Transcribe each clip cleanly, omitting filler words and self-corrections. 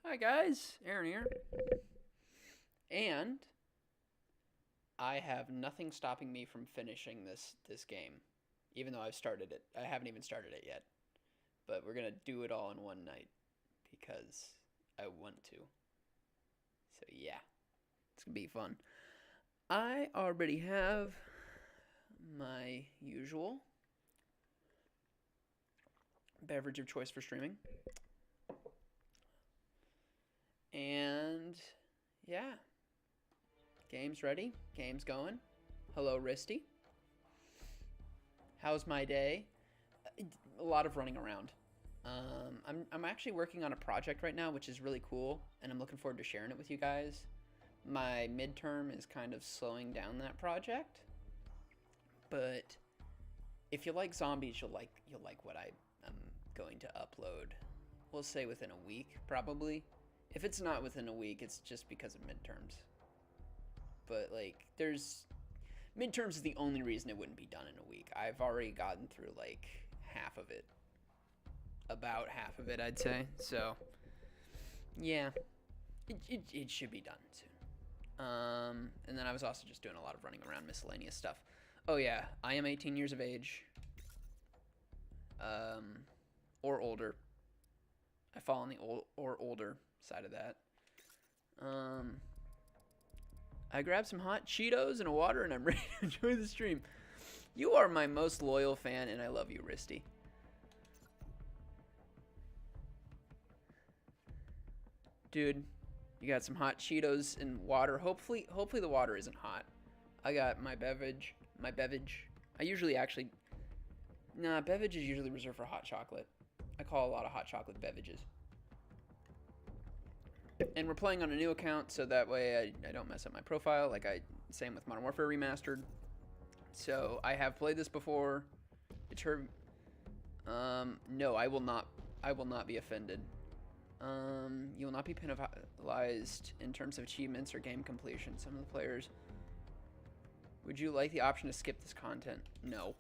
Hi guys, Aaron here. And I have nothing stopping me from finishing this game, even though I've started it. I haven't even started it yet, but we're gonna do it all in one night because I want to. So yeah, it's gonna be fun. I already have my usual beverage of choice for streaming, and yeah, game's ready. Game's going. Hello, Risty. How's my day? A lot of running around. I'm actually working on a project right now, which is really cool, and I'm looking forward to sharing it with you guys. My midterm is kind of slowing down that project, but if you like zombies, you'll like what I'm going to upload. We'll say within a week, probably. If it's not within a week, it's just because of midterms. But like, midterms is the only reason it wouldn't be done in a week. I've already gotten through like half of it. About half of it, I'd say. So, yeah, it should be done soon. And then I was also just doing a lot of running around miscellaneous stuff. Oh yeah, I am 18 years of age. Or older. I fall on the old or older side of that. I grabbed some hot Cheetos and a water, and I'm ready to enjoy the stream. You are my most loyal fan, and I love you, Risty. Dude, you got some hot Cheetos and water. Hopefully the water isn't hot. I got my beverage. I usually beverage is usually reserved for hot chocolate. I call a lot of hot chocolate beverages. And we're playing on a new account, so that way I don't mess up my profile. Same with Modern Warfare Remastered. So I have played this before. No, I will not be offended. You will not be penalized in terms of achievements or game completion. Some of the players. Would you like the option to skip this content? No.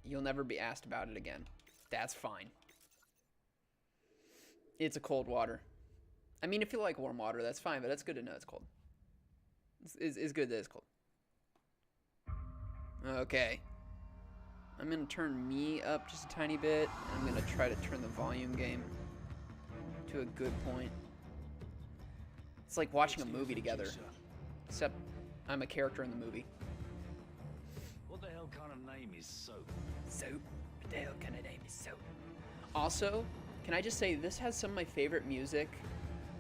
You'll never be asked about it again. That's fine. It's a cold water. I mean, if you like warm water, that's fine, but it's good to know it's cold. It's good that it's cold. Okay. I'm going to turn me up just a tiny bit, and I'm going to try to turn the volume game to a good point. It's like watching a movie together, except I'm a character in the movie. What the hell kind of name is Soap? Soap? What the hell kind of name is Soap? Also, can I just say, this has some of my favorite music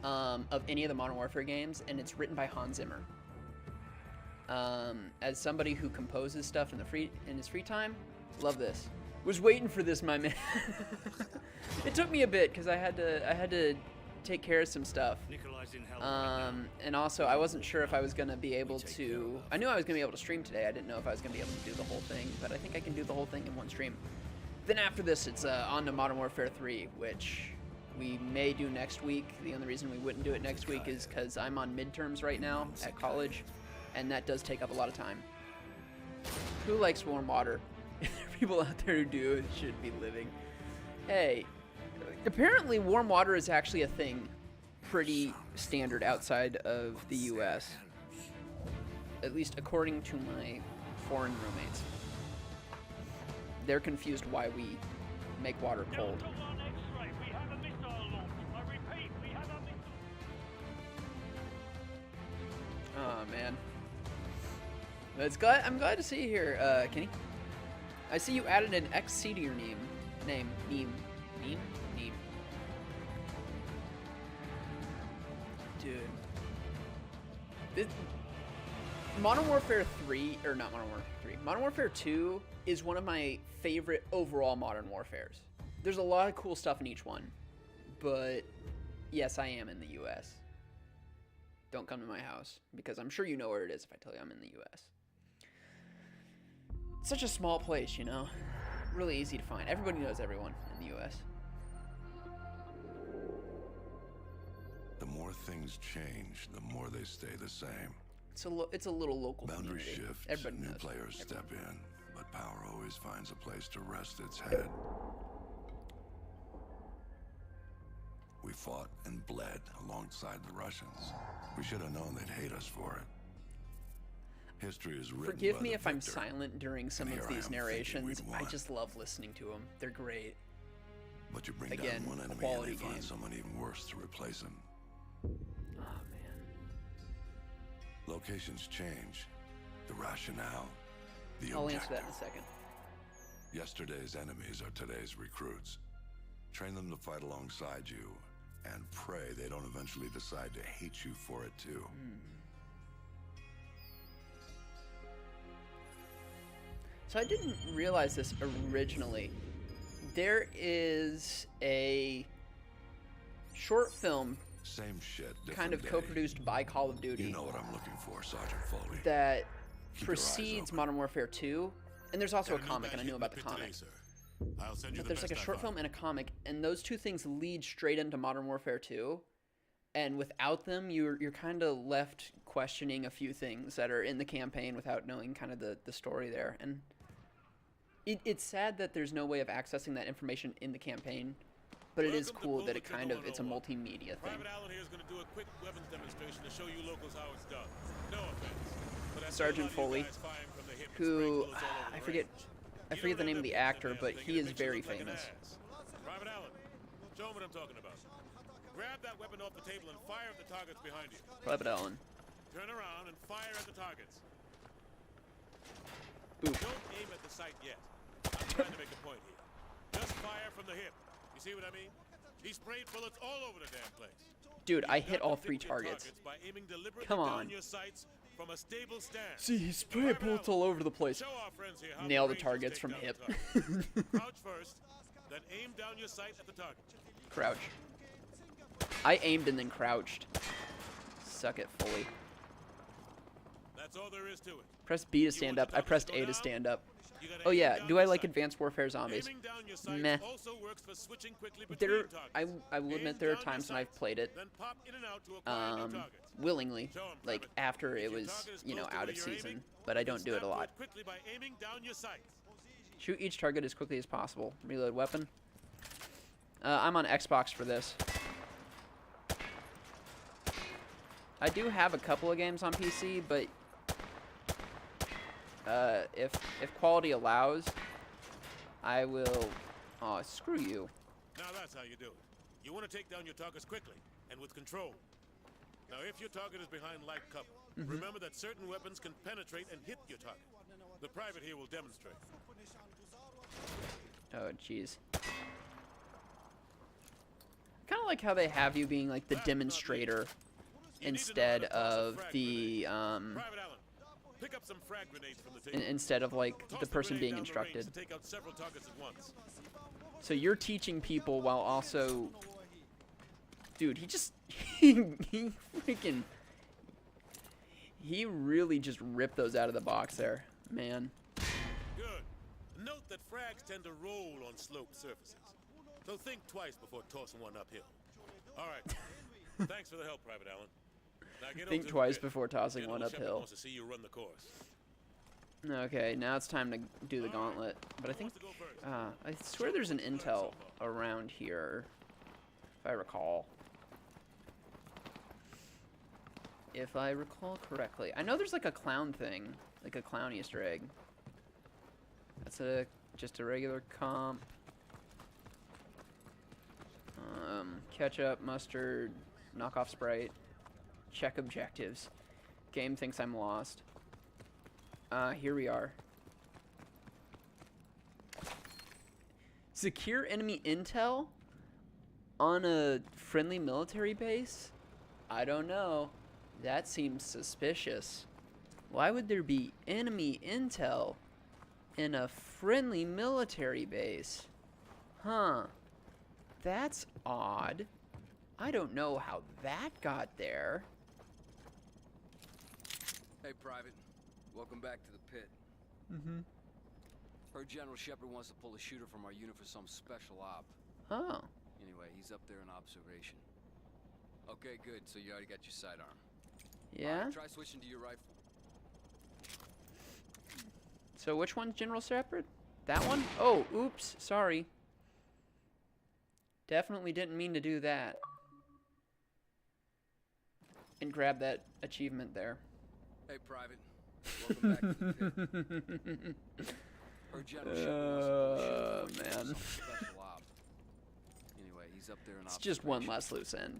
of any of the Modern Warfare games, and it's written by Hans Zimmer. As somebody who composes stuff in his free time, love this. Was waiting for this, my man. It took me a bit because I had to take care of some stuff. And also I wasn't sure if I was gonna be able to. I knew I was gonna be able to stream today. I didn't know if I was gonna be able to do the whole thing, but I think I can do the whole thing in one stream. Then after this, it's on to Modern Warfare 3, which we may do next week. The only reason we wouldn't do it next week is because I'm on midterms right now at college, and that does take up a lot of time. Who likes warm water? If there are people out there who do, it should be living. Hey, apparently warm water is actually a thing pretty standard outside of the US. At least according to my foreign roommates. They're confused why we make water cold. Oh man. I'm glad to see you here, Kenny. I see you added an XC to your name. Name. Dude. Modern Warfare 3, or not Modern Warfare 3, Modern Warfare 2 is one of my favorite overall Modern Warfares. There's a lot of cool stuff in each one, but yes, I am in the US. Don't come to my house, because I'm sure you know where it is if I tell you I'm in the US. It's such a small place, you know? Really easy to find. Everybody knows everyone in the US. The more things change, the more they stay the same. It's a little local Boundary community. shifts, Everybody new knows. players step in, but power always finds a place to rest its head. We fought and bled alongside the Russians. We should have known they'd hate us for it. History is written Forgive by me the if I'm victor. silent during some And of here I these am thinking narrations. we'd I won. just love listening to them. They're great. But you bring Again, down one enemy and quality they find game. someone even worse to replace him. Oh, man. Locations change. The rationale. The I'll answer objective. that in a second. Yesterday's enemies are today's recruits. Train them to fight alongside you, and pray they don't eventually decide to hate you for it too. So I didn't realize this originally. There is a short film Same shit, different kind of day. co-produced by Call of Duty You know what I'm looking for, Sergeant Foley. that Keep your eyes precedes open. Modern Warfare 2, and there's also a comic, and I knew about the comic. I'll send you But the there's like a best I short find. film and a comic, and those two things lead straight into Modern Warfare 2. And without them, you're kind of left questioning a few things that are in the campaign without knowing kind of the story there. And it's sad that there's no way of accessing that information in the campaign, but it is Welcome to cool that Bulletin it it's a 101. multimedia thing. Private Allen here is going to do a quick weapons demonstration to show you locals how it's done. No offense. But I see a Sergeant lot of you Foley, guys firing from the hip and who spraying bullets all over I the forget range. I You forget the don't name of have the that actor, damn but thing, he and is it makes you very look like an famous. ass. Private Allen, show him what I'm talking about. Grab that weapon off the table and fire at the targets behind you. Private Allen. Turn around and fire at the targets. Oof. Don't aim at the sight yet. I'm trying to make a point here. Just fire from the hip. You see what I mean? He sprayed bullets all over the damn place. Dude, I You've hit got all to 3 pick your targets. by aiming deliberately Come down on. your sights from a stable stance. See, he sprayed bullets all over the place. Show our friends here how Nail the Rangers targets take from down hip. the target. Crouch first, then aim down your sight at the target. Crouch. I aimed and then crouched. Suck it fully. That's all there is to it. Press B to You stand want up. your I pressed targets A to to go stand up. You gotta Oh aim yeah, down do your I like sight. Advanced Warfare Zombies? Aiming down your sights Meh. also works for switching quickly between There, targets. I will admit Aim there are down your times when I've sights, played it then pop in and out to acquire new targets. willingly, Show 'em, like Private. after If it your was, target is you know, close to out where of you're season, aiming, but I you don't do it a snap to lot. quickly by aiming down your sights. Shoot each target as quickly as possible. Reload weapon. I'm on Xbox for this. I do have a couple of games on PC, but if quality allows, I will. Oh, screw you. Now that's how you do it. You want to take down your targets quickly and with control. Now if your target is behind light cover, remember that certain weapons can penetrate and hit your target. The private here will demonstrate. Oh, jeez. Kind of like how they have you being like the That's not demonstrator You need to know instead how to toss a of frag the Private Allen, pick up some frag grenades from the table. instead of like Toss the person grenade being down the range instructed. to take out several targets at once. So you're teaching people while also, dude, he just he freaking he really just ripped those out of the box there, man. Good. Note that frags tend to roll on sloped surfaces. So think twice before tossing one uphill. All right. Thanks for the help, Private Allen. Now get Think over to the twice pit. before tossing General one Shepard uphill. wants to see you run the course. Okay, now it's time to do the gauntlet. But I think I swear there's an intel around here, if I recall. If I recall correctly. I know there's like a clown thing, like a clown Easter egg. That's just a regular comp. Ketchup, mustard, knockoff Sprite. Check objectives. Game thinks I'm lost. Here we are. Secure enemy intel on a friendly military base? I don't know. That seems suspicious. Why would there be enemy intel in a friendly military base? Huh. That's odd. I don't know how that got there. Hey, Private. Welcome back to the pit. Mm-hmm. Heard General Shepard wants to pull a shooter from our unit for some special op. Oh. Anyway, he's up there in observation. Okay, good. So you already got your sidearm. Yeah? Alright, try switching to your rifle. So which one's General Shepard? That one? Oh, oops. Sorry. Definitely didn't mean to do that. and grab that achievement there. Hey, Private. Welcome back to the pit. Heard General Shepard wants to Man. some special op. Anyway, he's up there in It's just one observation. less loose end.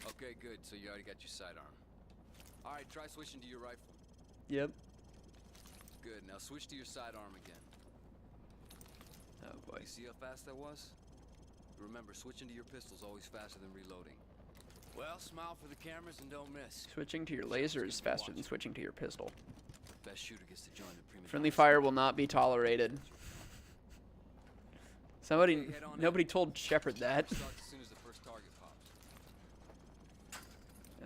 Okay, good. So you already got your sidearm. All right, try switching to your rifle. Yep. Good. Now switch to your sidearm again. Oh boy. You see how fast that was? Remember, switching to your pistol's always faster than reloading. Well, smile for the cameras and don't miss. Switching to your laser is faster than switching to your pistol. Best shooter gets to join the prima Friendly donna fire will not be tolerated. Somebody, Okay, head on nobody in. told Shepard that. Starts as soon as the first target pops.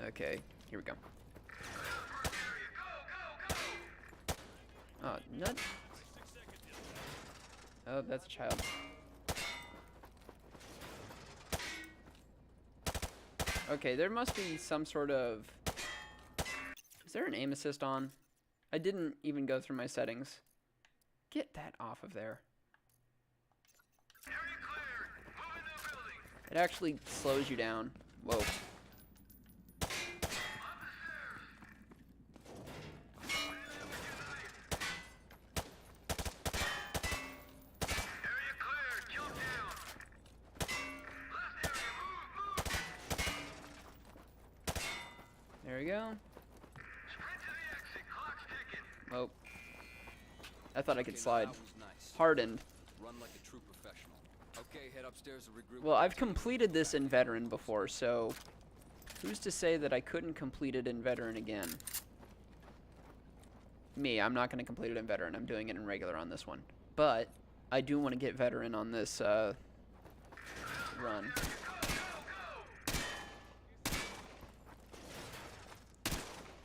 Okay, here we go. Oh, nut. Oh, that's a child. Okay, there must be some sort of... Is there an aim assist on? I didn't even go through my settings. Get that off of there. It actually slows you down. Whoa. There we go. Oh. I thought I could Okay, now slide. that was nice. Hardened. Run like a true professional. Okay, head upstairs and regroup. Well, I've completed this in Veteran before, so who's to say that I couldn't complete it in Veteran again? Me, I'm not going to complete it in Veteran. I'm doing it in regular on this one. But I do want to get Veteran on this run.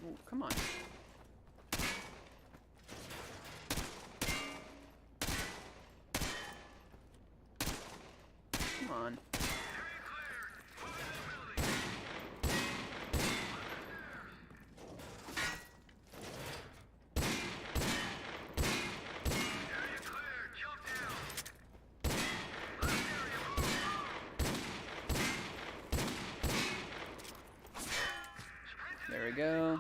Ooh, come on. Come on. There we go.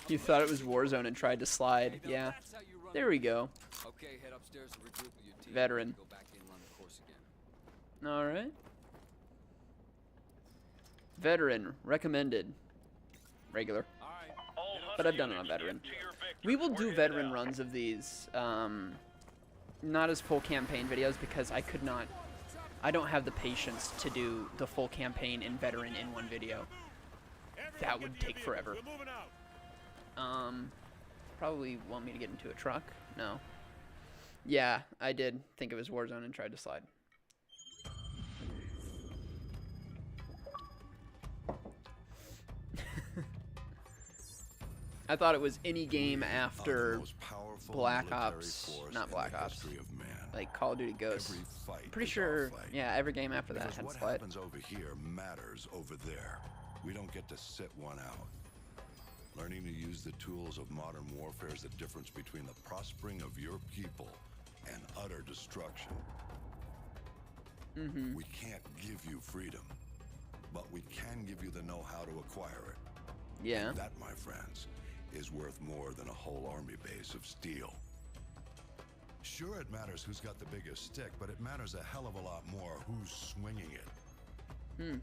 You thought it was Warzone and tried to slide. Now Yeah. that's how you run There we go. Okay, head upstairs and regroup with your team. Veteran. Go back in and run the course again. Alright. Veteran. Recommended. Regular. All right. But I've done it on Veteran. We will do Veteran runs of these. Not as full campaign videos because I don't have the patience to do the full campaign in Veteran in one video. That would take forever. We're moving out. Probably want me to get into a truck? No. Yeah, I did think it was Warzone and tried to slide. I thought it was any game after Black Ops, not Black Ops, like Call of Duty Ghosts. Pretty sure, yeah, every game after that Because had what slide. happens over here matters over there. We don't get to sit one out. Learning to use the tools of modern warfare is the difference between the prospering of your people and utter destruction. We can't give you freedom, but we can give you the know-how to acquire it. Yeah. That, my friends, is worth more than a whole army base of steel. Sure, it matters who's got the biggest stick, but it matters a hell of a lot more who's swinging it.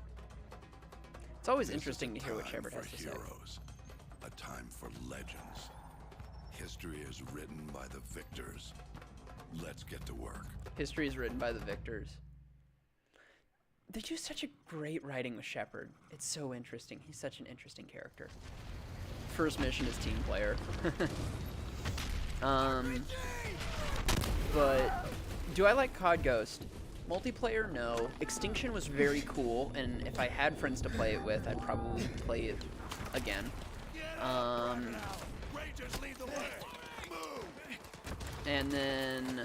It's always This is interesting a to hear what time Shepard for has to say. heroes, a time for legends. History is written by the victors. Let's get to work. History is written by the victors. They do such a great writing with Shepard. It's so interesting. He's such an interesting character. First mission is team player. But do I like COD Ghost? Multiplayer, no. Extinction was very cool, and if I had friends to play it with, I'd probably play it again. Rangers lead the way. Move. And then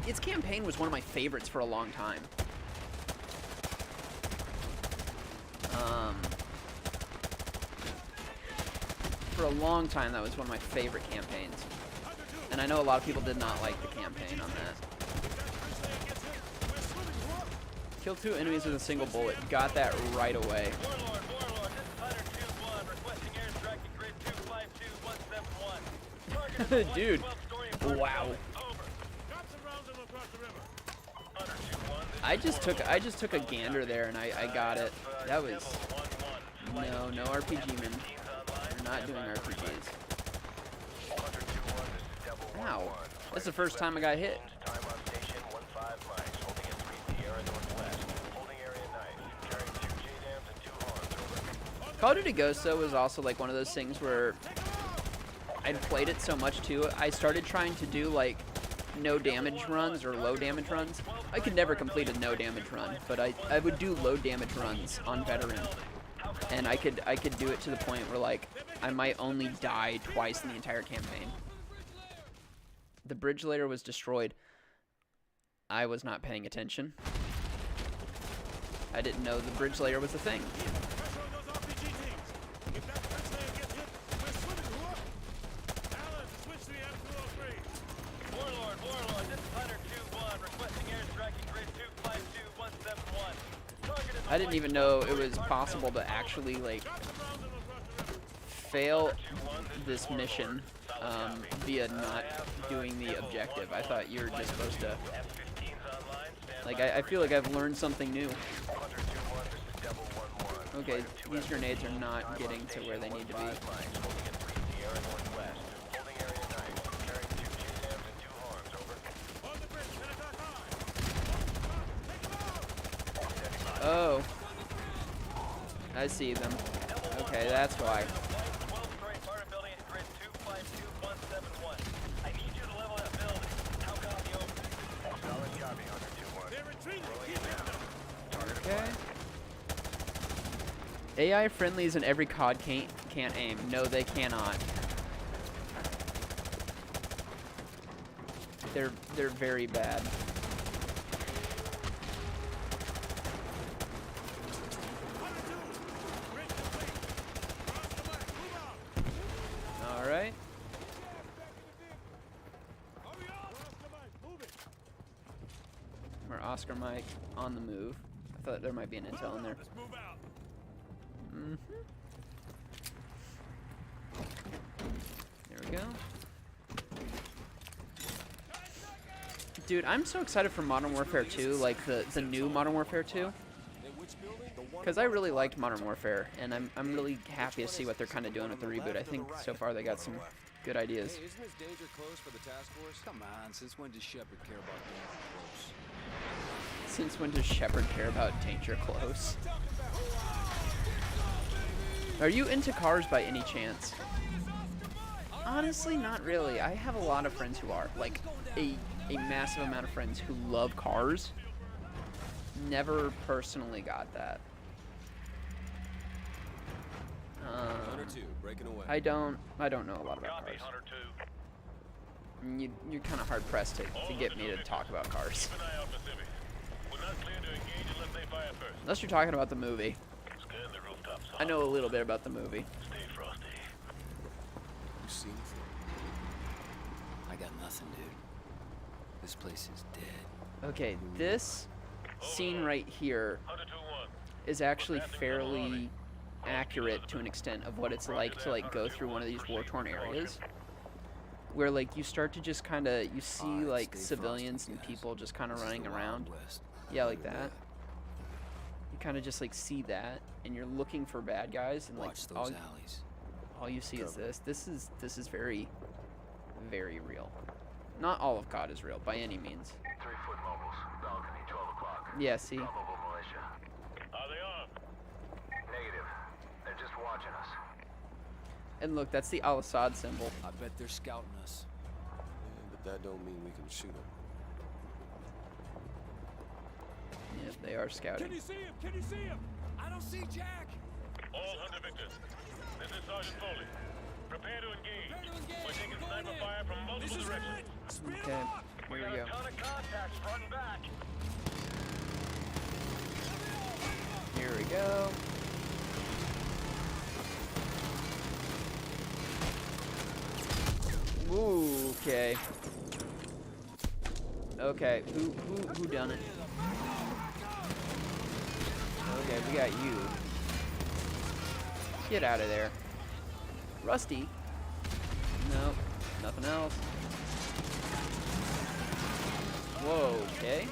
its campaign was one of my favorites for a long time. For a long time, that was one of my favorite campaigns. And I know a lot of people did not like the campaign on that. Kill 2 enemies with a single bullet. Got that right away. Warlord, this is Hunter 2-1, requesting airstrike at grid 252171. Target is Dude. 12-story apartment Wow. building. Over. Got some rounds of them across the river. Hunter 2-1, this I just took a gander there and I got it. That was no RPG, man. We're not doing RPGs. Ow. That's the first time I got hit. time on station 15 miles, holding at 3 Sierra Northwest, holding area 9, carrying 2 JDAMs and 2 Hans, over. Call of Duty Ghosts, though, was also like one of those things where I'd played it so much too. I started trying to do like no damage runs or low damage runs. I could never complete a no damage run, but I would do low damage runs on veteran, and I could do it to the point where like I might only die twice in the entire campaign. The bridge layer was destroyed. I was not paying attention. I didn't know the bridge layer was a thing. Pressure on those RPG teams. If that bridge layer gets hit, we're swimming. Whoop. Alan, switch to the M203. Warlord, this is Hunter 2-1, requesting airstrike at grid 252171. Target is I didn't even know it was possible to actually like fail this mission via not doing the objective. I thought you were just supposed to. Like I feel like I've learned something new. Okay, these grenades are not getting to where they need to be. Oh, I see them. Okay, that's why. Okay. AI friendlies in every COD can't aim. No, they cannot. They're very bad. All right. We're Oscar Mike on the move. I thought there might be an intel in there. Let's move out. There we go. Dude, I'm so excited for Modern Warfare 2, like the new Modern Warfare 2. Because I really liked Modern Warfare, and I'm really happy to see what they're kind of doing with the reboot. I think so far they got some good ideas. Hey, isn't this danger close for the task force? Come on, since when does Shepard care about danger close? Since when does Shepard care about danger close? Are you into cars by any chance? Honestly, not really. I have a lot of friends who are. Like, a massive amount of friends who love cars. Never personally got that. Hunter 2, breaking away. I don't know a lot about cars. Hunter 2. You're kind of hard pressed to get me to talk about cars. Keep an eye out, Pacific. We're not clear to engage unless they fire first. Unless you're talking about the movie. Scan the rooftops. I know a little bit about the movie. Stay frosty. You see anything? I got nothing, dude. This place is dead. Okay, this scene right here Hunter 2-1. is actually fairly accurate to an extent of what it's like to like go through one of these war-torn areas where like you start to just kind of you see like civilians and people just kind of running around. Yeah, like that. You kind of just like see that and you're looking for bad guys and like Watch those alleys. all you see is this. This is very, very real. Not all of COD is real by any means. 3-foot mobiles. Balcony, 12 o'clock. Yeah, see. Probable militia. Are they armed? Negative. They're just watching us. And look, that's the Al-Assad symbol. I bet they're scouting us. Yeah, but that don't mean we can shoot them. Yep, they are scouting. Can you see him? Can you see him? I don't see Jack. All Hunter victors. This is Sergeant Foley. Prepare to engage. We're taking sniper fire from multiple directions. Okay, here we go. Ton of contacts front and back. Here we go. Ooh, okay. Okay, who done it? Okay, we got you. Get out of there. Rusty? Nope. Nothing else. Whoa, okay.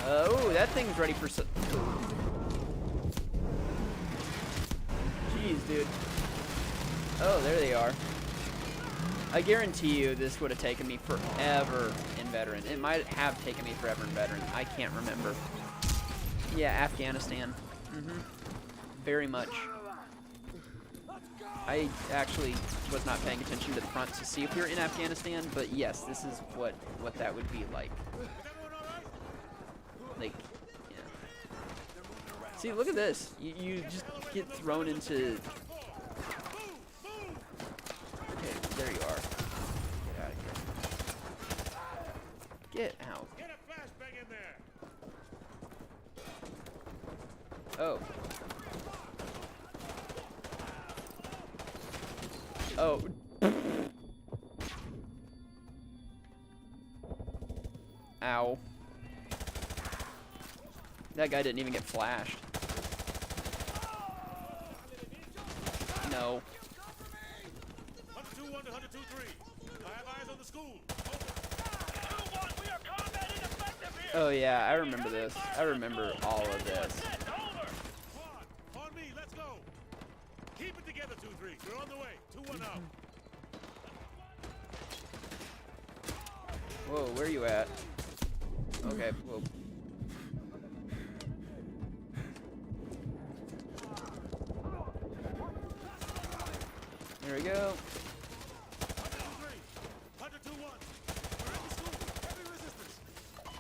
Oh, that thing's ready for some... Jeez, dude. Oh, there they are. I guarantee you this would have taken me forever in Veteran. It might have taken me forever in Veteran. I can't remember. Yeah, Afghanistan. Very much. I actually was not paying attention to the front to see if we were in Afghanistan, but yes, this is what that would be like. Like, yeah. See, look at this. You just get thrown into... Okay, there you are. Get out of here. Get out. Get a flashbang in there. Oh. Oh. Ow. That guy didn't even get flashed. No. 102-1 to 102-3. I have eyes on the school. Oh yeah, I remember this. I remember all of this. Squad, on me, let's go. Keep it together, 2-3. We're on the way. 2-1 out. Whoa, where are you at? Okay, whoa. There we go. 102-3. 102-1. We're in the school. Heavy resistance.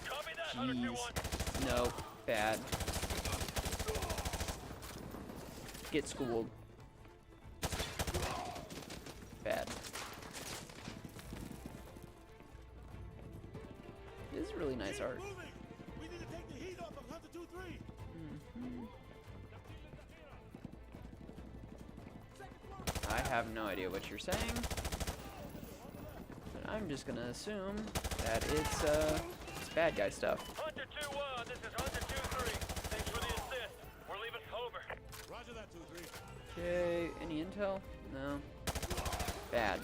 Copy that, Jeez. No, bad. Get schooled. Bad. This is really nice art. Moving. We need to take the heat off of 102-3. I have no idea what you're saying, but I'm just gonna assume that it's bad guy stuff. Hunter 2-1, this is Hunter 2-3. Thanks for the assist. We're leaving. Over. Roger that, 2-3. Okay, any intel? No. Bad.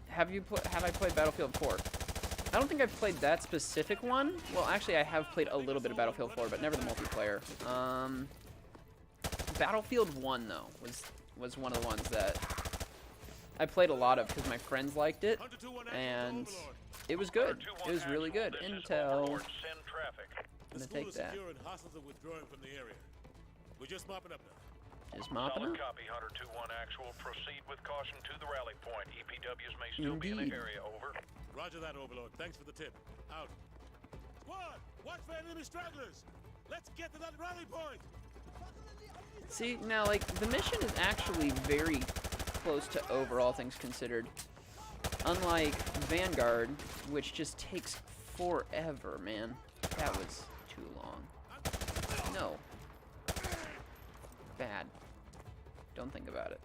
Have I played Battlefield 4? I don't think I've played that specific one. Well, actually, I have played a little bit of Battlefield 4, but never the multiplayer. Battlefield 1 though was one of the ones that I played a lot of because my friends liked it, and it was good. It was really good. Intel. Send traffic. I'm The gonna school take is that. secure and hostiles are withdrawing from the area. We're just mopping up now. Just mopping Solid up. copy, Hunter 2-1 actual. Proceed with caution to the rally point. EPWs may still be in Indeed. the area. Over. Roger that, Overlord. Thanks for the tip. Out. Squad, watch for enemy stragglers. Let's get to that rally point. See, now, like, the mission is actually very close to overall things considered. Unlike Vanguard, which just takes forever, man. That was too long. No. Bad. Don't think about it.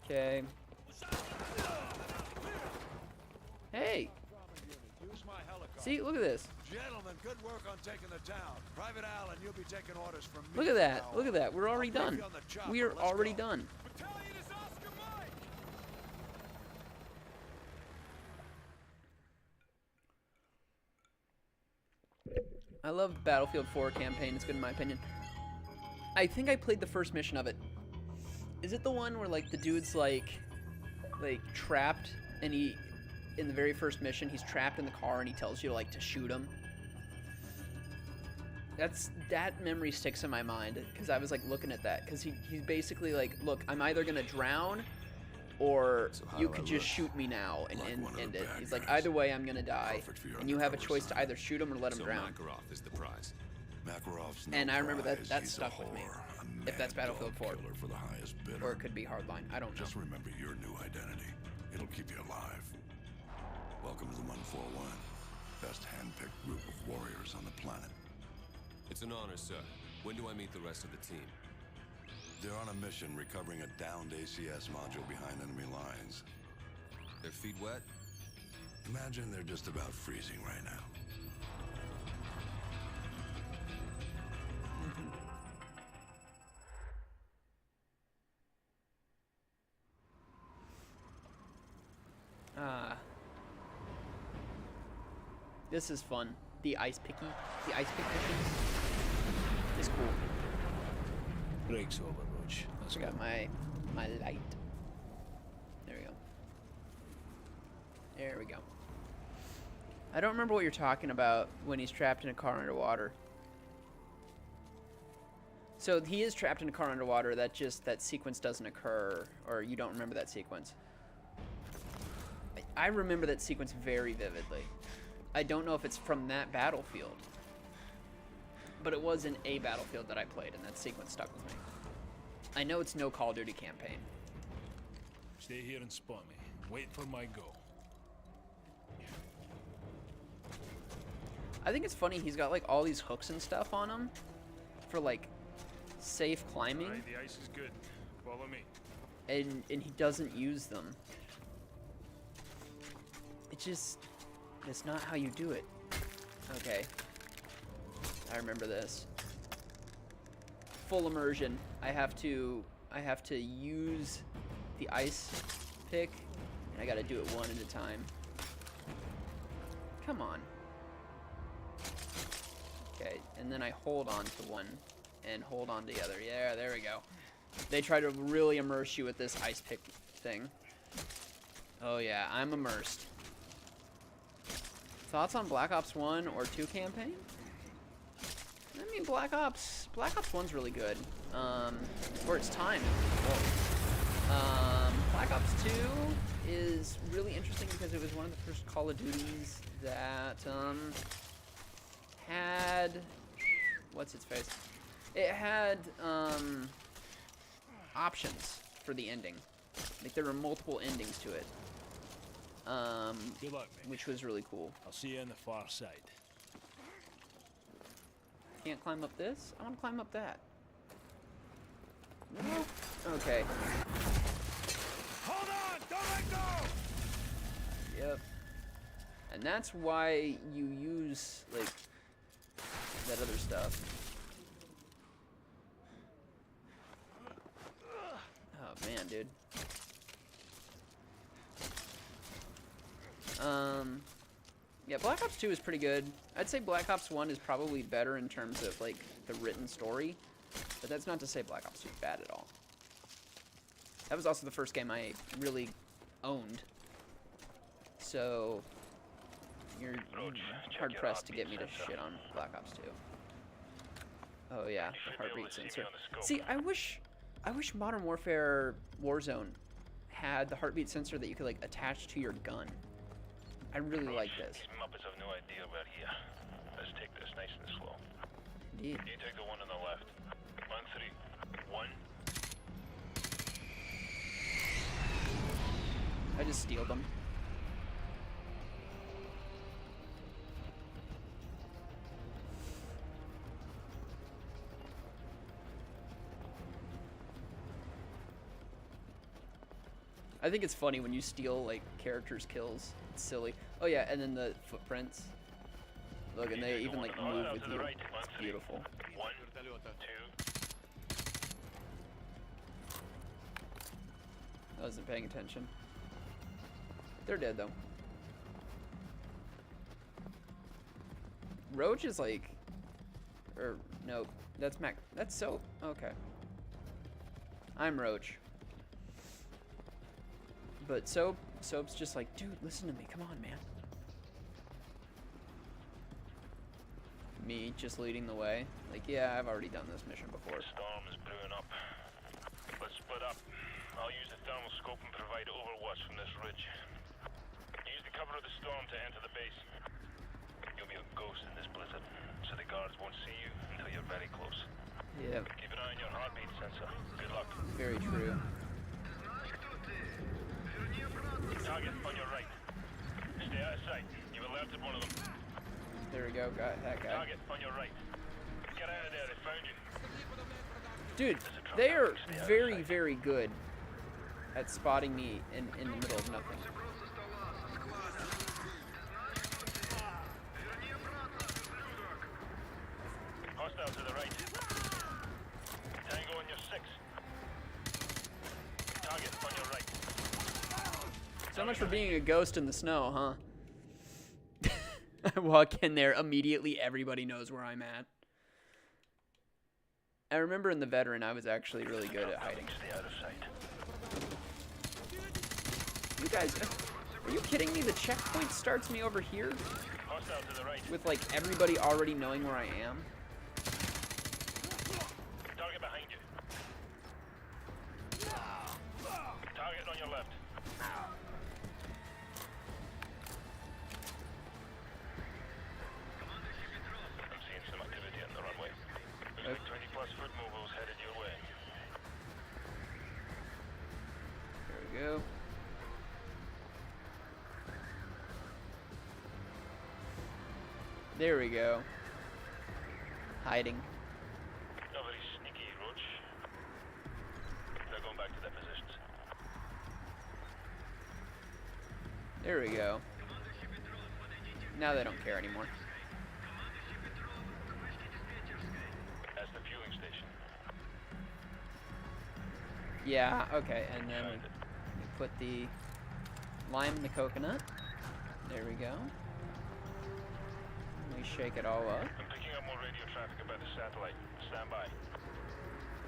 Okay. Hey! See, look at this. Gentlemen, good work on taking the town. Private Allen, you'll be taking orders from me. Look at that. now. Look at that. We're already I'll done. brief you on the chopper. We are Let's already go. done. Battalion is Oscar Mike. I love Battlefield 4 campaign. It's good in my opinion. I think I played the first mission of it. Is it the one where like the dude's like trapped and he in the very first mission he's trapped in the car and he tells you like to shoot him? That memory sticks in my mind because I was like looking at that because he's basically like, look, I'm either gonna drown or So how you do I could just look? shoot me now and Like end one of the it. bad He's like, guys. either way I'm gonna die, Perfect for your and you have a undercover choice to son. either shoot him or let him So drown. Makarov is the prize. Makarov's no And I remember that prize. He's a stuck with me. whore, a If that's mad Battlefield dog 4. killer for the highest bidder. Or it could be Hardline. I don't know. Just remember your new identity. It'll keep you alive. Welcome to the 141. Best hand-picked group of warriors on the planet. It's an honor, sir. When do I meet the rest of the team? They're on a mission recovering a downed ACS module behind enemy lines. Their feet wet? Imagine they're just about freezing right now. This is fun. The ice pick mission is cool. Break's over, Roach. Let's I go. got my light. There we go. There we go. I don't remember what you're talking about when he's trapped in a car underwater. So he is trapped in a car underwater. That sequence doesn't occur, or you don't remember that sequence. I remember that sequence very vividly. I don't know if it's from that battlefield, but it was in a battlefield that I played, and that sequence stuck with me. I know it's no Call of Duty campaign. Stay here and spot me. Wait for my go. I think it's funny, he's got like all these hooks and stuff on him for like safe climbing, Right, the ice is good. Follow me. and he doesn't use them. It's not how you do it. Okay. I remember this. Full immersion. I have to use the ice pick, and I gotta do it one at a time. Come on. Okay, and then I hold on to one and hold on to the other. Yeah, there we go. They try to really immerse you with this ice pick thing. Oh yeah, I'm immersed. Thoughts on Black Ops 1 or 2 campaign? I mean, Black Ops 1's really good. For its time. Black Ops 2 is really interesting because it was one of the first Call of Duties that had, what's its face? It had options for the ending. Like there were multiple endings to it. Good luck, mate. Which was really cool. I'll see you on the far side. Can't climb up this? I want to climb up that. No? Okay. Hold on! Don't let go! Yep. And that's why you use, like, that other stuff. Oh, man, dude. Yeah, Black Ops 2 is pretty good. I'd say Black Ops 1 is probably better in terms of, like, the written story. But that's not to say Black Ops 2 is bad at all. That was also the first game I really owned. So, you're hard-pressed to get me to shit on Black Ops 2. Oh yeah, the heartbeat sensor. See, I wish Modern Warfare Warzone had the heartbeat sensor that you could, like, attach to your gun. I really like this. These Muppets have no idea we're here. Let's take this nice and slow. Indeed. You take the one on the left. On three. One. I just steal them. I think it's funny when you steal, like, characters' kills. It's silly. Oh yeah, and then the footprints. Look, and they even, like, move with you. It's beautiful. One. Two. I wasn't paying attention. They're dead, though. Roach is, like... Or, no, that's Mac. That's Soap. Okay. I'm Roach. But Soap's just like, dude, listen to me. Come on, man. Me just leading the way. Like, yeah, I've already done this mission before. Storm is brewing up. Let's split up. I'll use the thermal scope and provide overwatch from this ridge. Use the cover of the storm to enter the base. You'll be a ghost in this blizzard, so the guards won't see you until you're very close. Yeah, Keep an eye on your heartbeat sensor. Good luck. very true. Target on your right. Stay out of sight. You've alerted one of them. There we go, got that guy. Target on your right. Get out of there, they found you. Dude, they are very, very good at spotting me in the middle of nothing. So much for being a ghost in the snow, huh? I walk in there, immediately everybody knows where I'm at. I remember in the veteran, I was actually really good at hiding. Stay out of sight. You guys, are you kidding me? The checkpoint starts me over here Hostile to the right. with like everybody already knowing where I am. Target behind you. Target on your left. I'm seeing some activity on the runway. Looks like 20+ foot mobiles headed your way. There we go. There we go. Hiding. Not very sneaky, Roach. They're going back to their positions. There we go. Now they don't care anymore. That's the fueling station. Yeah, okay, and then we put the lime in the coconut. There we go. We shake it all up. I'm picking up more radio traffic about the satellite. Stand by.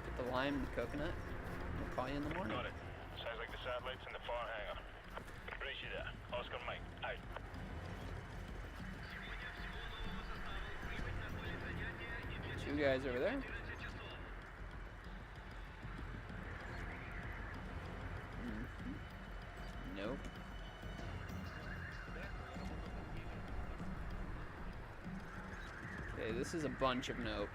Put the lime in the coconut. We'll call you in the morning. Got it. Sounds like the satellite's in the far hangar. Brace you there. Oscar Mike, out. Two guys over there. Nope. Okay, this is a bunch of nope.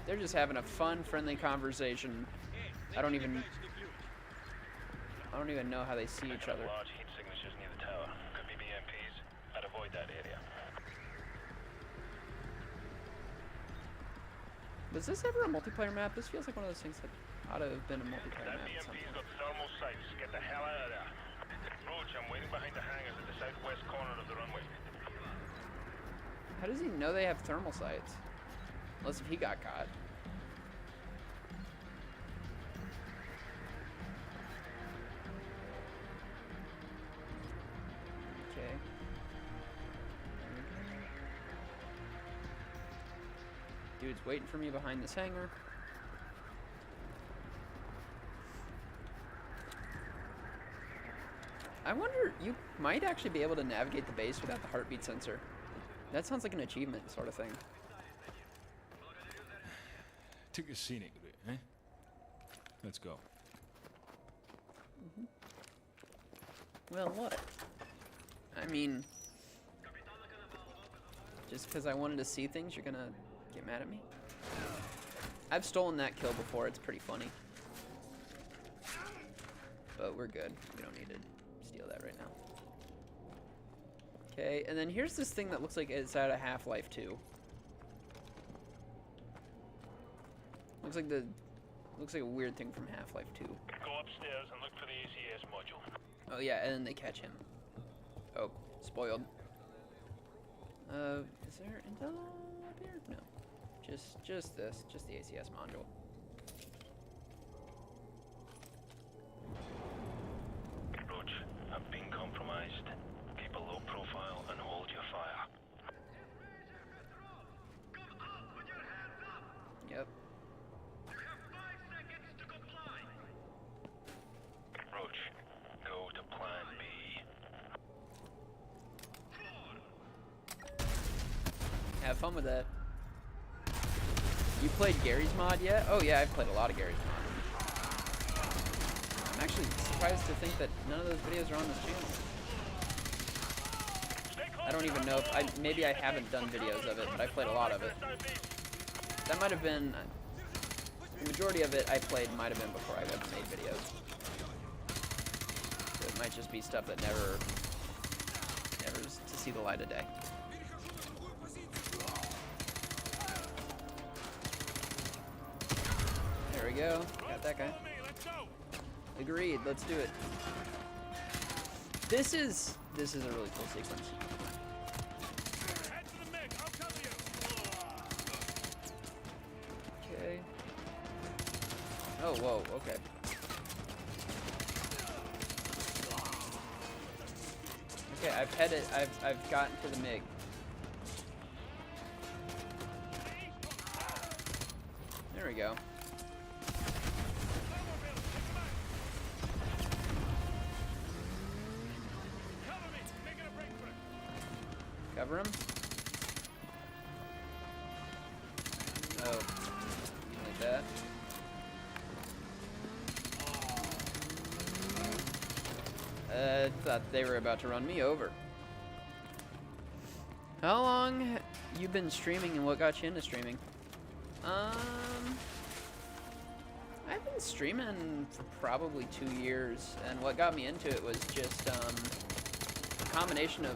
They're just having a fun, friendly conversation. I don't even know how they see each other. Large heat signatures near the tower. Could be BMPs. I'd avoid that area. Was this ever a multiplayer map? This feels like one of those things that ought to have been a multiplayer That map at some BMP's point. got thermal sights. Get the hell out of there. Roach, I'm waiting behind the hangars at the southwest corner of the runway. How does he know they have thermal sights? Unless if he got caught. Okay. Dude's waiting for me behind this hangar. I wonder, you might actually be able to navigate the base without the heartbeat sensor. That sounds like an achievement sort of thing. Took a scenic bit, eh? Let's go. Well, what? I mean, just because I wanted to see things, you're gonna get mad at me? I've stolen that kill before, it's pretty funny. But we're good. We don't need to steal that right now. Okay, and then here's this thing that looks like it's out of Half-Life 2. Looks like a weird thing from Half-Life 2. Go upstairs and look for the ACS module. Oh yeah, and then they catch him. Oh, spoiled. Is there intel up here? No. Just this, just the ACS module. Roach, I've been compromised. Keep a low profile and hold your fire. Yep. Roach, go to plan B. Have fun with that. You played Gary's mod yet? Oh yeah, I've played a lot of Gary's mod. I'm actually surprised to think that none of those videos are on this channel. I don't even know if maybe I haven't done videos of it, but I played a lot of it. That might have been the majority of it I played might have been before I ever made videos. So it might just be stuff that never is to see the light of day. There we go. Got that guy. Agreed. Let's do it. This is a really cool sequence. Oh, whoa, okay. Okay, I've gotten to the MiG. There we go. Cover him. Oh, like that. Thought they were about to run me over. How long you been streaming and what got you into streaming? I've been streaming for probably 2 years, and what got me into it was just a combination of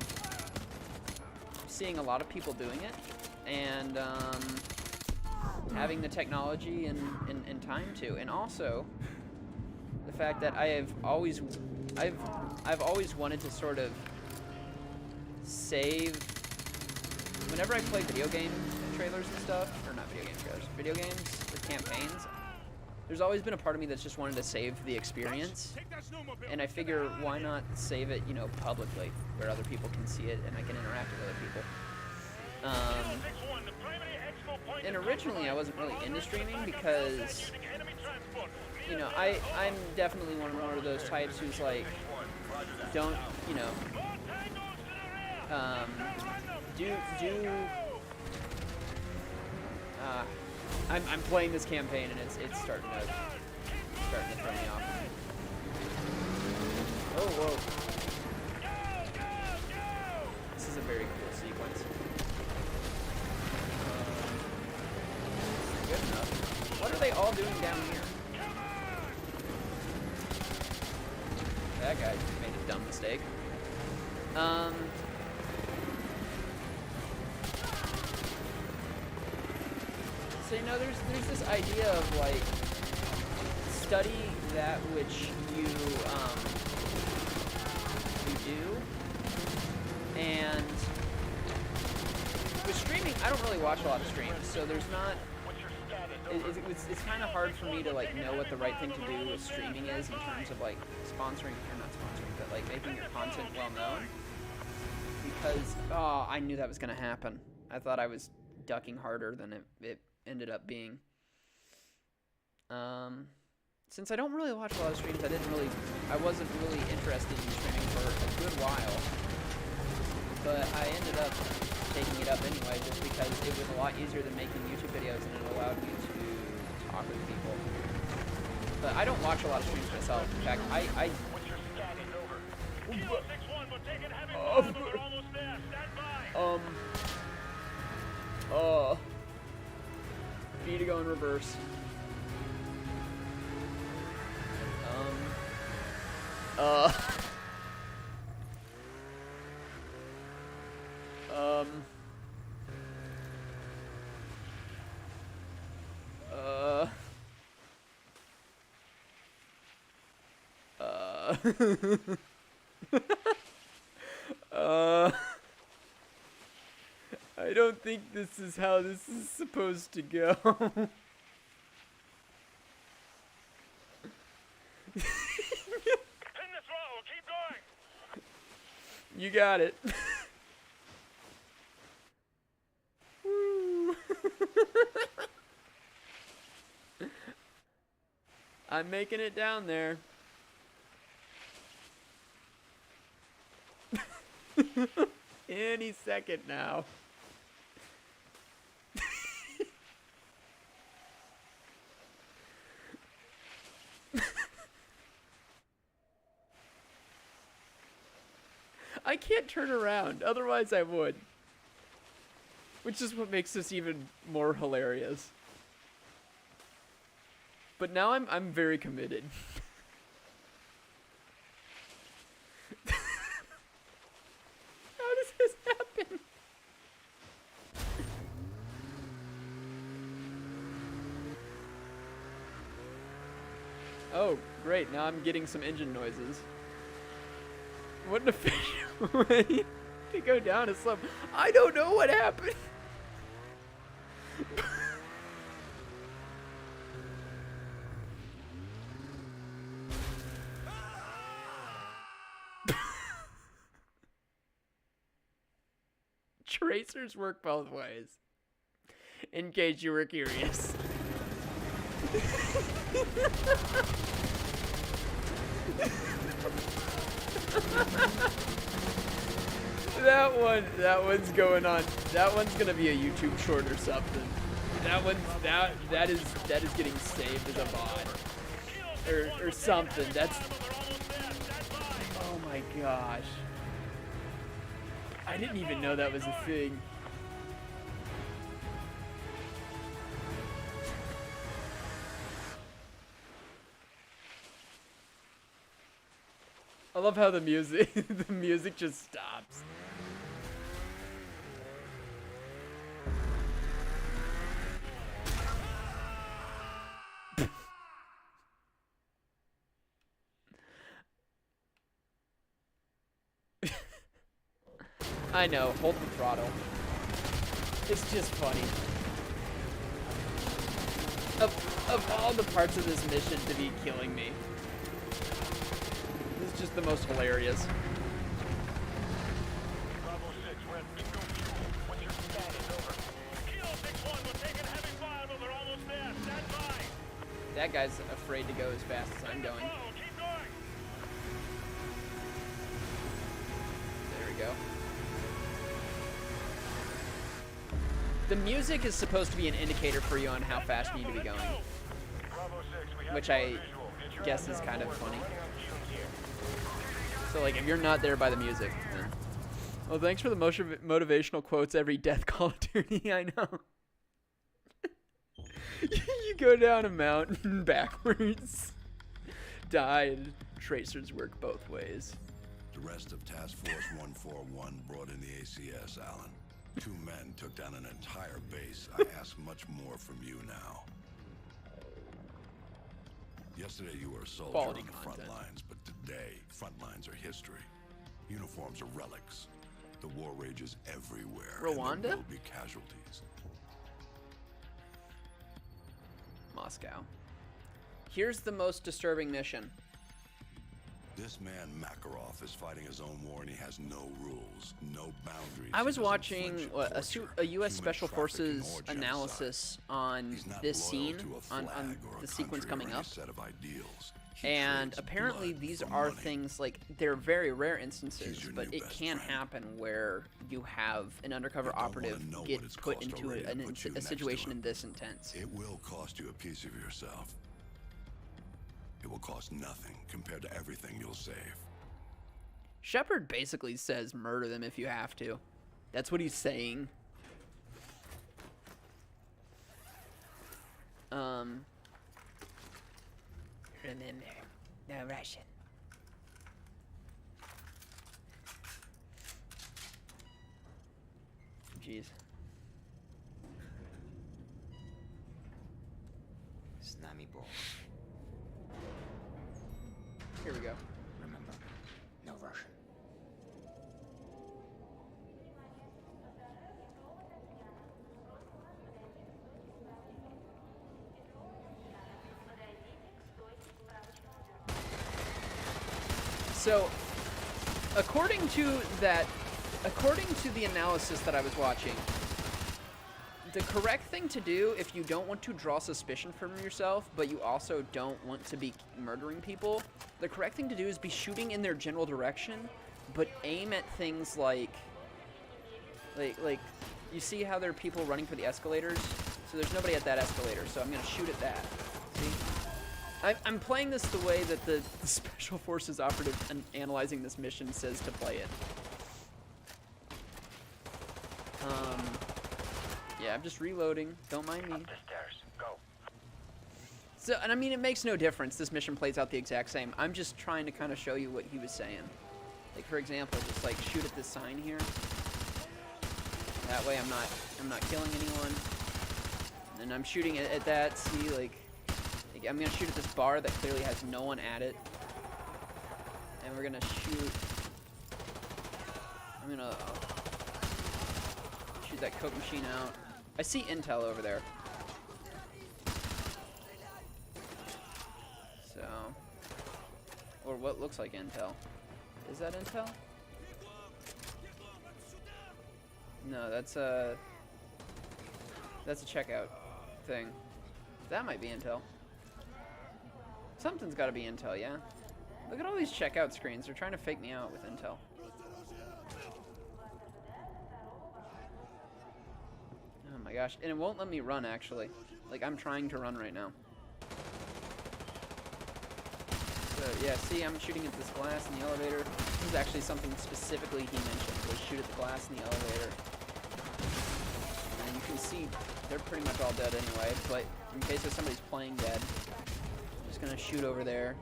seeing a lot of people doing it and having the technology and time to, and also the fact that I've always wanted to sort of save whenever I play video game trailers and stuff, or not video game trailers, video games with campaigns. There's always been a part of me that's just wanted to save the experience, and I figure why not save it, you know, publicly, where other people can see it and I can interact with other people. And originally I wasn't really into streaming because, you know, I'm definitely one of those types who's like, don't, you know, I'm playing this campaign and it's starting to throw me off. Oh, whoa. This is a very cool sequence. Good enough. What are they all doing down here? That guy made a dumb mistake. So, you know, there's this idea of, like, study that which you do, and with streaming, I don't really watch a lot of streams, so there's not, it's kind of hard for me to, like, know what the right thing to do with streaming is in terms of, like, sponsoring, or not sponsoring, but, like, making your content well-known, because, oh, I knew that was going to happen. I thought I was ducking harder than it ended up being. Since I don't really watch a lot of streams, I wasn't really interested in streaming for a good while, but I ended up taking it up anyway just because it was a lot easier than making YouTube videos and it allowed me to talk with people. But I don't watch a lot of streams myself. In fact, B to go in reverse. I don't think this is how this is supposed to go. Pin the throttle, keep going. You got it. Woo. I'm making it down there. Any second now. I can't turn around, otherwise I would. Which is what makes this even more hilarious. But now I'm very committed. How does this happen? Oh, great, now I'm getting some engine noises. What an efficient way to go down a slope. I don't know what happened. Tracers work both ways. In case you were curious. That one's going on. That one's gonna be a YouTube short or something. That is getting saved as a VOD or something. That's. Oh my gosh. I didn't even know that was a thing. I love how the music just stops. I know, hold the throttle. It's just funny. Of all the parts of this mission to be killing me, this is just the most hilarious. Bravo 6, we're at bingo fuel. What's your status? Over. Kilo 6-1, we're taking heavy fire, but we're almost there. Stand by. That guy's afraid to go as fast as I'm going. Keep going. There we go. The music is supposed to be an indicator for you on how fast you need to be going, which I guess is kind of funny. So like, if you're not there by the music, then... Well, thanks for the motivational quotes every Death Call of Duty, I know. You go down a mountain backwards, die, and tracers work both ways. The rest of Task Force 141 brought in the ACS, Alan. 2 men took down an entire base. I ask much more from you now. Yesterday you were a soldier Quality on the front content. lines, but today, front lines are history. Uniforms are relics. The war rages everywhere. And Rwanda? there will be casualties. Moscow. Here's the most disturbing mission. This man Makarov is fighting his own war and he has no rules, no boundaries. I was He doesn't watching flinch at a torture, U.S. human Special trafficking, Forces or genocide. analysis on He's not this loyal scene, to a on flag or a the sequence country or coming any up. set of ideals. He And trades apparently blood these for are money. things like, they're very rare He's instances, your but new it best can friend. happen where you have an undercover You don't wanna operative know get what it's put cost into already to put you a next to situation him. in this intense. It will cost you a piece of yourself. It will cost nothing compared to everything you'll save. Shepard basically says murder them if you have to. That's what he's saying. Remember, no Russian. Jeez. Snami ball. Here we go. Remember, no Russian. So, according to the analysis that I was watching, the correct thing to do if you don't want to draw suspicion from yourself, but you also don't want to be murdering people, the correct thing to do is be shooting in their general direction, but aim at things like you see how there are people running for the escalators? So there's nobody at that escalator, so I'm gonna shoot at that. See? I'm playing this the way that the Special Forces operative analyzing this mission says to play it. Yeah, I'm just reloading. Don't mind me. Up the stairs. Go. So, and I mean, it makes no difference. This mission plays out the exact same. I'm just trying to kind of show you what he was saying. Like, for example, just like shoot at this sign here. That way I'm not killing anyone. And I'm shooting at that, see, like I'm gonna shoot at this bar that clearly has no one at it. And we're gonna shoot. I'm gonna shoot that Coke machine out. I see intel over there. So, or what looks like intel. Is that intel? No, that's a checkout thing. That might be intel. Something's got to be intel, yeah. Look at all these checkout screens. They're trying to fake me out with intel. Oh my gosh. And it won't let me run, actually. Like, I'm trying to run right now. So, yeah, see, I'm shooting at this glass in the elevator. This is actually something specifically he mentioned, was shoot at the glass in the elevator. And you can see they're pretty much all dead anyway, but in case if somebody's playing dead, I'm just gonna shoot over there.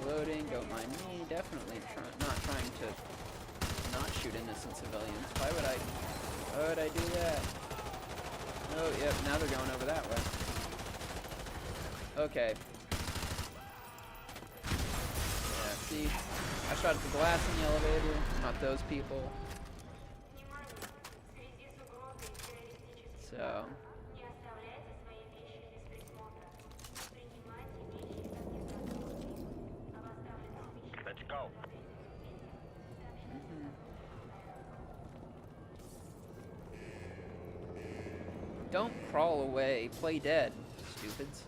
Reloading, don't mind me. Definitely not trying to not shoot innocent civilians. Why would I do that? Oh, yep, now they're going over that way. Okay. Yeah, see? I shot at the glass in the elevator, not those people. So... Let's go. Don't crawl away. Play dead, stupids.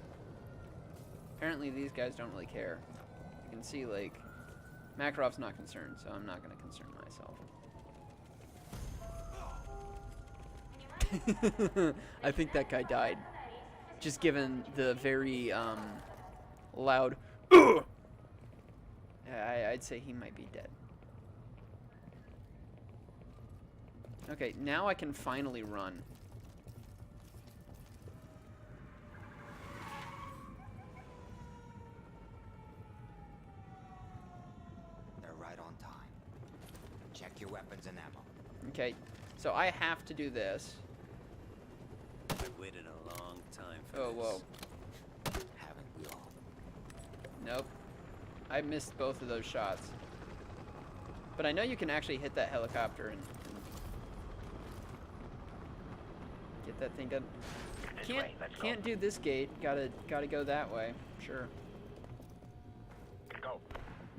Apparently these guys don't really care. You can see, like, Makarov's not concerned, so I'm not going to concern myself. I think that guy died. Just given the very, loud... I'd say he might be dead. Okay, now I can finally run. They're right on time. Check your weapons and ammo. Okay, so I have to do this. I waited a long time for Oh, this. whoa. Haven't we all? Nope. I missed both of those shots. But I know you can actually hit that helicopter and get that thing done. Can't do this gate. Gotta go that way. Sure. Go.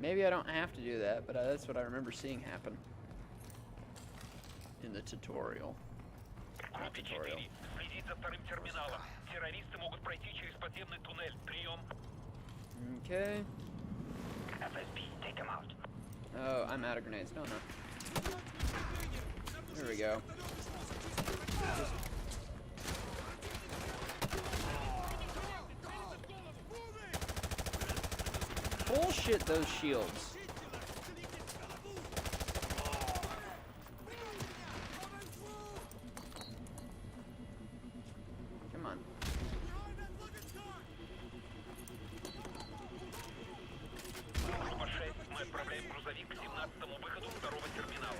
Maybe I don't have to do that, but that's what I remember seeing happen in the tutorial. Группе 4. Следить за вторым терминалом. Террористы могут пройти через подземный туннель. Прием. Okay. FSB, take him out. Oh, I'm out of grenades. No, no. There we go. Bullshit those shields. Come on. Группа 6, мы отправляем грузовик к 17-му выходу второго терминала.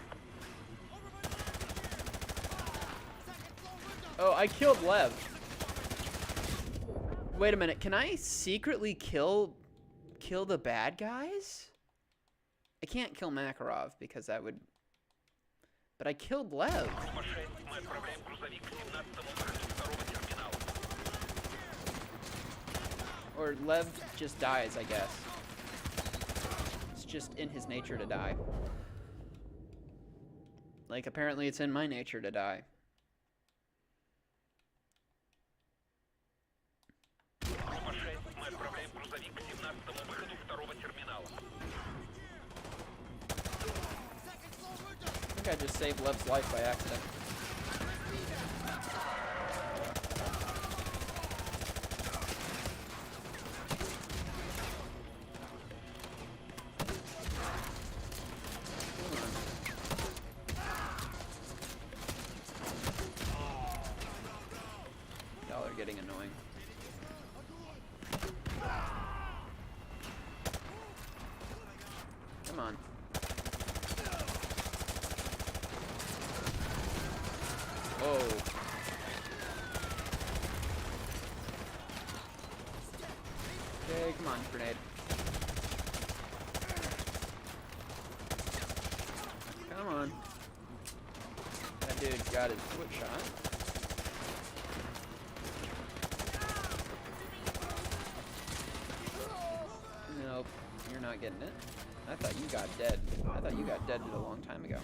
Oh, I killed Lev. Wait a minute. Can I secretly kill the bad guys? I can't kill Makarov because that would... But I killed Lev. Группа 6, мы отправляем грузовик к 17-му выходу второго терминала. Or Lev just dies, I guess. It's just in his nature to die. Like, apparently it's in my nature to die. Группа 6, мы отправляем грузовик к 17-му выходу второго терминала. I think I just saved Lev's life by accident. Y'all are getting annoying. Come on. Whoa. Okay, come on, grenade. Come on. That dude got his foot shot. Nope, you're not getting it. I thought you got dead. I thought you got dead a long time ago.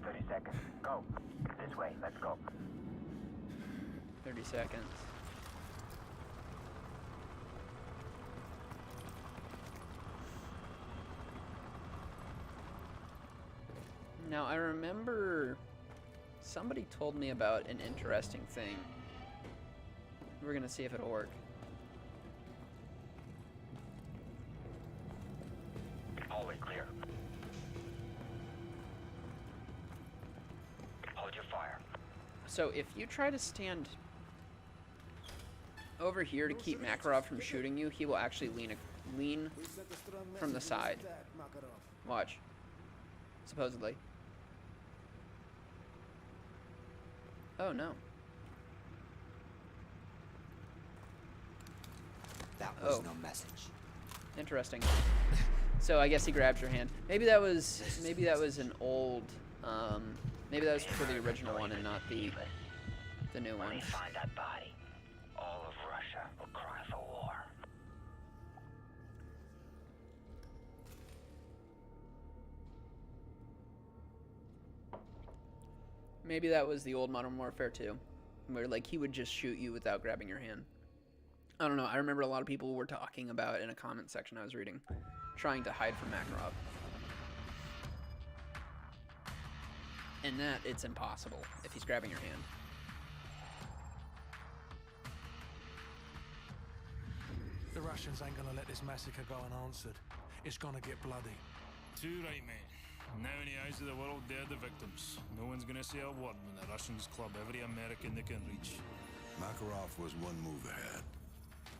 30 seconds. Go. This way. Let's go. 30 seconds. Now, I remember somebody told me about an interesting thing. We're gonna see if it'll work. Hallway clear. Hold your fire. So if you try to stand over here to keep Makarov from shooting you, he will actually lean from the side. Watch. Supposedly. Oh no. That was no message. Interesting. So I guess he grabbed your hand. Maybe that was an old maybe that was for the original one and not the new one. When we find that body, all of Russia will cry for war. Maybe that was the old Modern Warfare 2, where like he would just shoot you without grabbing your hand. I don't know. I remember a lot of people were talking about in a comment section I was reading, trying to hide from Makarov. And that it's impossible if he's grabbing your hand. The Russians ain't gonna let this massacre go unanswered. It's gonna get bloody. Too right, mate. Now in the eyes of the world, they're the victims. No one's gonna say a word when the Russians club every American they can reach. Makarov was one move ahead.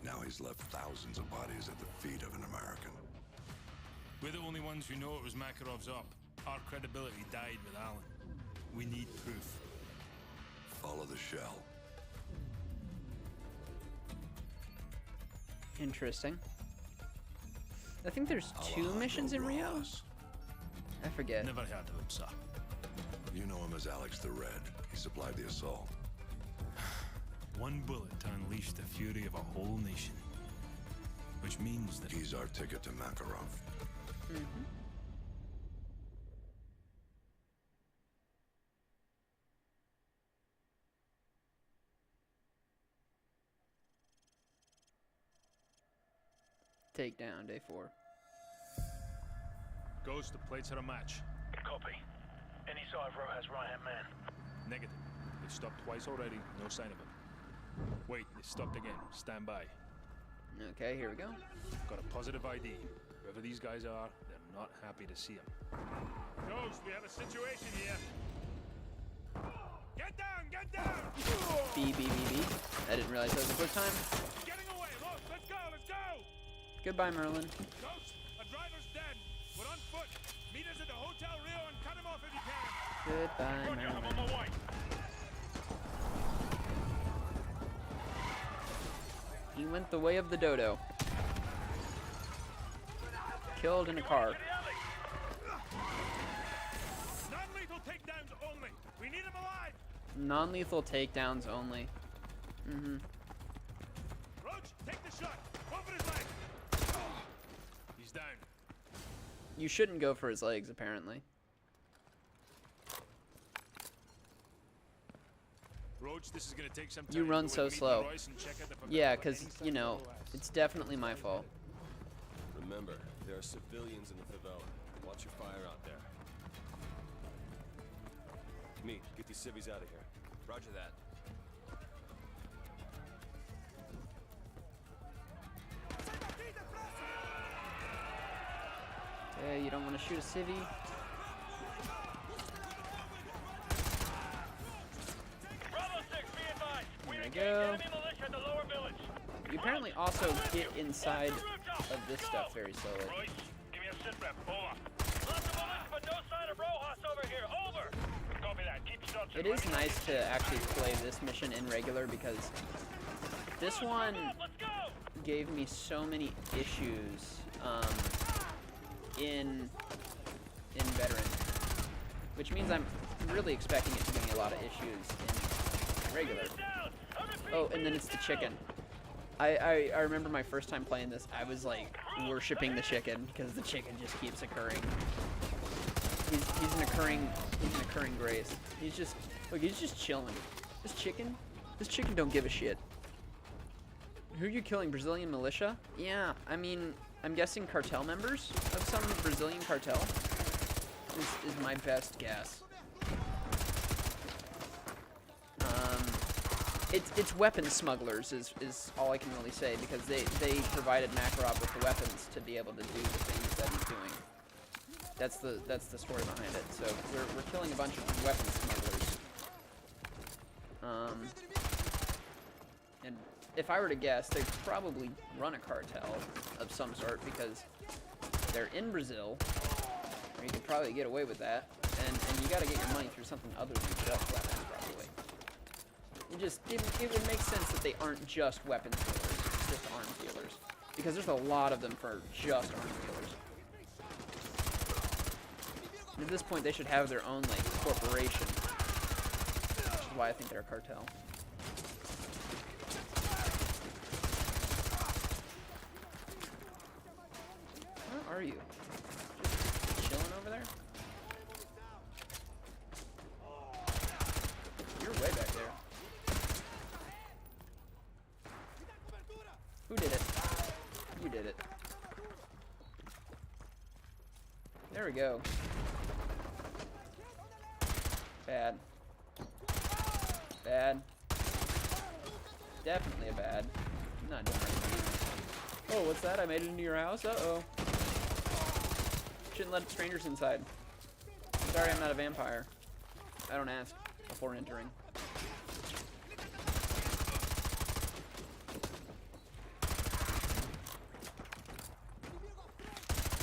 Now he's left thousands of bodies at the feet of an American. We're the only ones who know it was Makarov's op. Our credibility died with Allen. We need proof. Follow the shell. Interesting. I think there's 2 missions in Rio. I forget. Never heard of him, sir. You know him as Alex the Red. He supplied the assault. One bullet to unleash the fury of a whole nation. Which means that he's our ticket to Makarov. Mm-hmm. Takedown, day 4. Ghost, the plates are a match. Copy. Any sign of Rojas' right-hand man? Negative. They've stopped twice already, no sign of him. Wait, they stopped again. Stand by. Okay, here we go. Got a positive ID. Whoever these guys are, they're not happy to see him. Ghost, we have a situation here. Get down! Get down! B. I didn't realize that was the first time. Getting away! Look, let's go! Let's go! Goodbye, Merlin. Ghost, a driver's dead. We're on foot. Meet us at the Hotel Rio and cut him off if you can. Goodbye, Roger, I'm Merlin. on my way. He went the way of the dodo. Killed in a car. Non-lethal takedowns only. We need him alive. Non-lethal takedowns only. Mm-hmm. Roach, take the shot. Go for his leg. He's down. You shouldn't go for his legs, apparently. Roach, this is gonna take some time. You run so slow. Yeah, because, any you know, it's definitely my fault. Remember, there are civilians in the favela. Watch your fire out there. Me, get these civvies out of here. Roger that. Okay, you don't want to shoot a civvy. There we go. You apparently also get inside of this stuff very slowly. Royce, give me a sit rep. Over. Lots of bullets, but no sign of Rojas over here. Over. Copy that. Keep searching. It is nice to actually play this mission in regular because this one gave me so many issues in veteran, which means I'm really expecting it to give me a lot of issues in regular. Oh, and then it's the chicken. I remember my first time playing this, I was like worshipping the chicken because the chicken just keeps occurring. He's an occurring grace. He's just chilling. This chicken don't give a shit. Who are you killing? Brazilian militia? Yeah, I mean, I'm guessing cartel members of some Brazilian cartel is my best guess. It's weapons smugglers is all I can really say, because they provided Makarov with the weapons to be able to do the things that he's doing. That's the story behind it. So we're killing a bunch of weapons smugglers. And if I were to guess, they probably run a cartel of some sort, because they're in Brazil, where you could probably get away with that, and you got to get your money through something other than just weapons, probably. It would make sense that they aren't just weapons dealers, just arms dealers, because there's a lot of them for just arms dealers. And at this point, they should have their own like corporation, which is why I think they're a cartel. Where are you? Just chilling over there? You're way back there. Who did it? You did it. There we go. Bad. Bad. Definitely a bad. I'm not doing anything. Oh, what's that? I made it into your house? Uh-oh. Shouldn't let strangers inside. Sorry, I'm not a vampire. I don't ask before entering.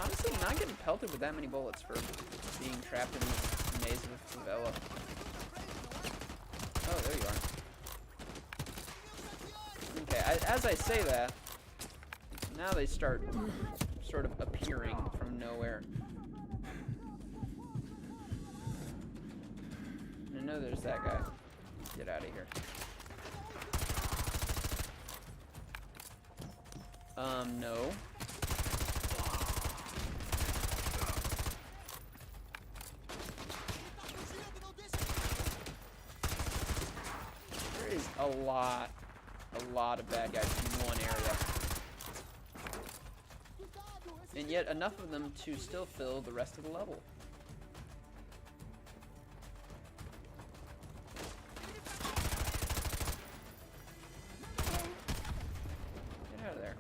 Honestly, not getting pelted with that many bullets for being trapped in this maze of a favela. Oh, there you are. Okay, as I say that, now they start sort of appearing from nowhere. And I know there's that guy. Get out of here. No. There is a lot of bad guys in one area. And yet enough of them to still fill the rest of the level. Get out of there.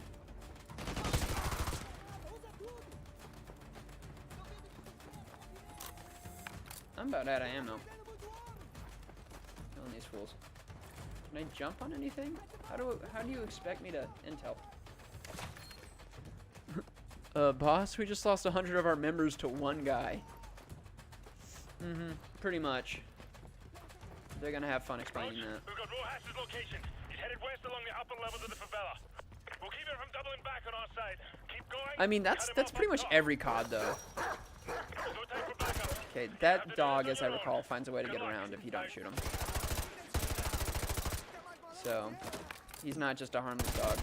I'm about out of ammo. Killing these fools. Can I jump on anything? How do you expect me to intel? Boss, we just lost 100 of our members to one guy. Pretty much. They're gonna have fun explaining that. We've got Rojas's location. He's headed west along the upper levels of the favela. We'll keep him from doubling back on our side. Keep going. I mean, that's pretty much every COD though. Okay, that dog, as I recall, finds a way to get around if you don't shoot him. So, he's not just a harmless dog.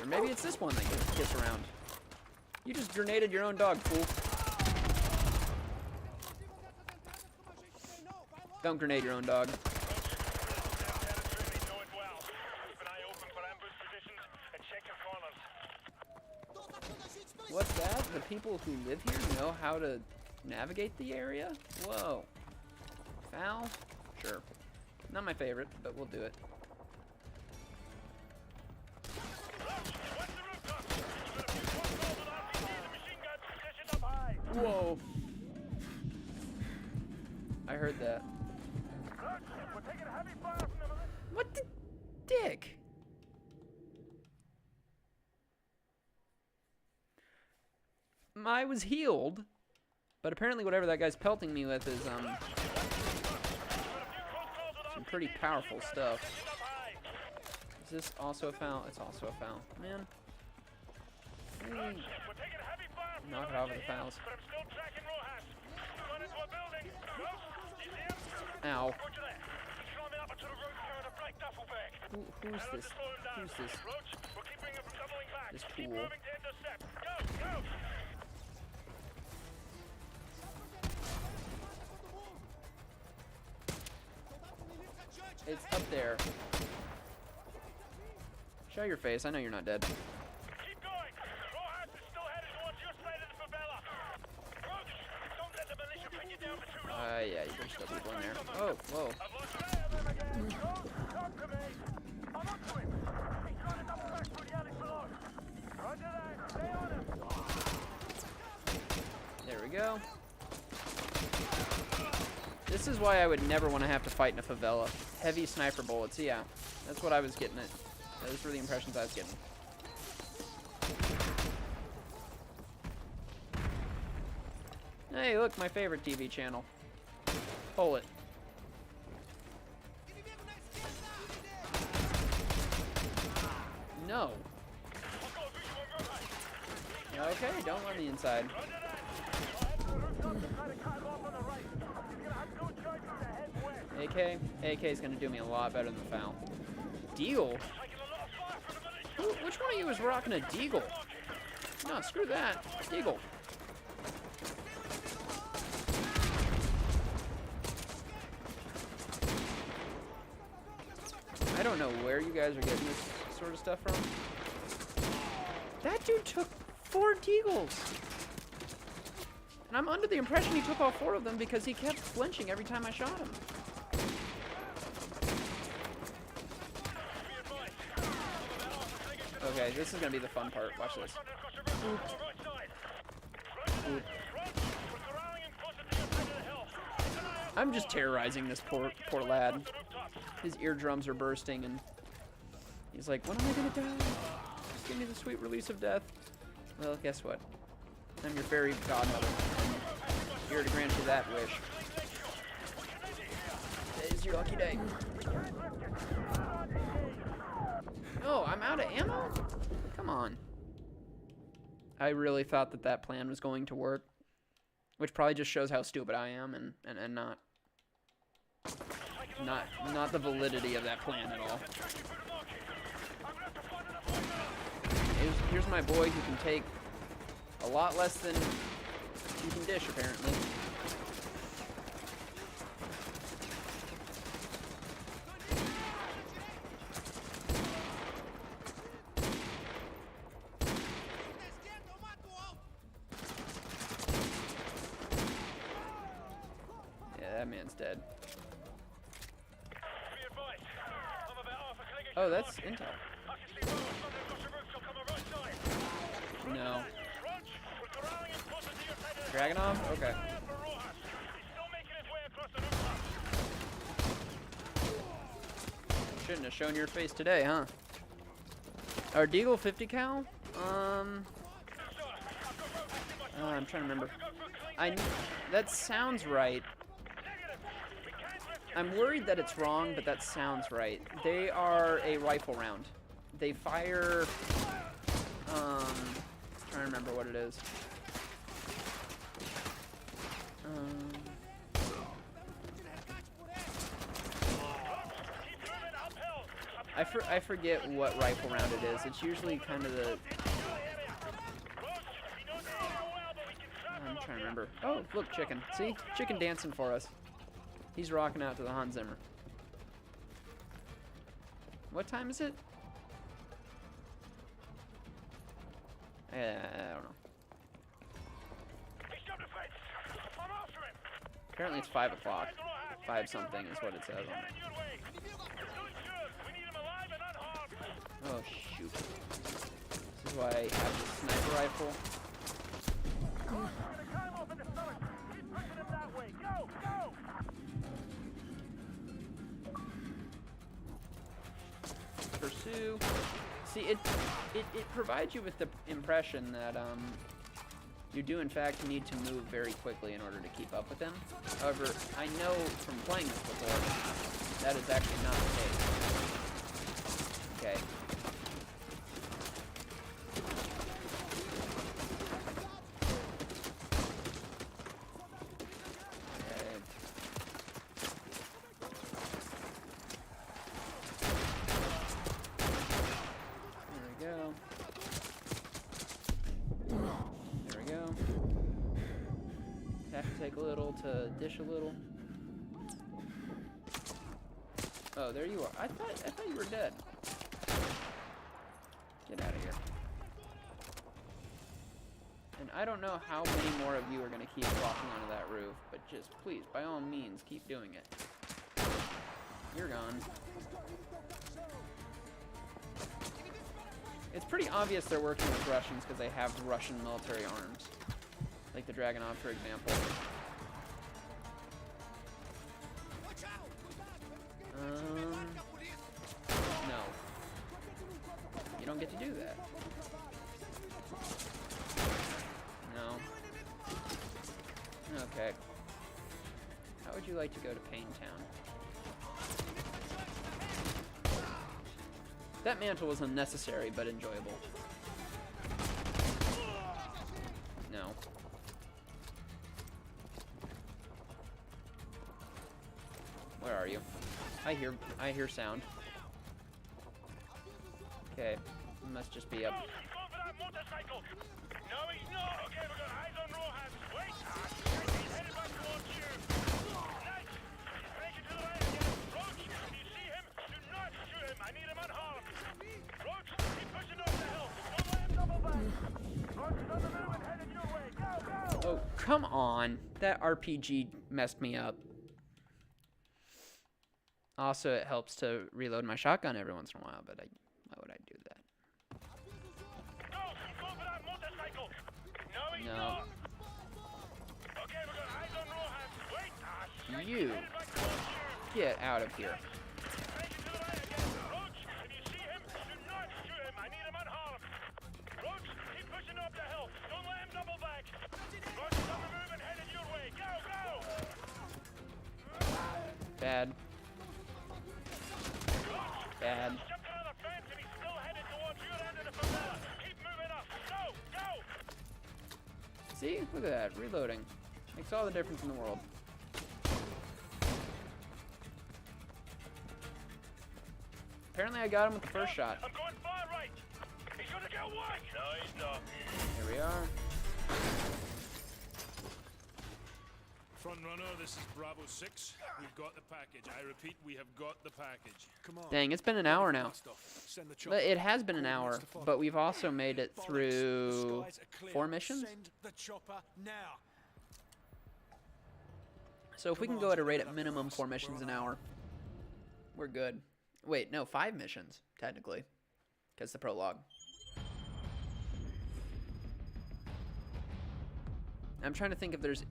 Or maybe it's this one that gets around. You just grenaded your own dog, fool. Don't grenade your own dog. What's that? The people who live here know how to navigate the area? Whoa. Foul? Sure. Not my favorite, but we'll do it. Whoa. I heard that. What the dick? I was healed, but apparently whatever that guy's pelting me with is some pretty powerful stuff. Is this also a foul? It's also a foul. Man. Knock it off with the fouls. Ow. Who's this? Who's this? This tool. It's up there. Show your face. I know you're not dead. Keep going. Rojas is still headed towards your side of the favela. Roach, don't let the militia pin you down for too long. Yeah, you can still people in there. Oh, whoa. Talk to me. I'm up to him. He's trying to double back through the alley below. Roger that. Stay on him. There we go. This is why I would never want to have to fight in a favela. Heavy sniper bullets, yeah. That's what I was getting at. Those were the impressions I was getting. Hey, look, my favorite TV channel. Pull it. No. Okay, don't run the inside. AK is going to do me a lot better than the foul. Deagle? Which one of you is rocking a Deagle? No, screw that. Deagle. I don't know where you guys are getting this sort of stuff from. That dude took 4 Deagles. And I'm under the impression he took all 4 of them because he kept flinching every time I shot him. Okay, this is gonna be the fun part. Watch this. Oop. Oop. I'm just terrorizing this poor lad. His eardrums are bursting, and he's like, "When am I gonna die? Just give me the sweet release of death." Well, guess what? I'm your fairy godmother. I'm here to grant you that wish. Today's your lucky day. Oh, I'm out of ammo? Come on. I really thought that that plan was going to work, which probably just shows how stupid I am and not the validity of that plan at all. Here's my boy who can take a lot less than you can dish, apparently. That man's dead. Oh, that's intel. No. Dragunov? Okay. Shouldn't have shown your face today, huh? Our Deagle 50 cal? I'm trying to remember. That sounds right. I'm worried that it's wrong, but that sounds right. They are a rifle round. They fire, trying to remember what it is. I forget what rifle round it is. It's usually kind of the... I'm trying to remember. Oh, look, chicken. See? Chicken dancing for us. He's rocking out to the Hans Zimmer. What time is it? I don't know. Apparently it's 5 o'clock. 5 something is what it says on it. Oh shoot. This is why I have the sniper rifle. Pursue. See, it provides you with the impression that you do in fact need to move very quickly in order to keep up with them. However, I know from playing this before that is actually not the case. Okay. take a little to dish a little. Oh, there you are. I thought you were dead. Get out of here. And I don't know how many more of you are going to keep walking onto that roof, but just please, by all means, keep doing it. You're gone. It's pretty obvious they're working with Russians because they have Russian military arms. Like the Dragunov, for example. No. You don't get to do that. No. Okay. How would you like to go to Paintown? That mantle was unnecessary, but enjoyable. No. Where are you? I hear sound. Okay, it must just be up. Go for that motorcycle! No, he's not! Okay, we've got eyes on Rojas. Wait! He's headed back towards you! Nice! Break it to the right again! Roach, if you see him, do not shoot him! I need him unharmed! Roach, keep pushing off the hill! Don't let him double back! Roach is on the move and headed your way! Go, go! Oh, come on! That RPG messed me up. Also, it helps to reload my shotgun every once in a while, but why would I do that? Go for that motorcycle! No, he's No. not! Okay, we've got eyes on Rojas. Wait! You get out of here. Break it to the right again! Roach, if you see him, do not shoot him! I need him unharmed! Roach, keep pushing up the hill! Don't let him double back! Roach is on the move and headed your way! Go, go! Bad. Bad. Jumped around the fence and he's still headed towards your end of the favela. Keep moving up. Go, go! See? Look at that. Reloading. Makes all the difference in the world. Apparently I got him with the first shot. I'm going far right. He's gonna get one. No, he's not. Here we are. Front runner, this is Bravo 6. We've got the package. I repeat, we have got the package. Come on. Dang, it's been an hour now. Send the chopper. But it has been an hour, but we've also made it through 4 missions. Send the chopper now. So if we can go at a rate at minimum 4 missions an hour, we're good. Wait, no, 5 missions, technically, because the prologue. I'm trying to think if there's...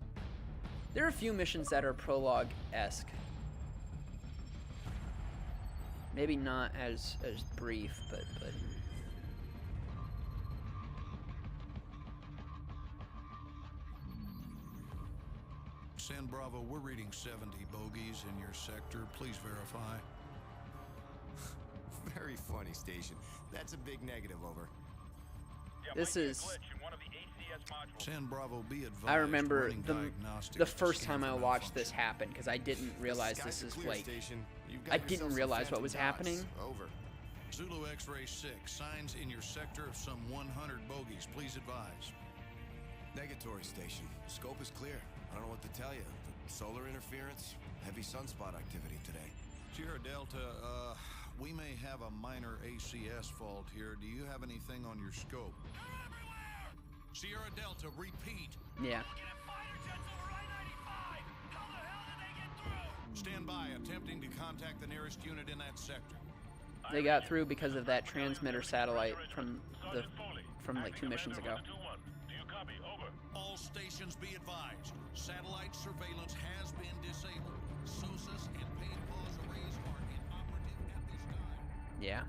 There are a few missions that are prologue-esque. Maybe not as brief, but San Bravo, we're reading 70 bogeys in your sector. Please verify. Very funny, Station. That's a big negative, over. this is... San Bravo, be advised. I remember running the diagnostics first to time I scan for watched this malfunction. happen, because I didn't realize this is Clear, like... Station. You've got I didn't yourself some realize what was phantom happening. dots. Over. Zulu X-Ray 6, signs in your sector of some 100 bogeys. Please advise. Negatory, Station. Scope is clear. I don't know what to tell you. Solar interference, heavy sunspot activity today. Sierra Delta, we may have a minor ACS fault here. Do you have anything on your scope? Sierra Delta, repeat. Yeah. Stand by, attempting to contact the nearest unit in that sector. They got through because of that transmitter satellite from like 2 missions ago. All stations be advised. Satellite surveillance has been disabled. SOSUS and paid pause arrays are inoperative at this time. Yeah.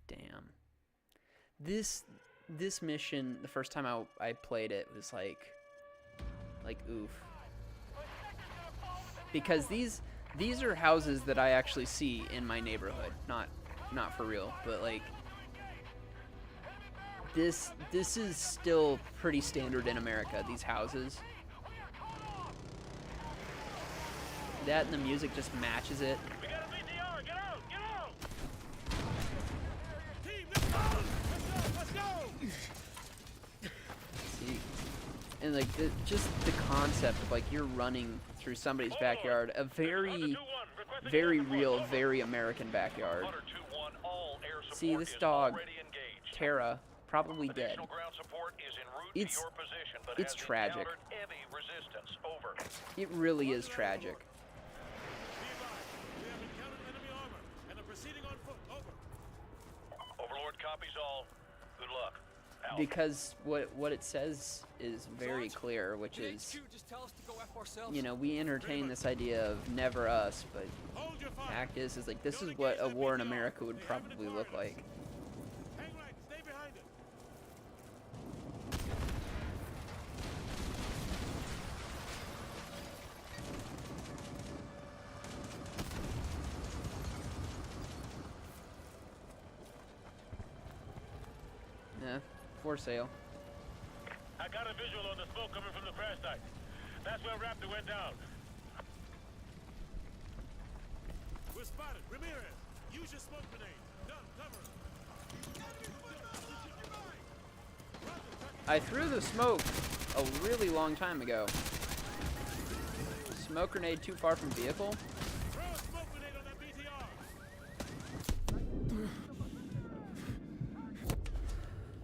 Damn. This mission, the first time I played it, was like oof. Because these are houses that I actually see in my neighborhood. Not for real, but like this is still pretty standard in America, these houses. That and the music just matches it. We gotta beat the hour. Get out! Get out! Team, let's go! And like just the concept of like you're running through somebody's backyard, a very, very real, very American backyard. See this dog, Tara, probably dead. It's tragic. It really is tragic. Overlord copies all. Good luck. Out. Because what it says is very clear, which is, you know, we entertain this idea of never us, but the fact is like this is what a war in America would probably look like. Yeah, for sale. I got a visual on the smoke coming from the crash site. That's where Raptor went down. We're spotted. Ramirez, use your smoke grenade. Done. Cover. I threw the smoke a really long time ago. Smoke grenade too far from vehicle? Throw a smoke grenade on that BTR.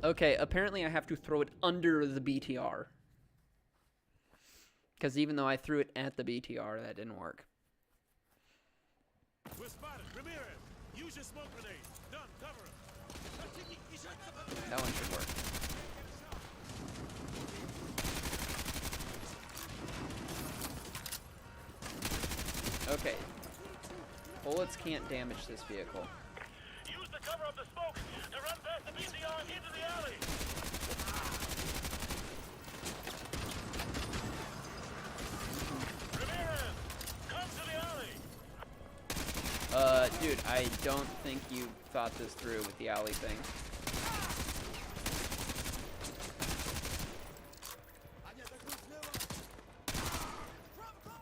Okay, apparently I have to throw it under the BTR. Because even though I threw it at the BTR, that didn't work. We're spotted. Ramirez, use your smoke grenade. Done. Cover him. That one should work. Okay. Bullets can't damage this vehicle. Use the cover of the smoke to run past the BTR into the alley. Ramirez, come to the alley. Dude, I don't think you thought this through with the alley thing.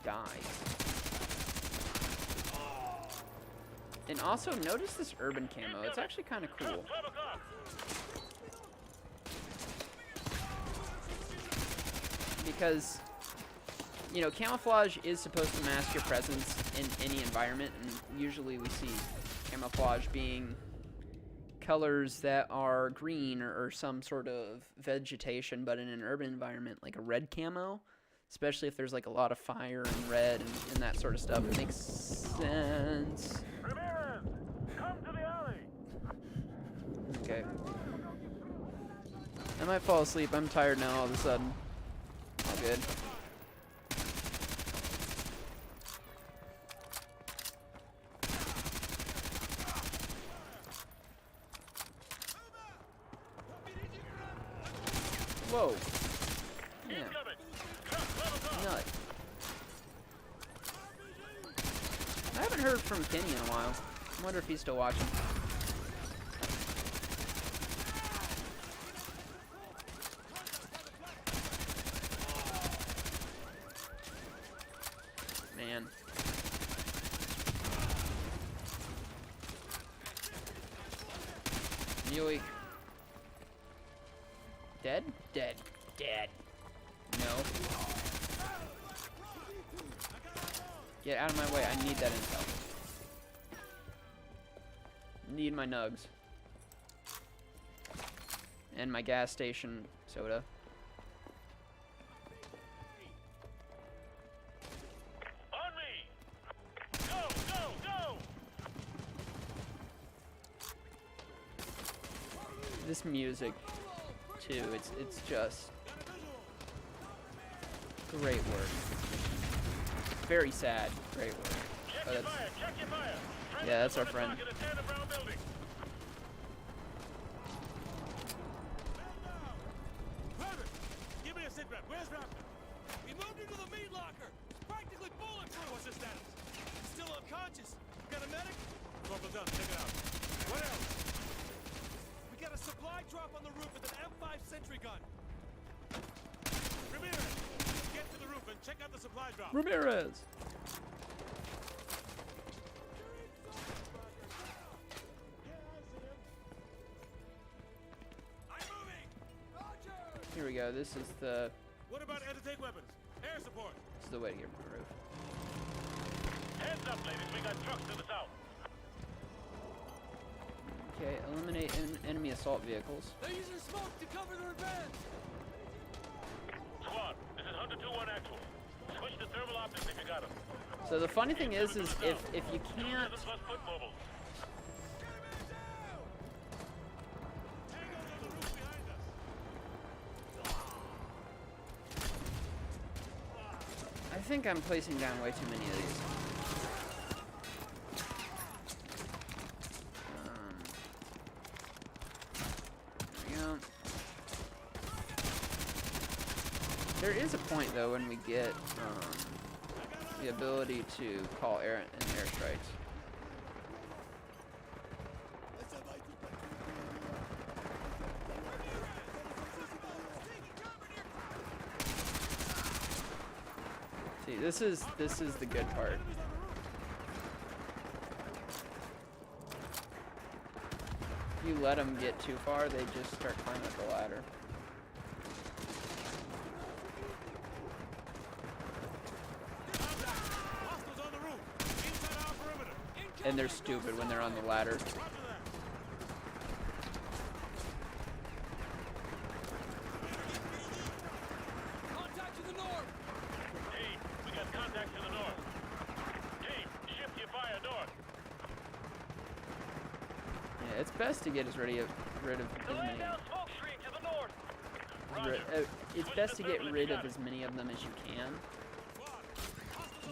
Die. And also, notice this urban camo. It's actually kind of cool. Because, you know, camouflage is supposed to mask your presence in any environment, and usually we see camouflage being colors that are green or some sort of vegetation, but in an urban environment, like a red camo, especially if there's like a lot of fire and red and that sort of stuff, it makes sense. Ramirez, come to the alley. Okay. I might fall asleep. I'm tired now all of a sudden. All good. Whoa. Yeah. Nut. I haven't heard from Kenny in a while. I wonder if he's still watching. Man. Yoink. Dead? Dead. Dead. No. Get out of my way. I need that intel. Need my nugs. And my gas station soda. On me. Go, go, go. This music too, it's just great work. Very sad, great work. Oh, that's, yeah, that's our friend. Give me a sit rep. Where's Raptor? We moved into the meat locker. It's practically bulletproof. What's his status? He's still unconscious. Got a medic? Corporal Dunn, check it out. What else? We got a supply drop on the roof with an M5 sentry gun. Ramirez, get to the roof and check out the supply drop. Ramirez! I'm moving. Roger. Here we go. This is the What about anti-tank weapons? Air support. This is the way to get from the roof. Heads up, ladies. We got trucks to the south. Okay, eliminate enemy assault vehicles. They're using smoke to cover their advance. Squad, this is Hunter 2-1 actual. Switch to thermal optics if you got them. So the funny thing is if you can't. I think I'm placing down way too many of these. There we go. There is a point though when we get the ability to call air strikes. See, this is the good part. If you let them get too far, they just start climbing up the ladder. And they're stupid when they're on the ladder. Contact to the north. Team, we got contact to the north. Team, shift your fire north. Yeah, it's best to get rid of as many. Smoke stream to the north. It's best to get rid of as many of them as you can.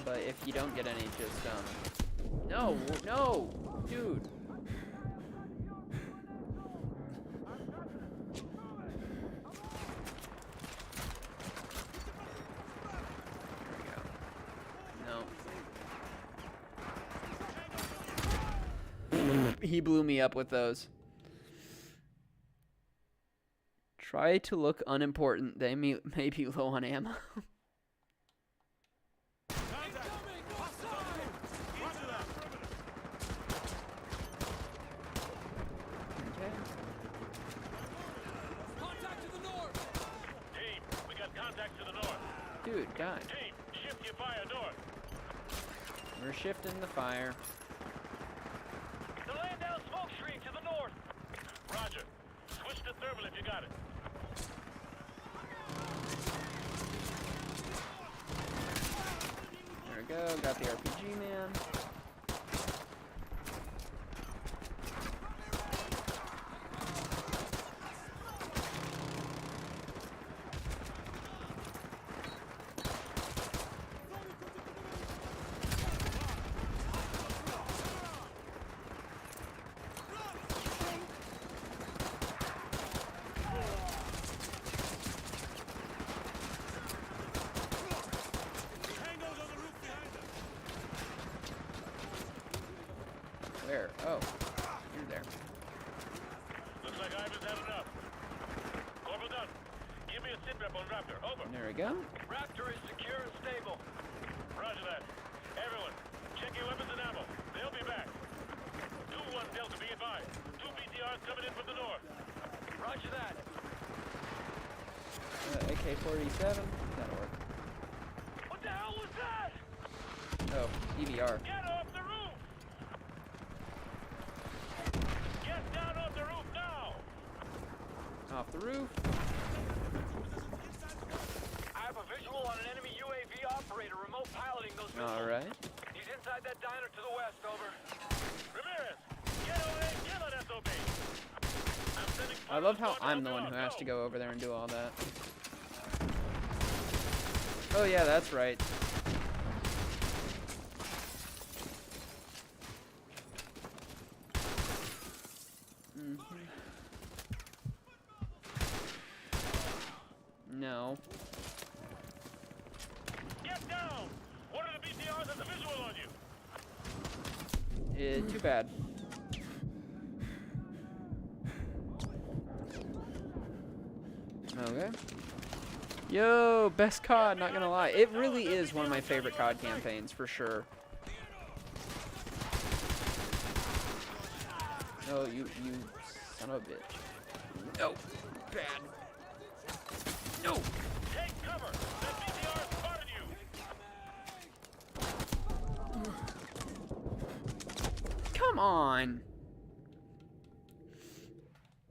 But if you don't get any, just no, dude. He blew me up with those. Try to look unimportant. They may be low on ammo. Dude, guy. Team, shift your fire north. We're shifting the fire. They're laying down smoke screen to the north. Roger. Switch to thermal if you got it. There we go. Got the RPG man. Where? Oh, you're there. Looks like Ivan's had enough. Corporal Dunn, give me a sit rep on Raptor. Over. There we go. Raptor is secure and stable. Roger that. Everyone, check your weapons and ammo. They'll be back. 2-1 Delta, be advised. 2 BTRs coming in from the north. Roger that. AK-47. That'll work. What the hell was that? Oh, EVR. Get off the roof! Get down off the roof now! Off the roof. I have a visual on an enemy UAV operator remote piloting those missiles. All right. He's inside that diner to the west, over. Ramirez, get over there, get on SOB. I'm sending I love how I'm the one who has to go over there and do all that. Oh yeah, that's right. No. Get down! What are the BTRs and the visual on you? Too bad. Okay. Yo, best COD, not gonna lie. It really is one of my favorite COD campaigns, for sure. Oh, you son of a bitch. No. Bad. No. Take cover! on.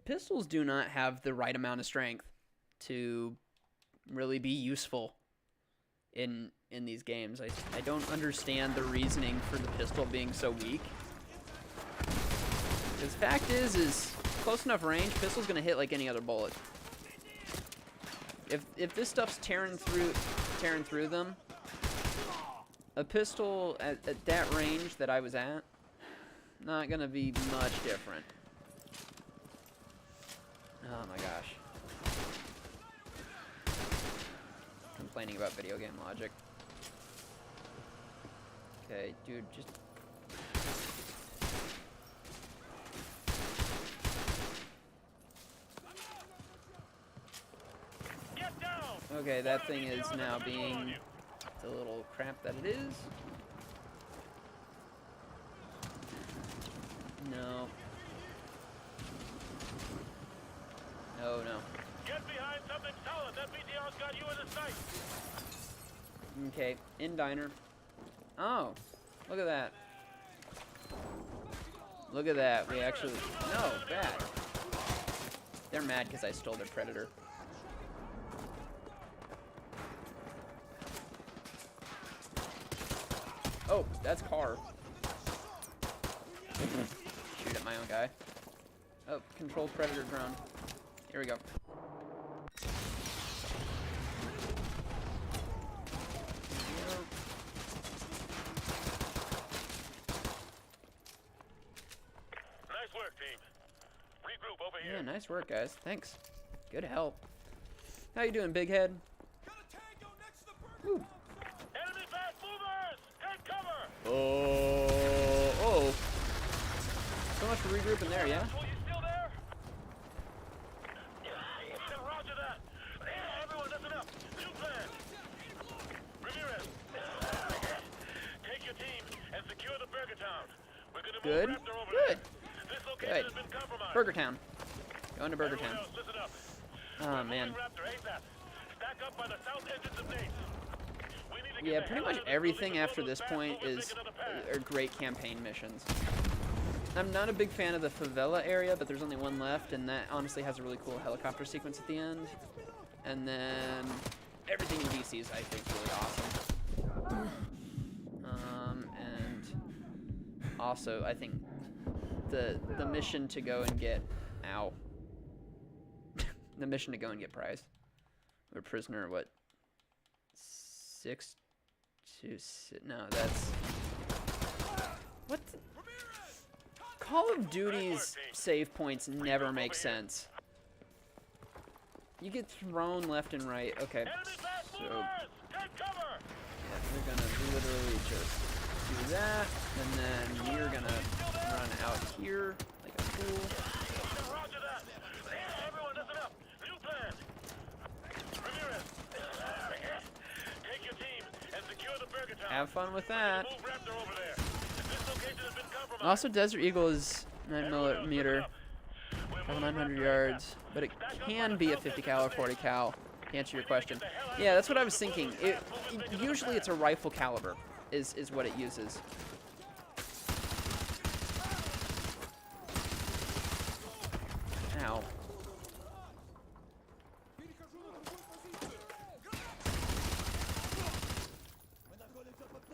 Pistols do not have the right amount of strength to really be useful in these games. I don't understand the reasoning for the pistol being so weak. Because fact is close enough range, pistol's gonna hit like any other bullet. If this stuff's tearing through them, a pistol at that range that I was at, not gonna be much different. Oh my gosh. Complaining about video game logic. Okay, dude, just... Okay, that thing is now being the little crap that it is. No. No, no. Get behind something solid. That BTR's got you in the sight. Okay, in diner. Oh, look at that. Look at that. We actually... No, bad. They're mad because I stole their Predator. Oh, that's car. Shoot at my own guy. Oh, controlled Predator drone. Here we go. Nice work, team. Regroup over here. Yeah, nice work, guys. Thanks. Good help. How you doing, big head? Ooh. Enemy fast movers! Take cover! Oh. So much for regrouping there, yeah? Are you still there? Roger that. Everyone, listen up. New plan. Ramirez, take your team and secure the Burger Town. We're gonna move Good. Raptor over Good. there. This location has been compromised. Burger Town. Going to Burger Town. Else, listen up. Oh, man. Raptor, ASAP. Stack up by the south entrance of Nates. Yeah, pretty much everything after this point are great campaign missions. I'm not a big fan of the favela area, but there's only one left, and that honestly has a really cool helicopter sequence at the end. And then everything in DC is, I think, really awesome. And also, I think the mission to go and get... Ow. The mission to go and get Price. Or Prisoner, what? 6 to 6. No, that's... What? Call of Duty's save points never make sense. You get thrown left and right. Okay, so... Yeah, we're gonna literally just do that, and then we're gonna run out here like a fool. Roger that. Everyone, listen up. New plan. Ramirez, take your team and secure the Burger Town. Have fun with that. Move Raptor over there. This location has been compromised. Also, Desert Eagle is 9mm, 900 yards, but it can be a 50 cal or 40 cal. To answer your question, yeah, that's what I was thinking. Usually it's a rifle caliber, is what it uses. Ow.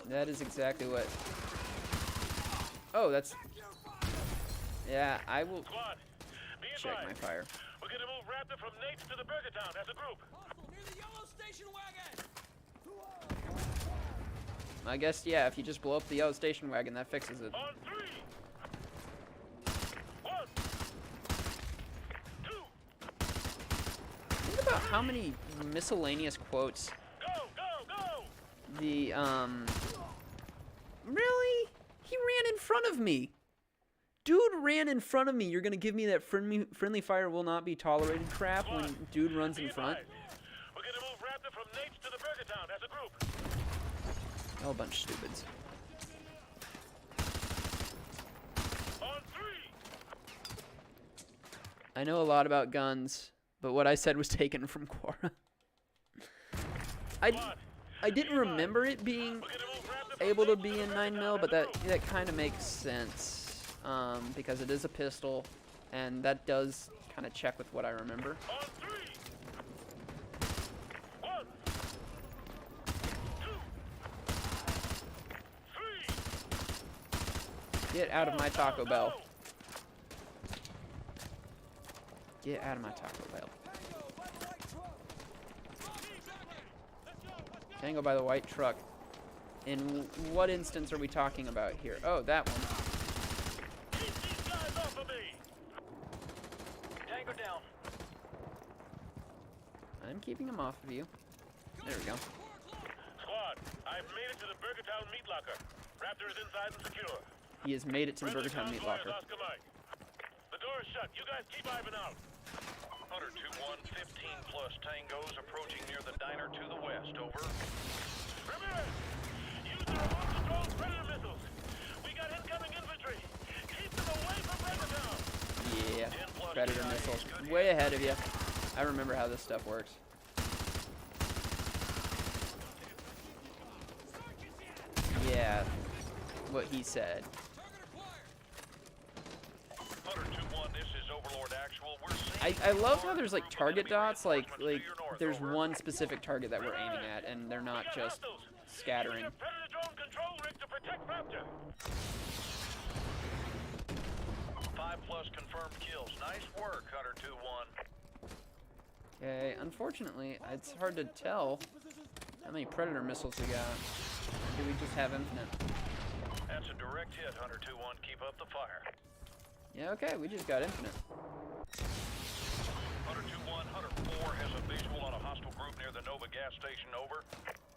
That is exactly what... Oh, that's... Yeah, I will check my fire. We're gonna move Raptor from Nates to the Burger Town as a group. I guess, yeah, if you just blow up the yellow station wagon, that fixes it. On 3. 1, 2. Think about how many miscellaneous quotes the, Really? He ran in front of me. Dude ran in front of me. You're gonna give me that friendly fire will not be tolerated crap when dude runs in front? We're gonna move Raptor from Nates to the Burger Town as a group. Oh, a bunch of stupids. On 3. I know a lot about guns, but what I said was taken from Quora. I didn't remember it being able to be in 9mm, but that kind of makes sense. because it is a pistol, and that does kind of check with what I remember. On 3. 1, 2, 3. Get out of my Taco Bell. Get out of my Taco Bell. Tango by the white truck. In what instance are we talking about here? Oh, that one. Keep these guys off of me. Tango down. I'm keeping him off of you. There we go. Squad, I've made it to the Burgertown meat locker. Raptor is inside and secure. He has made it to the Burgertown meat locker. Oscar Mike. The door is shut. You guys keep Ivan out. Hunter 2-1, 15 plus tangos approaching near the diner to the west. Over. Ramirez, use the remote control predator missiles. We got incoming infantry. Keep them away from Burgertown. Yeah, predator missiles. Way ahead of you. I remember how this stuff works. Yeah, what he said. I love how there's like target dots, like there's one specific target that we're aiming at, and they're not just scattering. Predator drone control rig to protect Raptor. 5 plus confirmed kills. Nice work, Hunter 2-1. Okay, unfortunately, it's hard to tell how many predator missiles we got. Or do we just have infinite? That's a direct hit, Hunter 2-1. Keep up the fire. Yeah, okay, we just got infinite. Hunter 2-1, Hunter 4 has a visual on a hostile group near the Nova gas station. Over.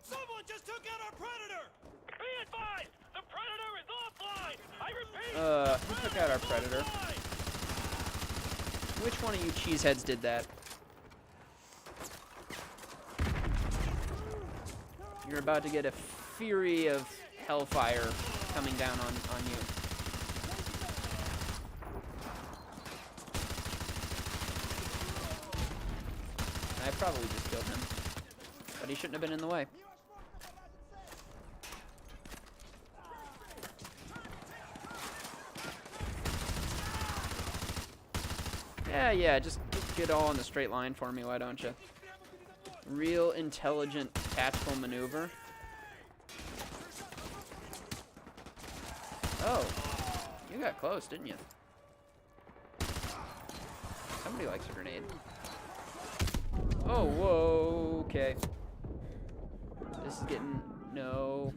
Someone just took out our predator! Be advised! The predator is offline! I repeat! Who took out our predator? Which one of you cheeseheads did that? You're about to get a fury of hellfire coming down on you. I probably just killed him, but he shouldn't have been in the way. Yeah, just get all in the straight line for me, why don't you? Real intelligent tactical maneuver. Oh, you got close, didn't you? Somebody likes a grenade. Oh, whoa, okay. This is getting... No.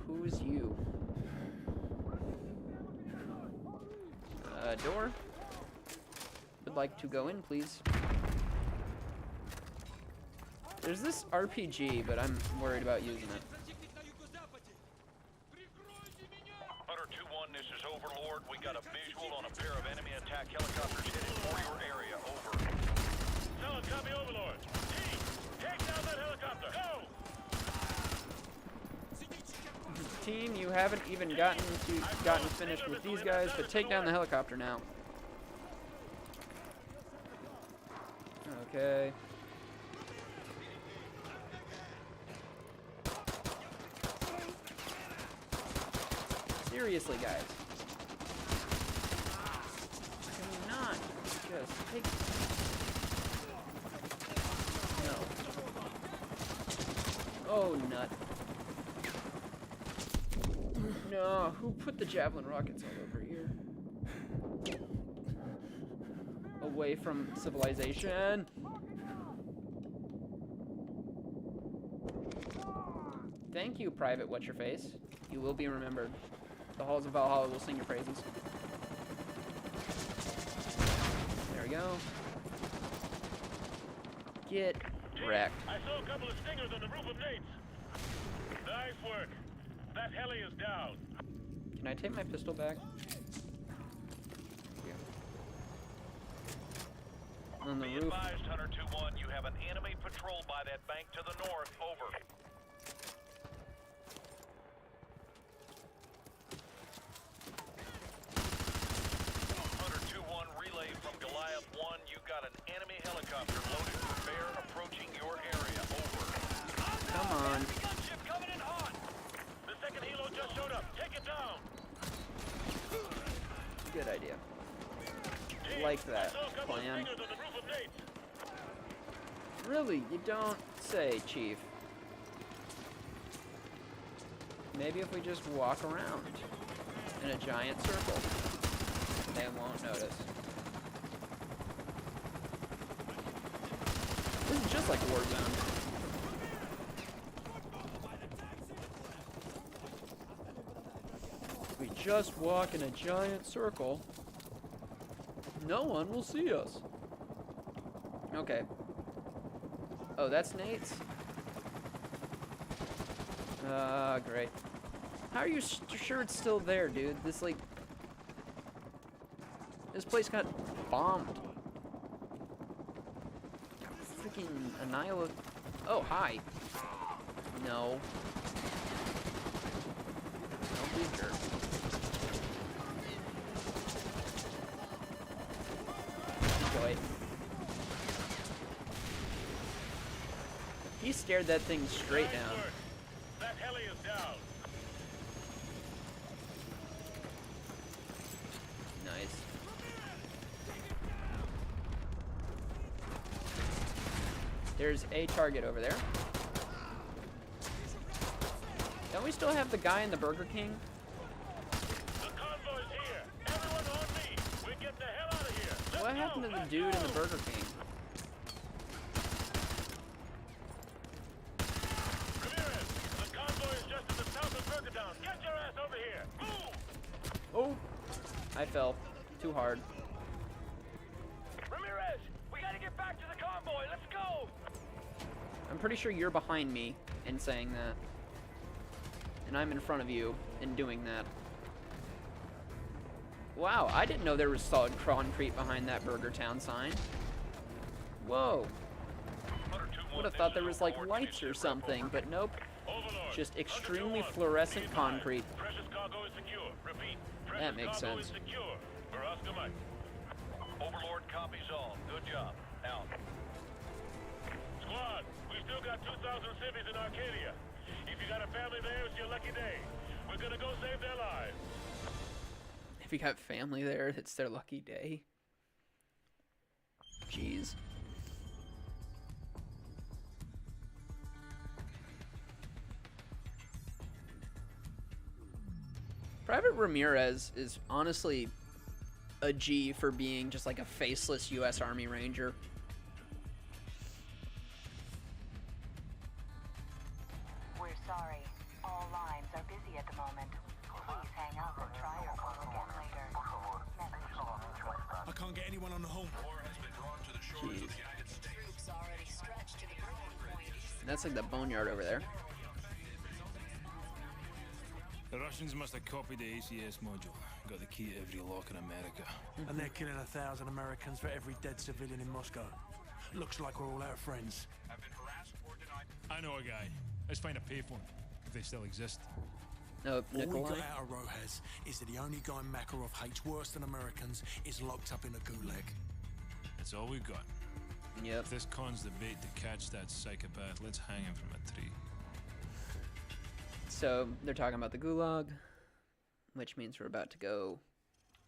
Who is you? Door? Would like to go in, please. There's this RPG, but I'm worried about using it. Hunter 2-1, this is Overlord. We got a visual on a pair of enemy attack helicopters headed for your area. Over. Solid copy, Overlord. Team, take down that helicopter. Go! Team, you haven't even gotten finished with these guys, but take down the helicopter now. Okay. Seriously, guys. Can we not just take... No. Oh, nut. No, who put the javelin rockets all over here? Away from civilization. Thank you, Private What's-Your-Face. You will be remembered. The halls of Valhalla will sing your praises. There we go. Get wrecked. I saw a couple of stingers on the roof of Nate's. Nice work. That heli is down. Can I take my pistol back? Yeah. On the Be roof. advised, Hunter 2-1, you have an enemy patrol by that bank to the north. Over. Hunter 2-1, relay from Goliath 1. You got an enemy helicopter loaded for bear approaching your area. Over. Come on. Gunship coming in hot. The second helo just showed up. Take it down. like that plan. Really? You don't say, Chief. Maybe if we just walk around in a giant circle, they won't notice. This is just like Warzone. We just walk in a giant circle, no one will see us. Okay. Oh, that's Nate's? Great. How are you sure it's still there, dude? This, like... This place got bombed. Freaking annihilate... Oh, hi. No. Don't be a jerk. Boy. He stared that thing straight down. That heli is down. Nice. There's a target over there. Don't we still have the guy in the Burger King? The convoy's here. Everyone on me. We get the hell out of here. What happened to the dude in the Burger King? Ramirez, the convoy is just to the south of Burgertown. Get your ass over here. Move! Oh, I fell too hard. Ramirez, we gotta get back to the convoy. Let's go. I'm pretty sure you're behind me in saying that. And I'm in front of you in doing that. Wow, I didn't know there was solid concrete behind that Burger Town sign. Whoa. Would have thought there was like lights or something, but nope. Just extremely fluorescent concrete. Precious cargo is secure. Repeat. That makes cargo sense. is secure. For Oscar Mike. Overlord copies all. Good job. Out. Squad, we still got 2,000 civvies in Arcadia. If you got a family there, it's your lucky day. We're gonna go save their lives. If you got family there, it's their lucky day. Jeez. Private Ramirez is honestly a G for being just like a faceless U.S. Army Ranger. We're sorry. All lines are busy at the moment. Please hang up and try your call again later. I can't get anyone on the home. Jeez. That's like the boneyard over there. The Russians must have copied the ACS module. Got the key to every lock in America. And they're killing 1,000 Americans for every dead civilian in Moscow. Looks like we're all out of friends. I know a guy. Let's find a payphone, if they still exist. No, What we Nikolai. got out of Rojas is that the only guy Makarov hates worse than Americans is locked up in a gulag. That's all we've got. Yep. If this con's the bait to catch that psychopath, let's hang him from a tree. So they're talking about the gulag, which means we're about to go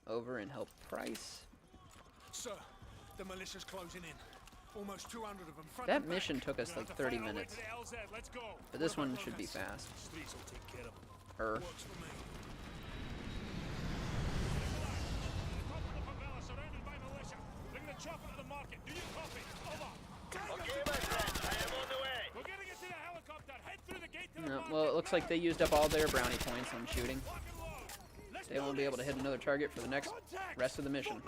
over and help Price. Sir, the militia's closing in. Almost 200 of them. Front That and back. mission took us like 30 minutes, Let's go. but this one should be fast. Streets will take care of them. Her. Works for me. Surrounded by militia. Bring the chopper to the market. Do you copy? Over. Okay, my friend. I am on the way. We're getting into the helicopter. Head through the gate to the No, market. well, it looks like they used up all their brownie points on shooting. They won't be able to hit another target for the next rest of the mission.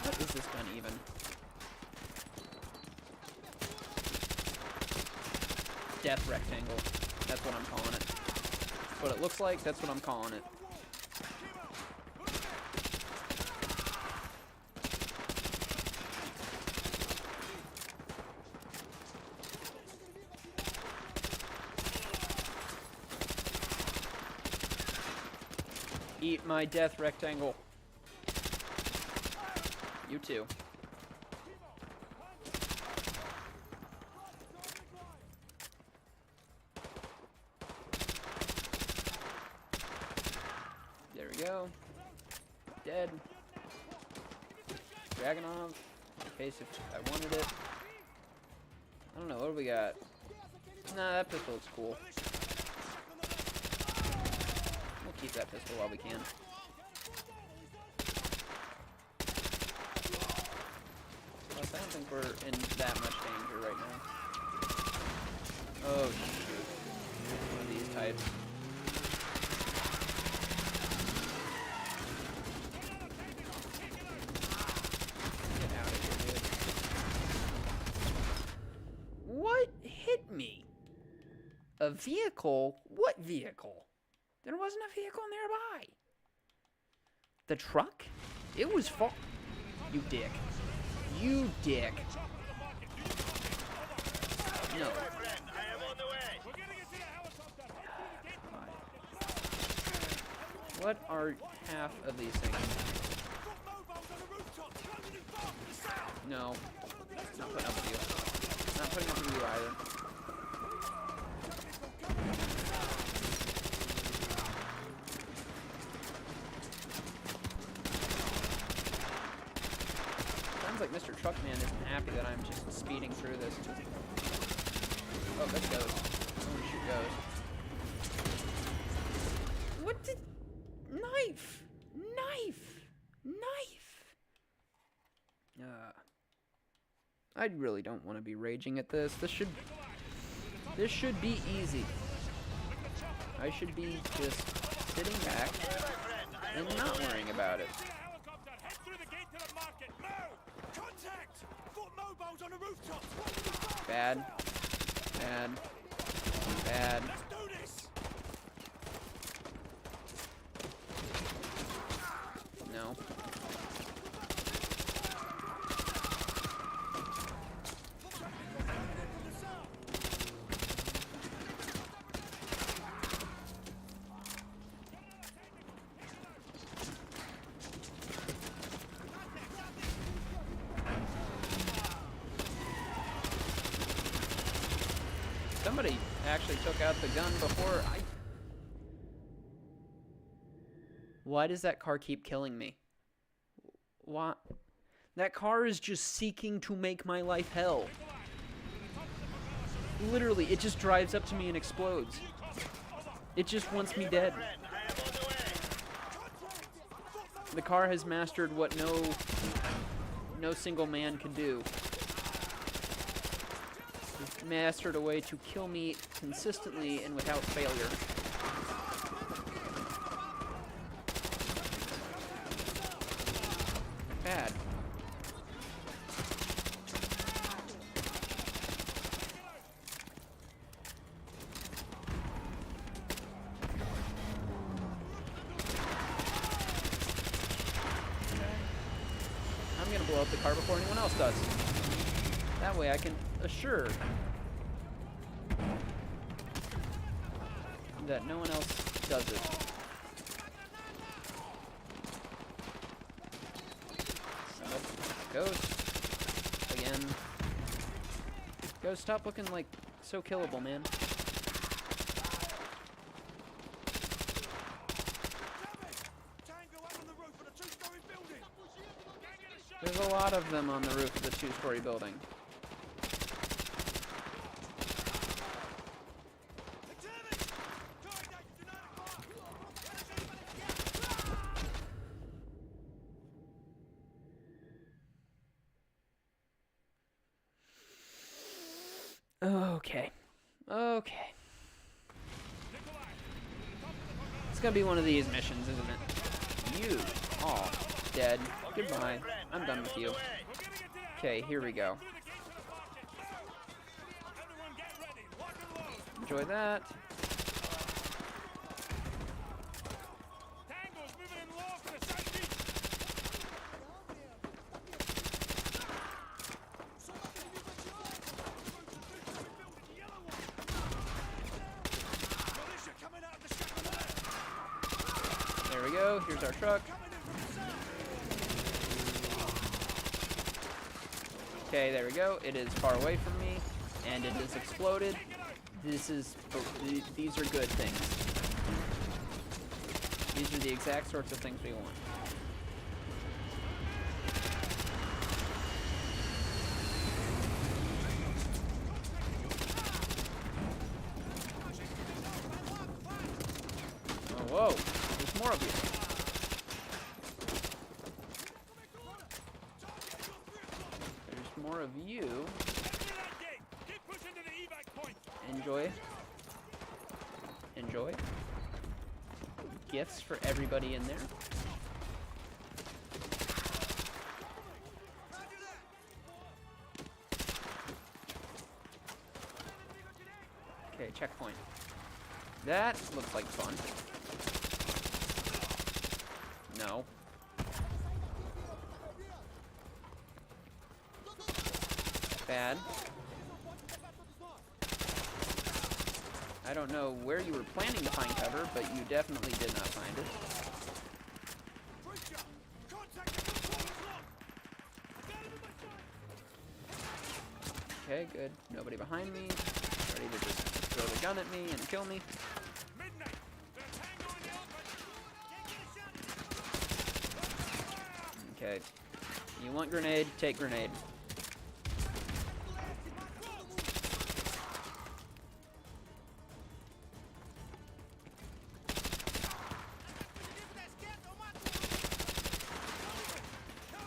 What is this gun even? Death rectangle. That's what I'm calling it. That's what it looks like. That's what I'm calling it. Eat my death rectangle. You too. dead. Dragunov, in case if I wanted it. I don't know, what do we got? Nah, that pistol looks cool. We'll keep that pistol while we can. Plus, I don't think we're in that much danger right now. Oh, shoot. One of these types. Get out of here, dude. What hit me? A vehicle? What vehicle? There wasn't a vehicle nearby. The truck? It was far. You dick. You dick. No. What are half of these things? No. Not putting up with you. Not putting up with you either. Sounds like Mr. Truckman isn't happy that I'm just speeding through this. Oh, that goes. Oh, shoot, goes. What did... Knife! Knife! Knife! I really don't want to be raging at this. This should be easy. I should be just sitting back and not worrying about it. Bad. Bad. Bad. No. Somebody actually took out the gun before I... Why does that car keep killing me? Why? That car is just seeking to make my life hell. Literally, it just drives up to me and explodes. It just wants me dead. The car has mastered what no single man can do. It's mastered a way to kill me consistently and without failure. Bad. I'm gonna blow up the car before anyone else does. That way I can assure that no one else does it. Ghost. Again. Ghost, stop looking like so killable, man. There's a lot of them on the roof of the two-story building. Okay. Okay. It's gonna be one of these missions, isn't it? You all dead. Goodbye. I'm done with you. Okay, here we go. Enjoy that. There we go. Here's our truck. Okay, there we go. It is far away from me, and it is exploded. These are good things. These are the exact sorts of things we want. more of you. Enjoy. Enjoy. Gifts for everybody in there. Okay, checkpoint. That looks like fun. No. Bad. I don't know where you were planning to find cover, but you definitely did not find it. Okay, good. Nobody behind me. Ready to just throw the gun at me and kill me. Okay. You want grenade? Take grenade.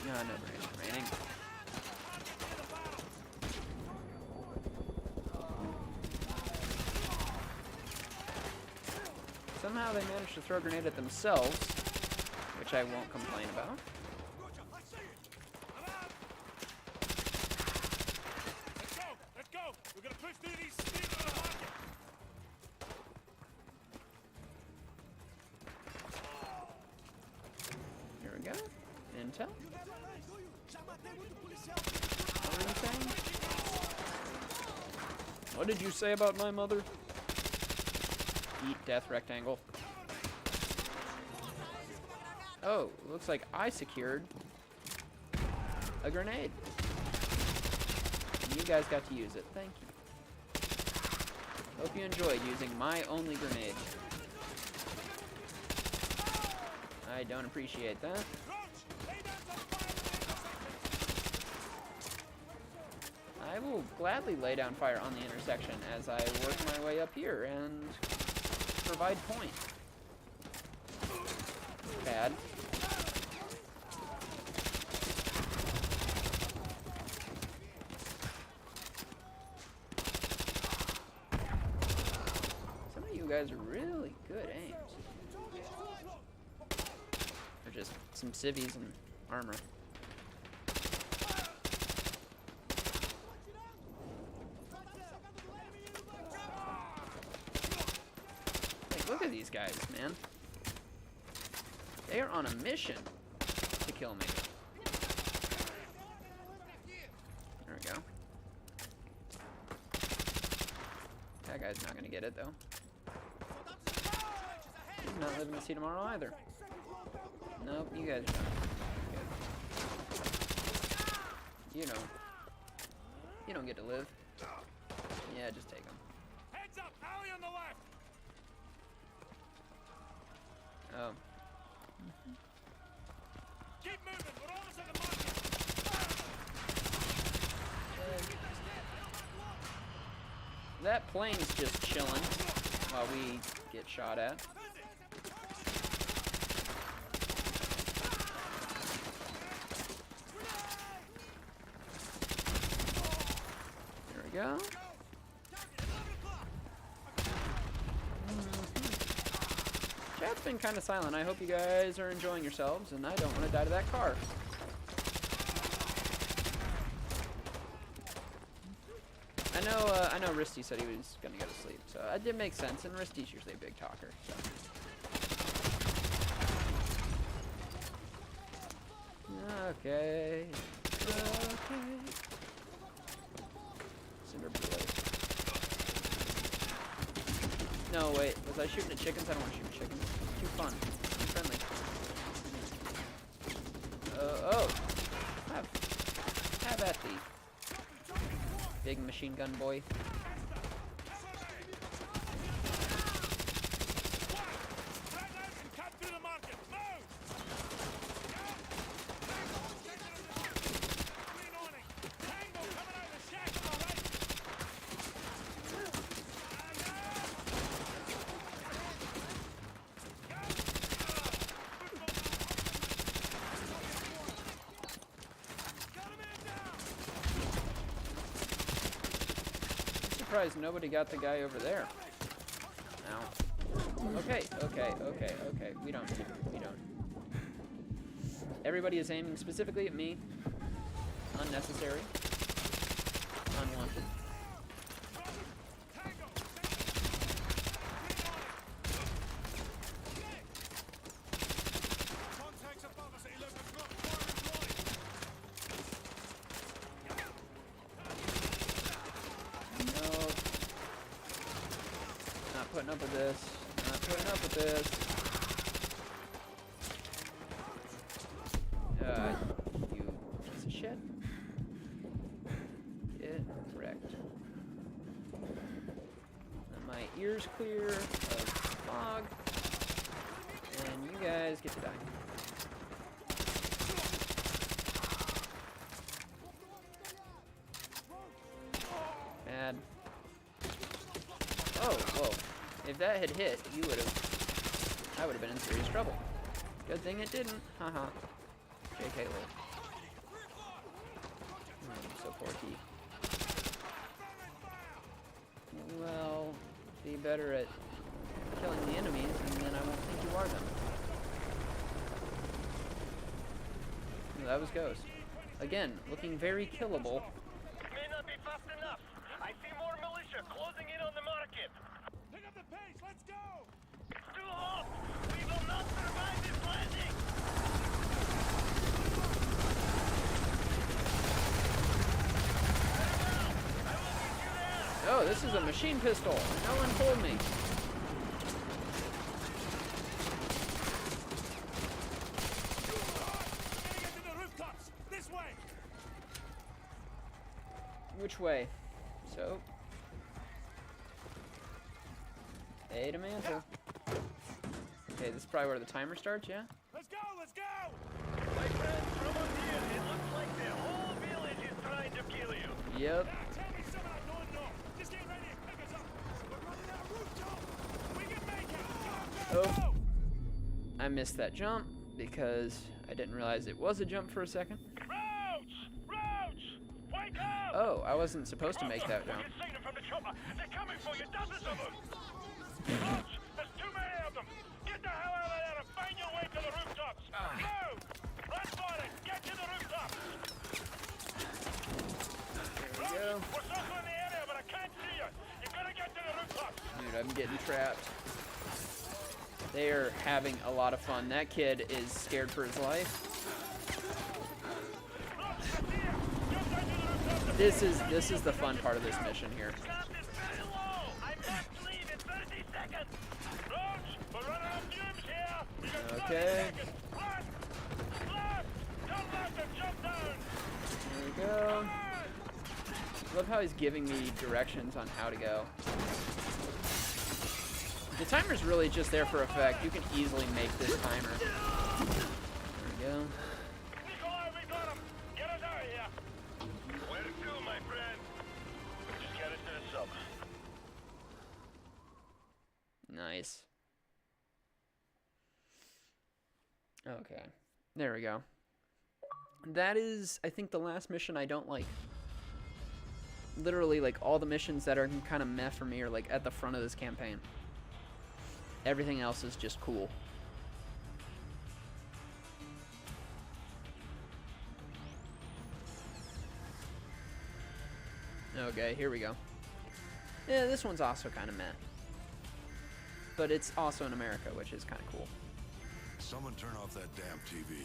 No grenades remaining. Somehow they managed to throw a grenade at themselves, which I won't complain about. Let's go! We're gonna push through these streets to the market! Here we go. Intel. What were you saying? What did you say about my mother? Eat death rectangle. Oh, looks like I secured a grenade. And you guys got to use it. Thank you. Hope you enjoyed using my only grenade. I don't appreciate that. I will gladly lay down fire on the intersection as I work my way up here and provide point. Bad. Some of you guys are really good aims. They're just some civvies and armor. Look at these guys, man. They are on a mission to kill me. There we go. That guy's not gonna get it, though. He's not living to see tomorrow, either. Nope, you guys are done. Good. You don't get to live. Yeah, just take them. Heads up! Alley on the left! Oh. Keep moving! We're almost at the market! That plane's just chilling while we get shot at. There we go. Chat's been kind of silent. I hope you guys are enjoying yourselves, and I don't want to die to that car. I know Risty said he was gonna go to sleep, so it did make sense, and Risty's usually a big talker, so. Okay. Cinder Blade. No, wait. Was I shooting at chickens? I don't want to shoot at chickens. Too fun. Too friendly. Oh. Have at thee. Big machine gun boy. surprised nobody got the guy over there. Ow. Okay. We don't. Everybody is aiming specifically at me. Unnecessary. Unwanted. No. Not putting up with this. Not putting up with this. You piece of shit. Get wrecked. Let my ears clear of fog. And you guys get to die. Bad. Oh, whoa. If that had hit, you would have... I would have been in serious trouble. Good thing it didn't. Haha. JK lol. So poor T. Well, be better at killing the enemies, and then I won't think you are them. That was Ghost. Again, looking very killable. May not be fast enough. I see more militia closing in on the market. Pick up the pace. Let's go. To halt! We will not survive this landing. Oh, this is a machine pistol. No one told me. Which way? So. A to mantle. Okay, this is probably where the timer starts, yeah? Let's go. My friends, from up here, it looks like the whole village is trying to kill you. Yep. Tell me something I don't know. Just get ready and pick us up. We're running out of route, Joe. We can make it. Go, Oh. I missed that jump because I didn't realize it was a jump for a second. Roach! Wake up! Oh, I wasn't supposed to make that jump. You've seen them from the chopper. They're coming for you, dozens of them. Roach, there's too many of them. Get the hell out of there and find your way to the rooftops. Move! Let's fight it. Get to the rooftops. There we go. We're circling the area, but I can't see you. You gotta get to the rooftops. Dude, I'm getting trapped. They are having a lot of fun. That kid is scared for his life. This is the fun part of this mission here. Okay. There we go. Love how he's giving me directions on how to go. The timer's really just there for effect. You can easily make this timer. There we go. Nikolai, we got him! Get us out of here! Where to, my friend? Just get us to the sub. Nice. Okay. There we go. That is, I think, the last mission I don't like. Literally, like, all the missions that are kind of meh for me are, like, at the front of this campaign. Everything else is just cool. Okay, here we go. Yeah, this one's also kind of meh. But it's also in America, which is kind of cool. Someone turn off that damn TV.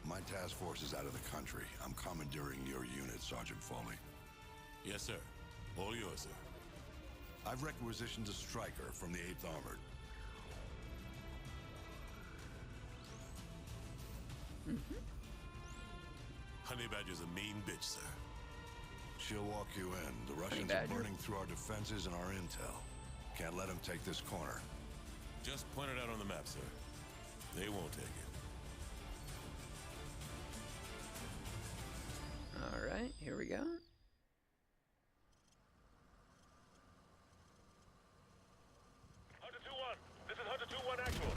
My task force is out of the country. I'm commandeering your unit, Sergeant Foley. Yes, sir. All yours, sir. I've requisitioned a striker from the 8th Armored. Honey Badger's a mean bitch, sir. She'll walk you in. The Russians are burning through our defenses and our intel. Can't let them take this corner. Just point it out on the map, sir. They won't take it. Alright, here we go. Hunter 2-1, this is Hunter 2-1 actual.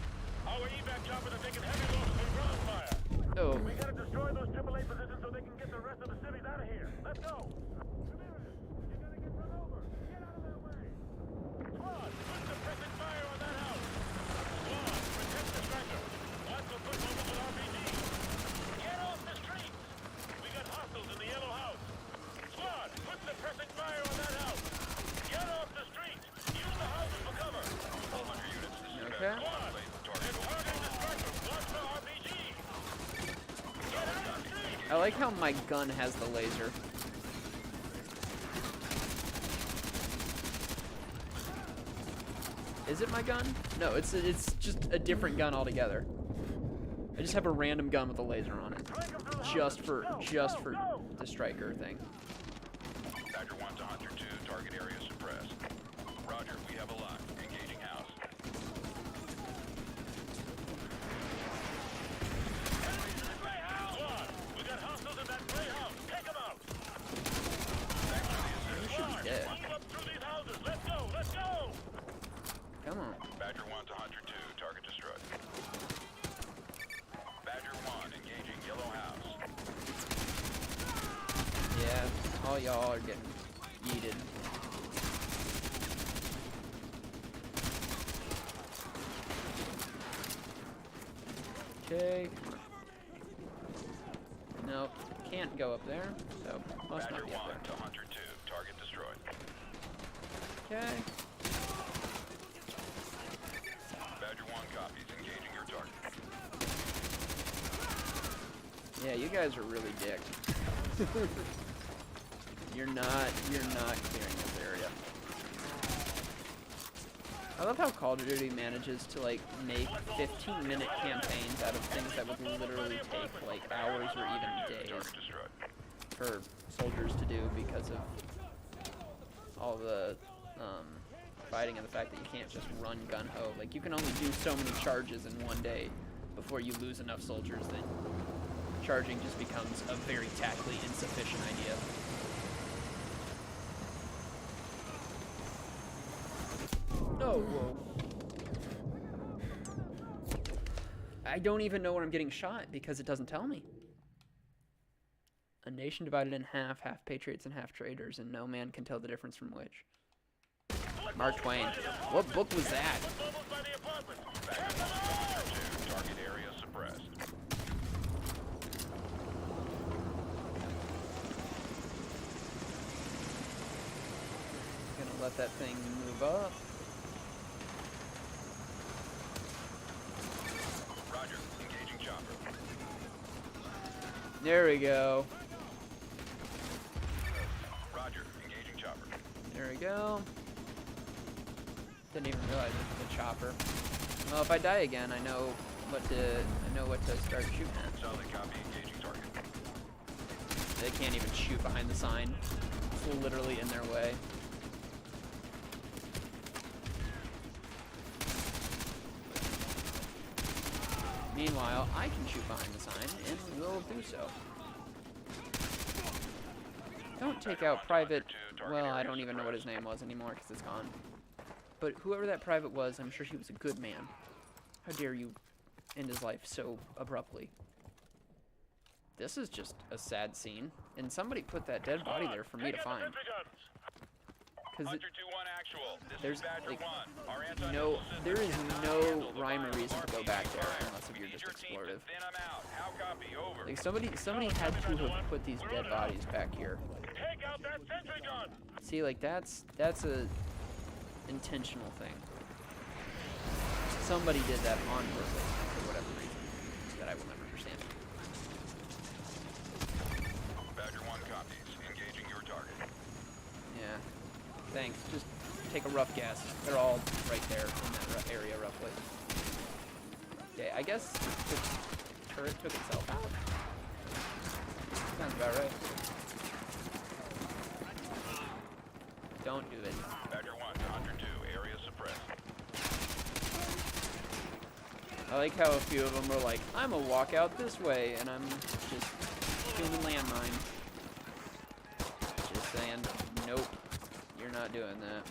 Our evac choppers are taking heavy losses from ground fire. Oh. We gotta destroy those AAA positions so they can get the rest of the civvies out of here. Let's go. I like how my gun has the laser. Is it my gun? No, it's just a different gun altogether. I just have a random gun with a laser on it, just for the striker thing. Badger 1 to Hunter 2, target area suppressed. Roger, we have a lock. Engaging house. We got hostiles in that gray house. Take them out. You should be dead. Up through these houses. Let's go. Let's go. Come on. Badger 1 to Hunter 2, target destroyed. Badger 1, engaging yellow house. Yeah, all y'all are getting yeeted. Okay. Nope, can't go up there, so must Badger not be up 1 there. to Hunter 2, target destroyed. Okay. Badger 1 copies, engaging your target. Yeah, you guys are really dick. You're not clearing this area. I love how Call of Duty manages to like make 15-minute campaigns out of things that would literally take like hours or even days for soldiers to do because of all the fighting and the fact that you can't just run gun-ho. Like, you can only do so many charges in one day before you lose enough soldiers that charging just becomes a very tactically insufficient idea. Oh, whoa. I don't even know where I'm getting shot because it doesn't tell me. A nation divided in half, half patriots and half traitors, and no man can tell the difference from which. Mark Twain. What book was that? Target area suppressed. Gonna let that thing move up. Roger, engaging chopper. There we go. Roger, engaging chopper. There we go. Didn't even realize it was a chopper. Well, if I die again, I know what to start shooting at. Solid copy, engaging target. They can't even shoot behind the sign. It's literally in their way. Meanwhile, I can shoot behind the sign, and will do so. Don't take out Private... Well, I don't even know what his name was anymore, because it's gone. But whoever that private was, I'm sure he was a good man. How dare you end his life so abruptly? This is just a sad scene, and somebody put that dead body there for me to find. Because there's like there is no rhyme or reason to go back there unless if you're just explorative. Like somebody had to have put these dead bodies back here. See, like that's a intentional thing. Somebody did that on purpose for whatever reason that I will never understand. Badger 1 copies, engaging your target. Yeah. Thanks. Just take a rough guess. They're all right there in that area, roughly. Okay, I guess the turret took itself out. Sounds about right. Don't do it. Badger 1 to Hunter 2, area suppressed. I like how a few of them were like, I'm gonna walk out this way, and I'm just human landmine. Just saying, nope, you're not doing that.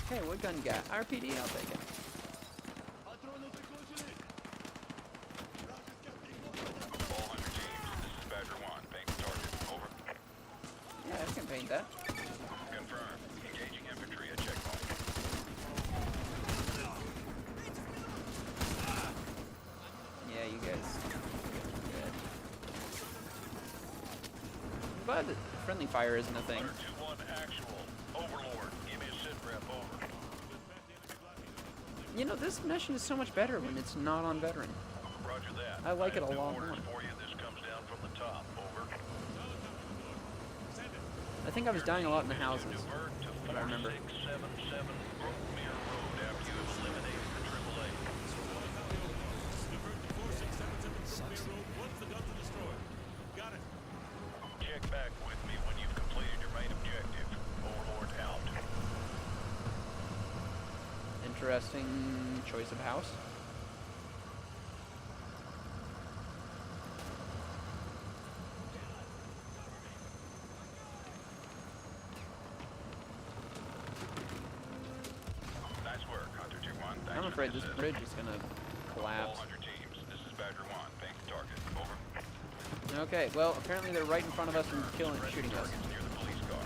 Hey, what gun you got? RPD, I'll take it. All Hunter teams, this is Badger 1, paint the target, over. Yeah, I can paint that. Confirmed, engaging infantry at checkpoint. Yeah, you guys. Good. I'm glad that friendly fire isn't a thing. Hunter 2-1 actual. Overlord, give me a sit rep, over. You know, this mission is so much better when it's not on veteran. Roger that. I like it a have new lot orders more. for you. This comes down from the top. Over. I think I was dying a lot in the houses, Divert to but I remember. 4677 Brookmere Road after you have eliminated the AAA. Divert to 4677 Brookmere Road once the guns are destroyed. Got it. Check back with me when you've completed your main objective. Overlord out. Interesting choice of house. Nice work, Hunter 2-1. Thanks I'm for afraid the this assist. bridge is gonna All collapse. Hunter teams, this is Badger 1. Ping for target. Over. Okay, well, apparently they're right in front of us and shooting us. Near the police car.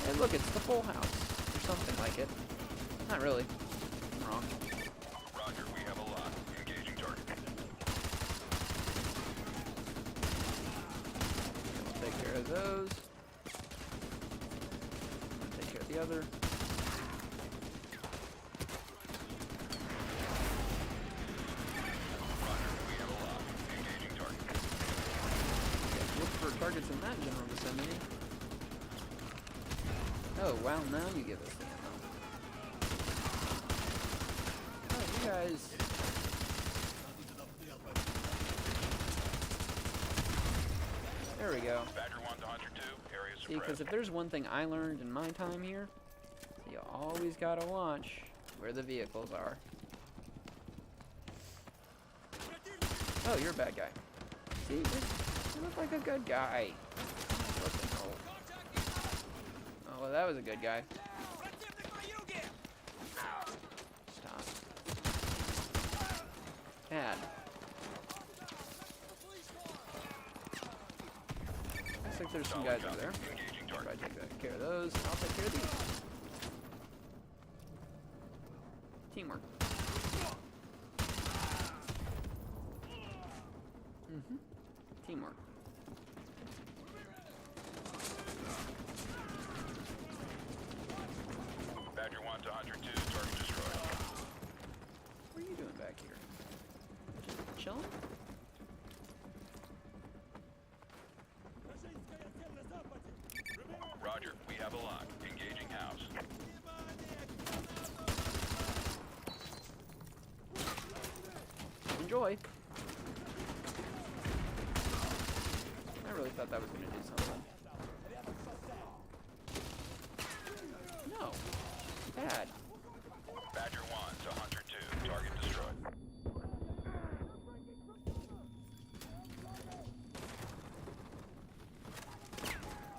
Hey, look, it's the full house. Or something like it. Not really. I'm wrong. Roger, we have a lot. Engaging target. We'll take care of those. Take care of the other. Roger, we have a lot. Engaging target. Okay, look for targets in that general vicinity. Oh, wow, now you give us the ammo. Oh, you guys... There we go. Badger 1 to Hunter 2. Area See, because if there's one thing I learned in my time here, you always gotta watch where the vehicles are. Oh, you're a bad guy. See, you look like a good guy. Oh, well, that was a good guy. Stop. Bad. Looks like there's some guys over there. Try to take care of those. I'll take care of these. Teamwork. Teamwork. Badger 1 to Hunter 2. Target destroyed. What are you doing back here? Just chilling? Roger, we have a lock. Engaging house. Enjoy. I really thought that was going to do something. No. Bad. Badger 1 to Hunter 2. Target destroyed.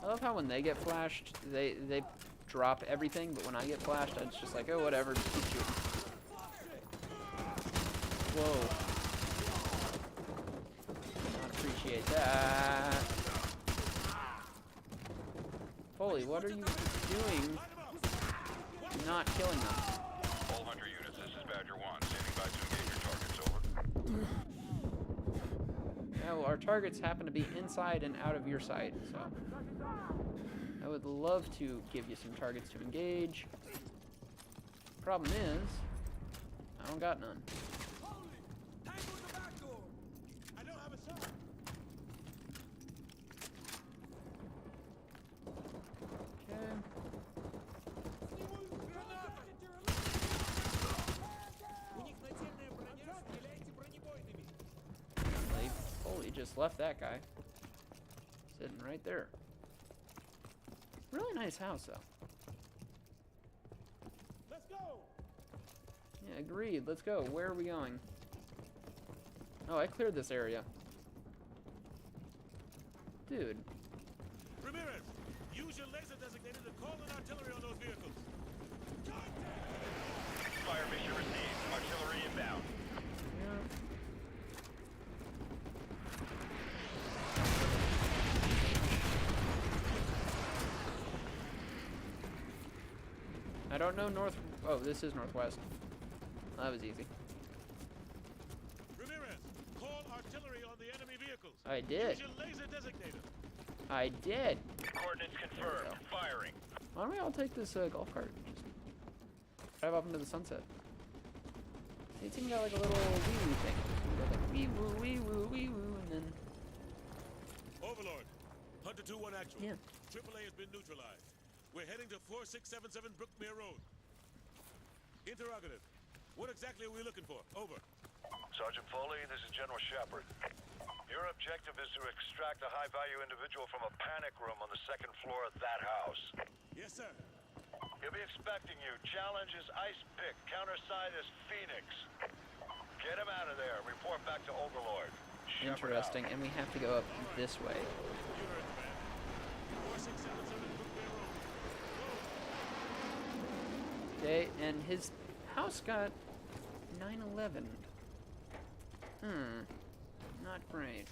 I love how when they get flashed, they drop everything, but when I get flashed, it's just like, oh, whatever, just keep shooting. Whoa. Not appreciate that. Holy, what are you doing? Not killing them. All Hunter units, this is Badger 1. Standing by to engage your targets. Over. Yeah, well, our targets happen to be inside and out of your sight, so... I would love to give you some targets to engage. Problem is, I don't got none. They fully just left that guy sitting right there. Really nice house, though. Let's go. Yeah, agreed. Let's go. Where are we going? Oh, I cleared this area. Dude. Ramirez, use your laser designator to call in artillery on those vehicles. Fire mission received. Artillery inbound. I don't know north... Oh, this is northwest. That was easy. Ramirez, call artillery on the enemy vehicles. I did. Use your laser designator. I did. Coordinates confirmed. Firing. Why don't we all take this golf cart? Just drive off into the sunset. It's even got like a little wee-woo thing. Like wee-woo, wee-woo, wee-woo, and then... Overlord, Hunter 2-1 actual. Yeah. AAA has been neutralized. We're heading to 4677 Brookmere Road. Interrogative. What exactly are we looking for? Over. Sergeant Foley, this is General Shepard. Your objective is to extract a high-value individual from a panic room on the second floor of that house. Yes, sir. He'll be expecting you. Challenge is Ice Pick. Counterside is Phoenix. Get him out of there. Report back to Overlord. Shepard Interesting, out. and we have to go up this way. You heard the man. 4677 Brookmere Road. Okay, and his house got 9/11. Not great.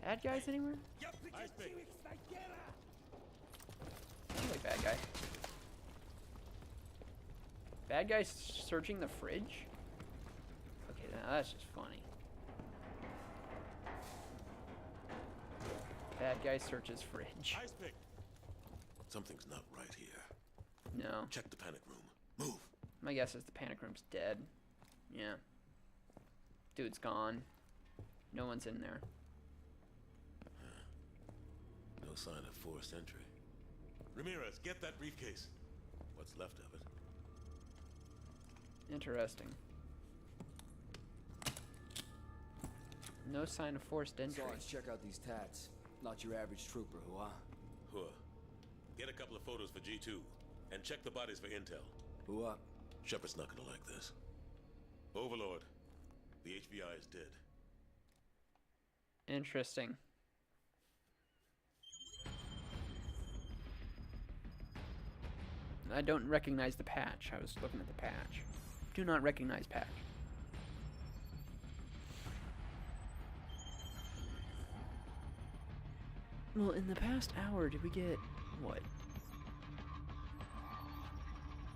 Bad guys anywhere? Ice Pick. Anyway, bad guy. Bad guy searching the fridge? Okay, now that's just funny. Bad guy searches fridge. Ice Pick. Something's not right here. No. Check the panic room. Move. My guess is the panic room's dead. Yeah. Dude's gone. No one's in there. No sign of forced entry. Ramirez, get that briefcase. What's left of it. Interesting. No sign of forced entry. Sarge, check out these tats. Not your average trooper, huh? Huh. Get a couple of photos for G2 and check the bodies for intel. Who up? Shepard's not gonna like this. Overlord, the HBI is dead. Interesting. I don't recognize the patch. I was looking at the patch. Do not recognize patch. Well, in the past hour, did we get, what?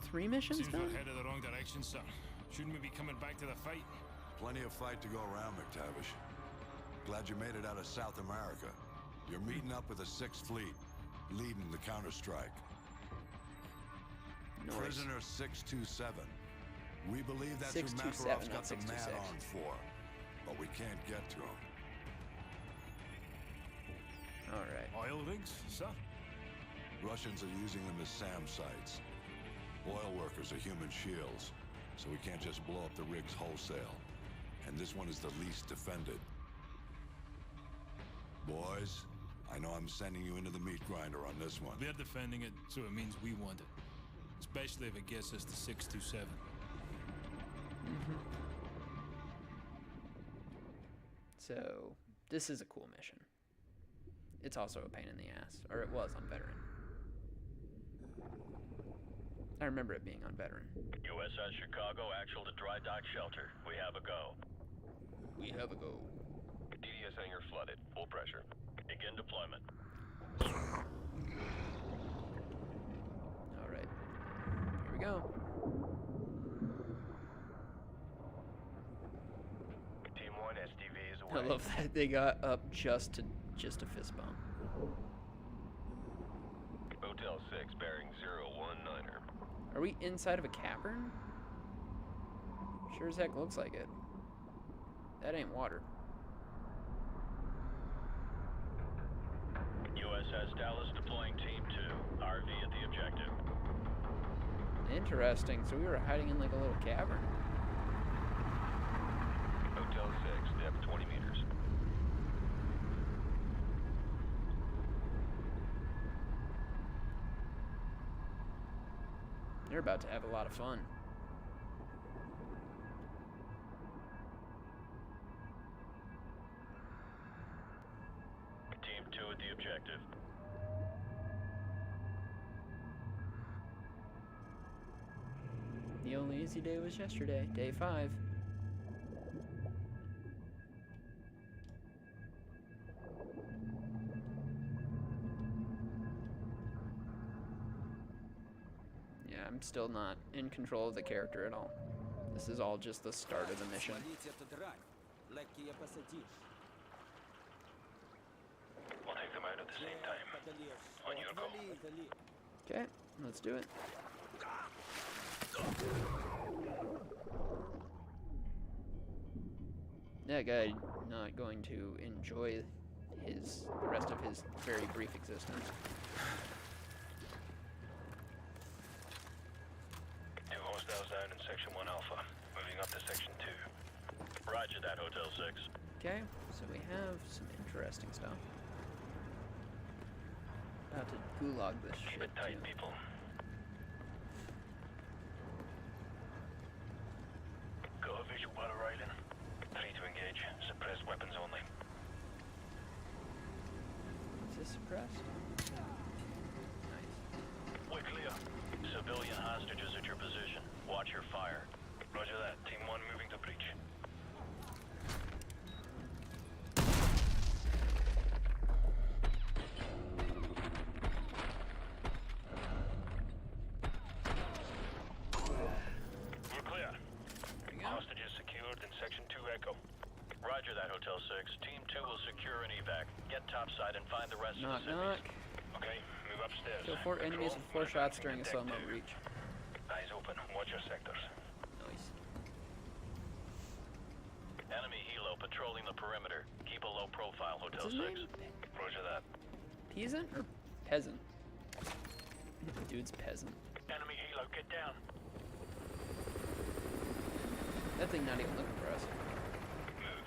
3 missions Seems done? we're headed the wrong direction, sir. Shouldn't we be coming back to the fight? Plenty of fight to go around, McTavish. Glad you made it out of South America. You're meeting up with the 6th Fleet, leading the counterstrike. Nice. Prisoner 627. We believe that's who 627, Makarov's not got the 626. mad on for, but we can't get to him. Alright. Oil rigs, sir? Russians are using them as SAM sites. Oil workers are human shields, so we can't just blow up the rigs wholesale. And this one is the least defended. Boys, I know I'm sending you into the meat grinder on this one. They're defending it, so it means we want it. Especially if it gets us to 627. So, this is a cool mission. It's also a pain in the ass, or it was on Veteran. I remember it being on Veteran. USS Chicago, actual to dry dock shelter. We have a go. We have a go. DDS hangar flooded. Full pressure. Begin deployment. Alright. Here we go. Team 1, SDV is I away. love that they got up just to fist bump. Hotel 6, bearing 019er. Are we inside of a cavern? Sure as heck looks like it. That ain't water. USS Dallas deploying Team 2. RV at the objective. Interesting. So we were hiding in like a little cavern. Hotel 6, depth 20 meters. They're about to have a lot of fun. Team 2 at the objective. The only easy day was yesterday, day 5. Yeah, I'm still not in control of the character at all. This is all just the start of the mission. We'll take vehicle. Okay, let's do it. That guy not going to enjoy the rest of his very brief existence. 2 hostiles down in Section 1 Alpha. Moving up to Section 2. Roger that, Hotel 6. Okay, so we have some interesting stuff. About to gulag this shit. Keep it tight, too. people. Got a visual battle riding. 3 to engage. Suppressed weapons only. Is this suppressed? Nice. We're clear. Civilian hostages at your position. Watch your fire. Roger that. Team 1 moving to breach. We're clear. Hostages secured in Section 2 Echo. Roger that, Hotel 6. Team 2 will secure an evac. Get topside and find the rest Knock, of the knock. civvies. Okay, move upstairs. Kill 4 enemies with 4 shots during a slow-mo reach. Eyes open. Watch your sectors. Nice. Enemy helo patrolling the perimeter. Keep a low profile, Hotel What's his 6. Roger that. Peasant or peasant? Dude's peasant. Enemy helo, get down. That thing not even looking for us. Move.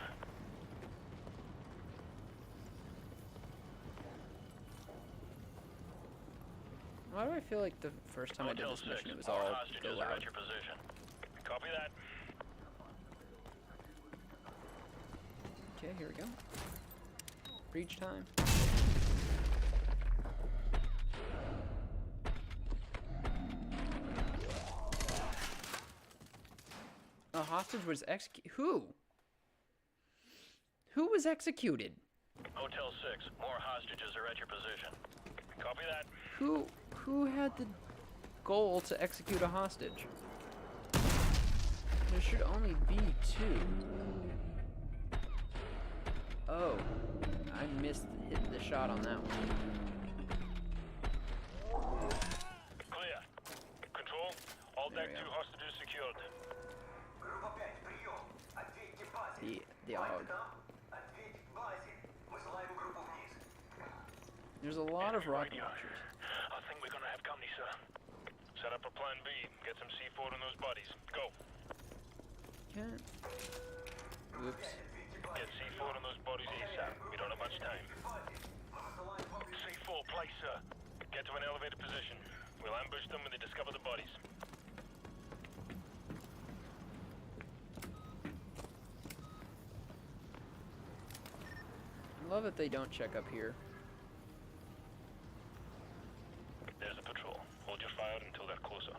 Why do I feel like the first time I did this mission it was all go Are loud? at your position. Copy that. Okay, here we go. Breach time. A hostage was executed. Who? Who was executed? Hotel 6, more hostages are at your position. Copy that. Who had the goal to execute a hostage? There should only be 2. Oh, I missed hitting the shot on that one. Clear. Control, all deck 2 hostages secured. The AUG. There's a lot of rocket launchers. I think we're gonna have company, sir. Set up a plan B. Get some C4 in those bodies. Go. Okay. Oops. Get C4 in those bodies ASAP. We don't have much time. C4, place, sir. Get to an elevated position. We'll ambush them when they discover the bodies. I love that they don't check up here. There's the patrol. Hold your fire until they're closer.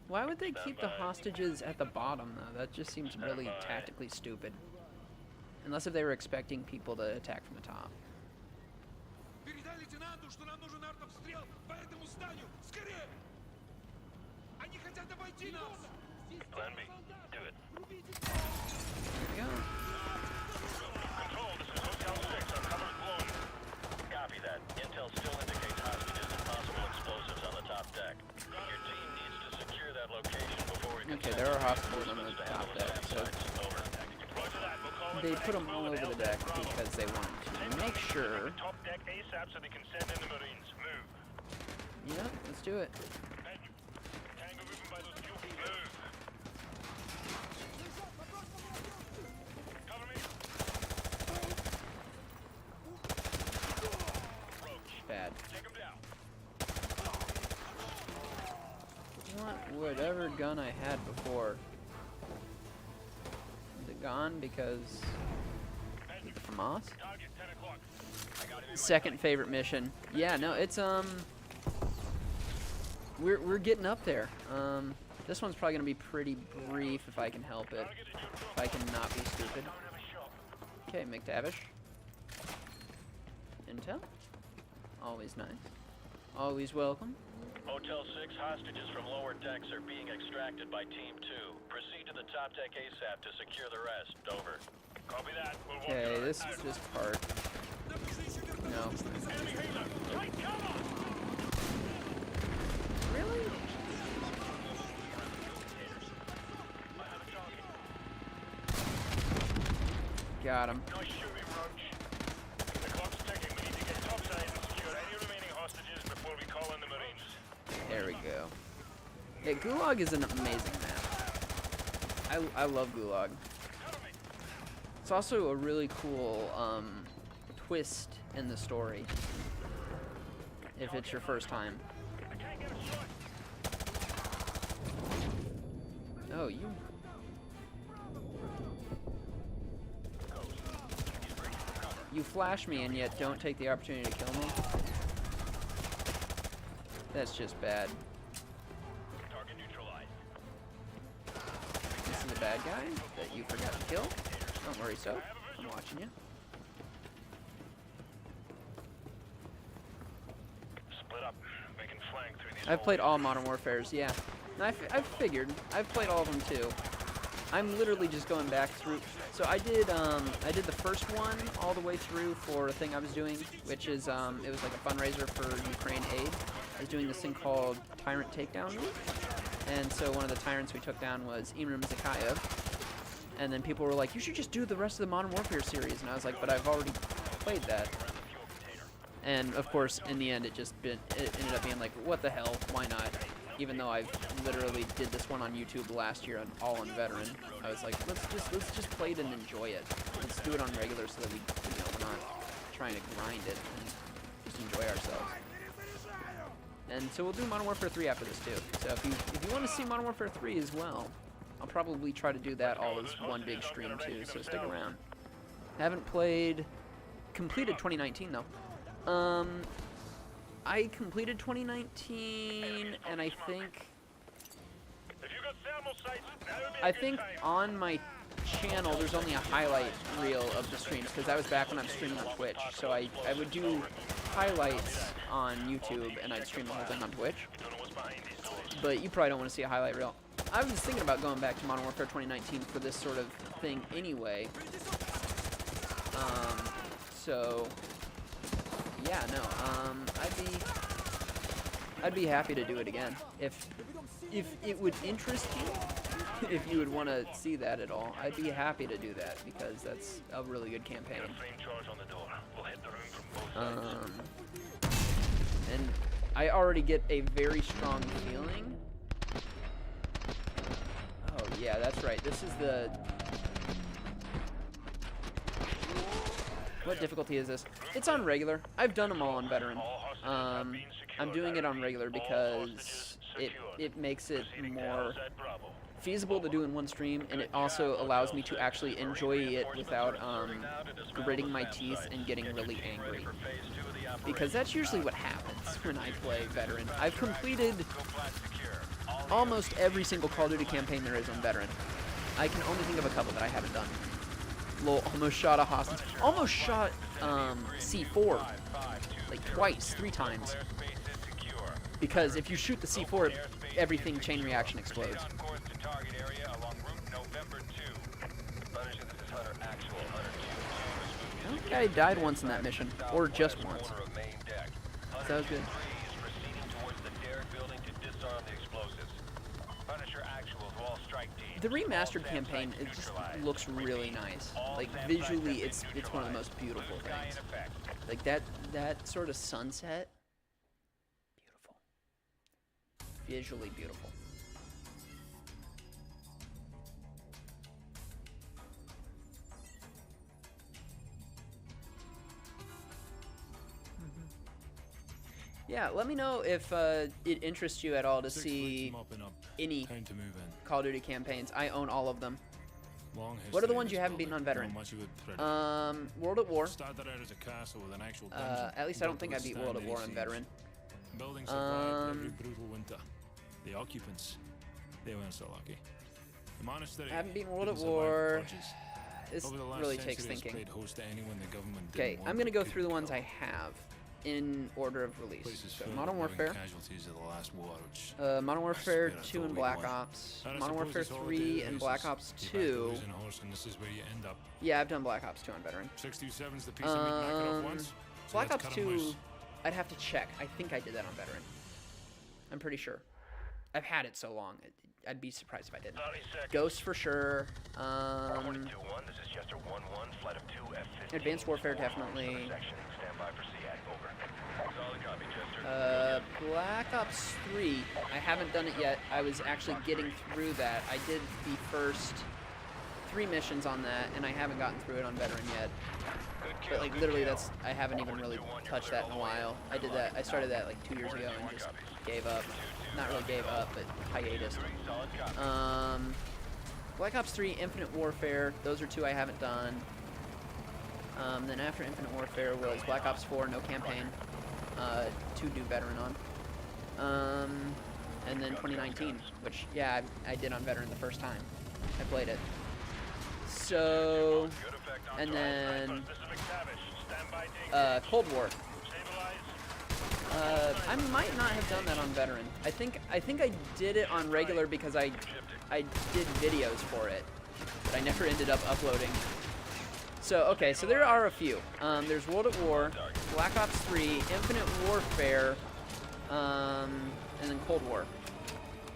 Why would they keep the hostages at the bottom, though? That just seems really tactically stupid. Unless if they were expecting people to attack from the top. Передай лейтенанту, что нам нужен артобстрел по этому зданию. Скорее! Они хотят обойти нас! Plan B. Do it. There we go. Control, this is Hotel 6. Our cover's blown. Copy that. Intel still indicates hostages and possible explosives on the top deck. Your team needs to secure that location before we can Okay, there are hostages on the top deck, so they put them all over the deck because they want to make sure. Top deck ASAP so they can send in the Marines. Move. Yeah, let's do it. Tango moving by those fuel. Move. Cover me. Bad. Take them down. Want whatever gun I had before. Is it gone because Hamas? Target 10 o'clock. I got it in my Second favorite mission. Yeah, no, it's we're getting up there. This one's probably gonna be pretty brief if I can help it. If I can not be stupid. Okay, McTavish. Intel. Always nice. Always welcome. Hotel 6 hostages from lower decks are being extracted by Team 2. Proceed to the top deck ASAP to secure the rest. Over. Copy that. We'll work Okay, on it. this is just part. No. Really? Got him. Nice shooting, Roach. The clock's ticking. We need to get topside and secure any remaining hostages before we call in the Marines. There we go. Yeah, Gulag is an amazing map. I love Gulag. It's also a really cool twist in the story. If it's your first time. Oh, you. You flash me and yet don't take the opportunity to kill me. That's just bad. Target neutralized. This is a bad guy that you forgot to kill. Don't worry, so I'm watching you. Split up. We can flank through these. I've played all Modern Warfares, yeah. I've figured. I've played all of them too. I'm literally just going back through. So I did the first one all the way through for a thing I was doing, which is it was like a fundraiser for Ukraine Aid. I was doing this thing called Tyrant Takedown Week, and so one of the tyrants we took down was Imram Zakhaev. And then people were like, "You should just do the rest of the Modern Warfare series," and I was like, "But I've already played that." And of course, in the end, it ended up being like, "What the hell? Why not?" Even though I literally did this one on YouTube last year, all on veteran, I was like, let's just play it and enjoy it. Let's do it on regular so that we're not trying to grind it and just enjoy ourselves. And so we'll do Modern Warfare 3 after this too. So if you want to see Modern Warfare 3 as well, I'll probably try to do that all as one big stream too. So stick around. Haven't completed 2019 though. I completed 2019, and I think on my channel there's only a highlight reel of the streams, because that was back when I was streaming on Twitch. So I would do highlights on YouTube, and I'd stream the whole thing on Twitch. But you probably don't want to see a highlight reel. I was thinking about going back to Modern Warfare 2019 for this sort of thing anyway. So... yeah, no, I'd be happy to do it again if it would interest you, if you would want to see that at all. I'd be happy to do that because that's a really good campaign. And I already get a very strong feeling. Oh yeah, that's right. This is the. What difficulty is this? It's on regular. I've done them all on veteran. I'm doing it on regular because it makes it more feasible to do in one stream, and it also allows me to actually enjoy it without gritting my teeth and getting really angry. Because that's usually what happens when I play veteran. I've completed almost every single Call of Duty campaign there is on veteran. I can only think of a couple that I haven't done. Lol, almost shot a hostage. Almost shot C4 like twice, 3 times. Because if you shoot the C4, everything chain reaction explodes. Okay, I died once in that mission, or just once. So that was good. The remastered campaign, it just looks really nice. Like visually, it's one of the most beautiful things. Like that sort of sunset, beautiful. Visually beautiful. Yeah, let me know if it interests you at all to see any Call of Duty campaigns. I own all of them. What are the ones you haven't beaten on veteran? World at War. At least I don't think I beat World at War on veteran. Buildings survived every brutal winter. The occupants, they weren't so lucky. The monastery. I haven't beaten World at War. This really takes thinking. Okay, I'm gonna go through the ones I have. in order of release. Places So filled Modern with living Warfare, casualties of the last war, which Modern Warfare I 2 and thought Black we'd won. Ops, And I Modern suppose Warfare it's all 3 day and races. Black Ops Get back to 2. losing a horse and this is where you end up. Yeah, I've done Black Ops 2 on Veteran. 627's the piece of meat knock it off once. So Black let's Ops cut 'em 2, loose. I'd have to check. I think I did that on Veteran. I'm pretty sure. I've had it so long. I'd be surprised if I didn't. Ghost for sure. 22-1, this is Chester 1-1, flight of 2 F-15. Advanced Warfare definitely. Stand by for SEAD, over. Solid copy, Chester. Black Ops 3. I haven't done it yet. I was actually getting through that. I did the first 3 missions on that, and I haven't gotten through it on Veteran yet. But like literally, I haven't even really touched that in a while. I did that. I started that like 2 years ago and just gave up. Not really gave up, but hiatus. Black Ops 3, Infinite Warfare. Those are 2 I haven't done. Then after Infinite Warfare was Black Ops 4, no campaign. 2 do Veteran on. And then 2019, which, yeah, I did on Veteran the first time I played it. So, and then Cold War. I might not have done that on Veteran. I think I did it on regular because I did videos for it, but I never ended up uploading. So, okay, so there are a few. There's World at War, Black Ops 3, Infinite Warfare, and then Cold War.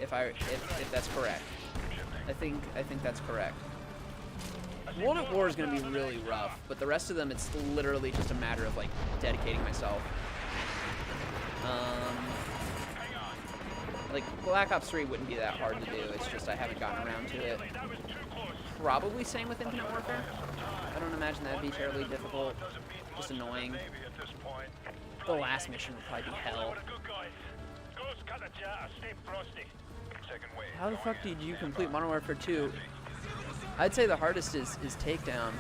If that's correct. I think that's correct. World at War is going to be really rough, but the rest of them, it's literally just a matter of like dedicating myself. Like Black Ops 3 wouldn't be that hard to do. It's just I haven't gotten around to it. Probably same with Infinite Warfare. I don't imagine that'd be terribly difficult. Just annoying. The last mission would probably be hell. How the fuck did you complete Modern Warfare 2? I'd say the hardest is Takedown.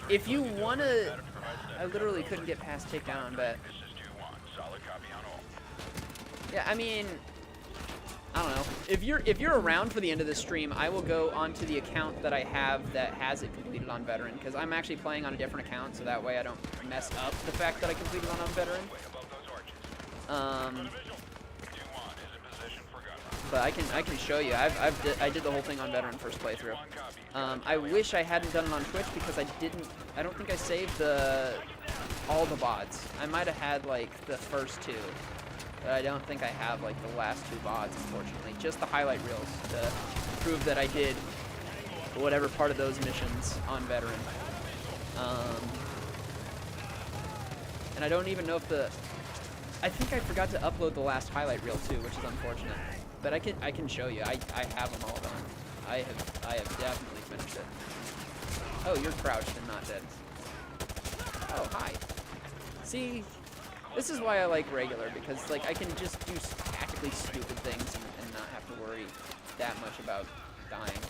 If you wanna, I literally couldn't get past Takedown on Bet. Yeah, I mean, I don't know. If you're around for the end of the stream, I will go onto the account that I have that has it completed on Veteran, because I'm actually playing on a different account, so that way I don't mess up the fact that I completed one on Veteran. But I can show you. I did the whole thing on Veteran first playthrough. I wish I hadn't done it on Twitch because I don't think I saved all the VODs. I might have had like the first 2, but I don't think I have like the last 2 VODs, unfortunately. Just the highlight reels to prove that I did whatever part of those missions on Veteran. And I don't even know if I think I forgot to upload the last highlight reel too, which is unfortunate. But I can show you. I have them all done. I have definitely finished it. Oh, you're crouched and not dead. Oh, hi. See, this is why I like regular, because like I can just do tactically stupid things and not have to worry that much about dying.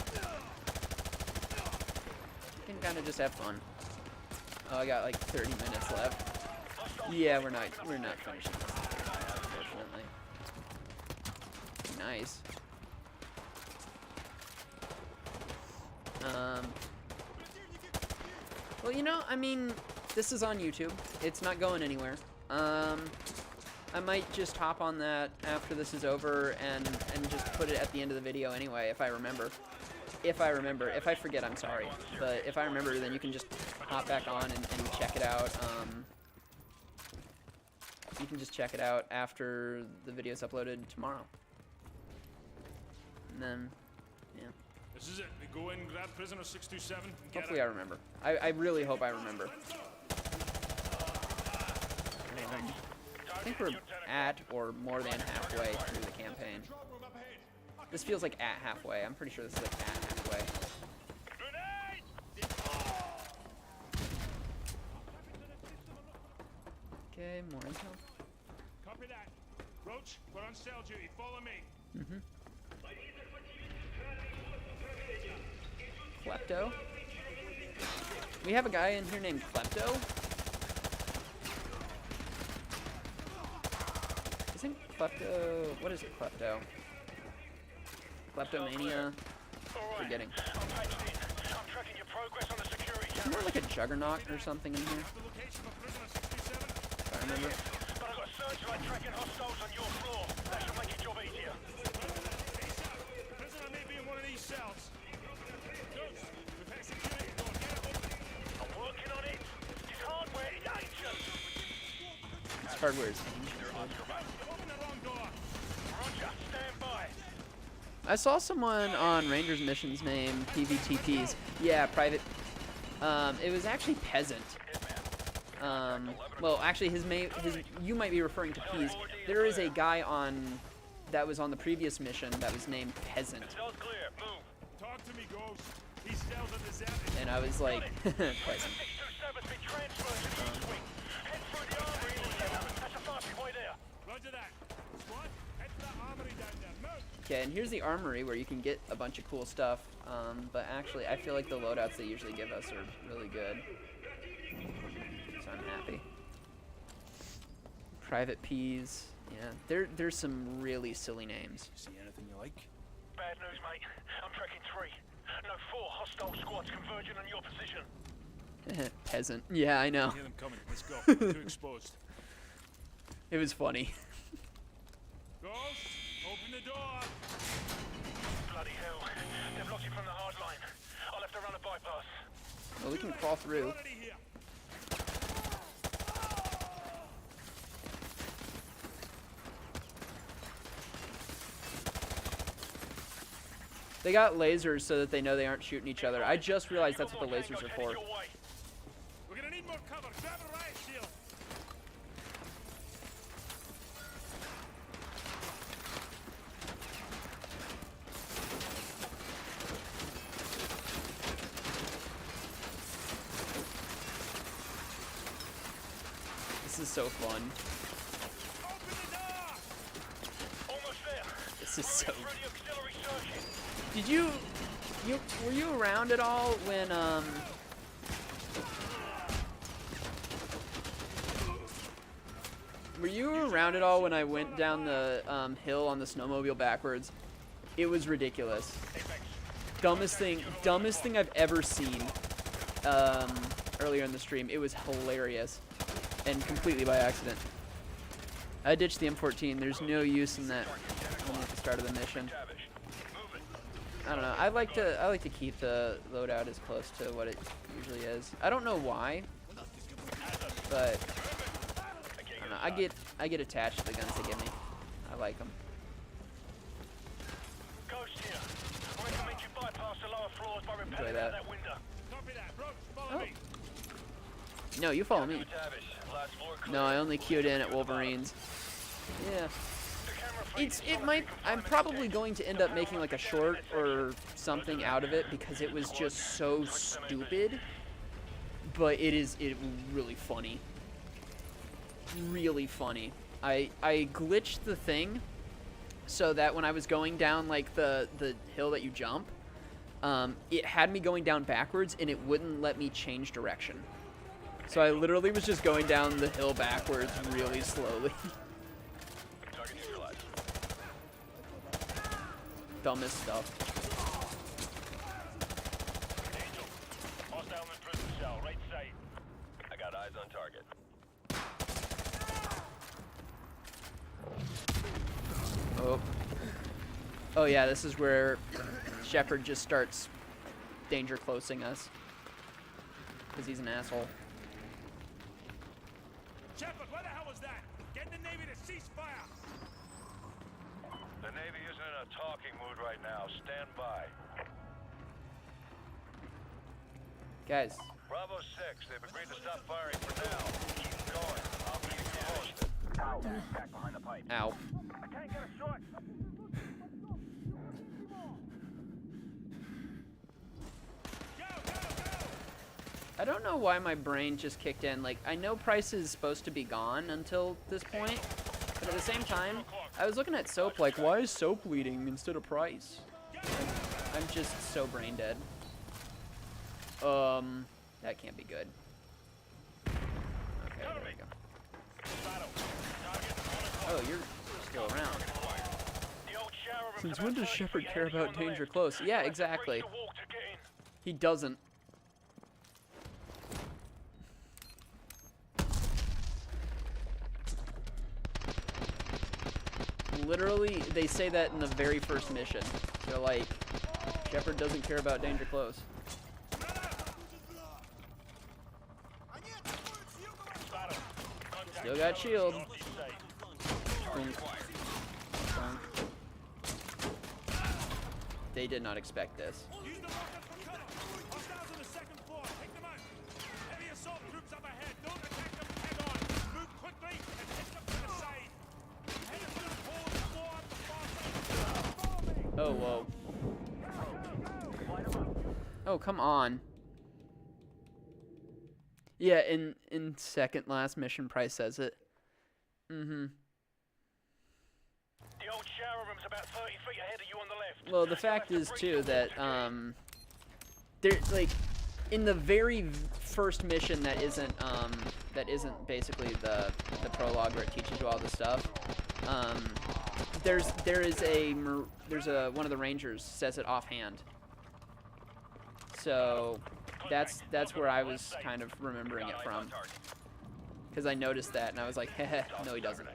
You can kind of just have fun. Oh, I got like 30 minutes left. Yeah, we're not finishing this, unfortunately. Nice. Well, you know, I mean, this is on YouTube. It's not going anywhere. I might just hop on that after this is over and just put it at the end of the video anyway, if I remember. If I remember. If I forget, I'm sorry. But if I remember, then you can just hop back on and check it out. You can just check it out after the video's uploaded tomorrow. And then, yeah. This is it. We go in, grab prisoner 627, and get Hopefully I remember. I really hope I remember. I think we're at or more than halfway through the campaign. This feels like at halfway. I'm pretty sure this is like at halfway. Okay, more intel. Copy that. Roach, we're on cell duty. Follow me. Klepto. We have a guy in here named Klepto. Isn't Klepto... What is it, Klepto? Kleptomania? Forgetting. I'm tracking your progress on the security Isn't there like a juggernaut or something in here? If I remember. But I've got a searchlight tracking hostiles on your floor. That should make your job easier. Prisoner may be in one of these cells. Ghost, we've had security door. Get it open. I'm working on it. This hardware is ancient. This hardware is ancient. Open the wrong door. Roger, stand by. I saw someone on Rangers missions named PVTPs. Yeah, private. It was actually Peasant. Well, actually, you might be referring to Peas. There is a guy that was on the previous mission that was named Peasant. Cell's clear. Move. Talk to me, Ghost. These cells are deserted. And I was like, Peasant. 627's been transferred to the east wing. Head through the armory in the center. That's a fastest way there. Roger that. Squad, head to that armory down there. Move. Okay, and here's the armory where you can get a bunch of cool stuff. But actually, I feel like the loadouts they usually give us are really good. So I'm happy. Private Peas. Yeah, there's some really silly names. See anything you like? Bad news, mate. I'm tracking 3. No, 4 hostile squads converging on your position. Peasant. Yeah, I know. Hear them coming. Let's go. Too exposed. It was funny. Ghost, open the door. Bloody hell. They've blocked you from the hard line. I'll have to run a bypass. Well, we can crawl through. They got lasers so that they know they aren't shooting each other. I just realized that's what the lasers are for. We're gonna need more cover. Grab a riot shield. This is so fun. Open the door. Almost there. This is so. Through the auxiliary circuit. Did were you around at all when Were you around at all when I went down the hill on the snowmobile backwards? It was ridiculous. Dumbest thing I've ever seen. Earlier in the stream, it was hilarious, and completely by accident. I ditched the M14. There's no use in that only at the start of the mission. I don't know. I like to keep the loadout as close to what it usually is. I don't know why, but I don't know. I get attached to the guns they give me. I like them. Ghost here. I recommend you bypass the lower floors by repelling out that window. Copy that. Brooks, follow me. No, you follow me. No, I only queued in at Wolverines. Yeah. I'm probably going to end up making like a short or something out of it because it was just so stupid. But it was really funny. Really funny. I glitched the thing so that when I was going down like the hill that you jump, it had me going down backwards and it wouldn't let me change direction. So I literally was just going down the hill backwards really slowly. Dumbest stuff. Hostile in the prison cell, right side. I got eyes on target. Oh yeah, this is where Shepard just starts danger closing us. Because he's an asshole. Shepard, what the hell was that? Get the Navy to cease fire. The Navy isn't in a talking mood right now. Stand by. Guys. Bravo 6, they've agreed to stop firing for now. Keep going. I'll keep you posted. Ow, back behind the pipe. Ow. I can't get a shot. I don't know why my brain just kicked in. Like, I know Price is supposed to be gone until this point, but at the same time, I was looking at Soap like, why is Soap leading instead of Price? I'm just so brain dead. That can't be good. Okay, there we go. Oh, you're still around. Since when does Shepard care about danger close? Yeah, exactly. He doesn't. Literally, they say that in the very first mission. They're like, Shepard doesn't care about danger close. Still got shield. Boom. Boom. They did not expect this. Oh, whoa. Oh, come on. Yeah, in second last mission, Price says it. Mm-hmm. The old shower room's about 30 feet ahead of you on the left. Well, the fact is, too, that, there's, like, in the very first mission that isn't basically the prologue where it teaches you all this stuff, there's one of the Rangers says it offhand. So that's where I was kind of remembering it from, because I noticed that and I was like, heh, no, he doesn't.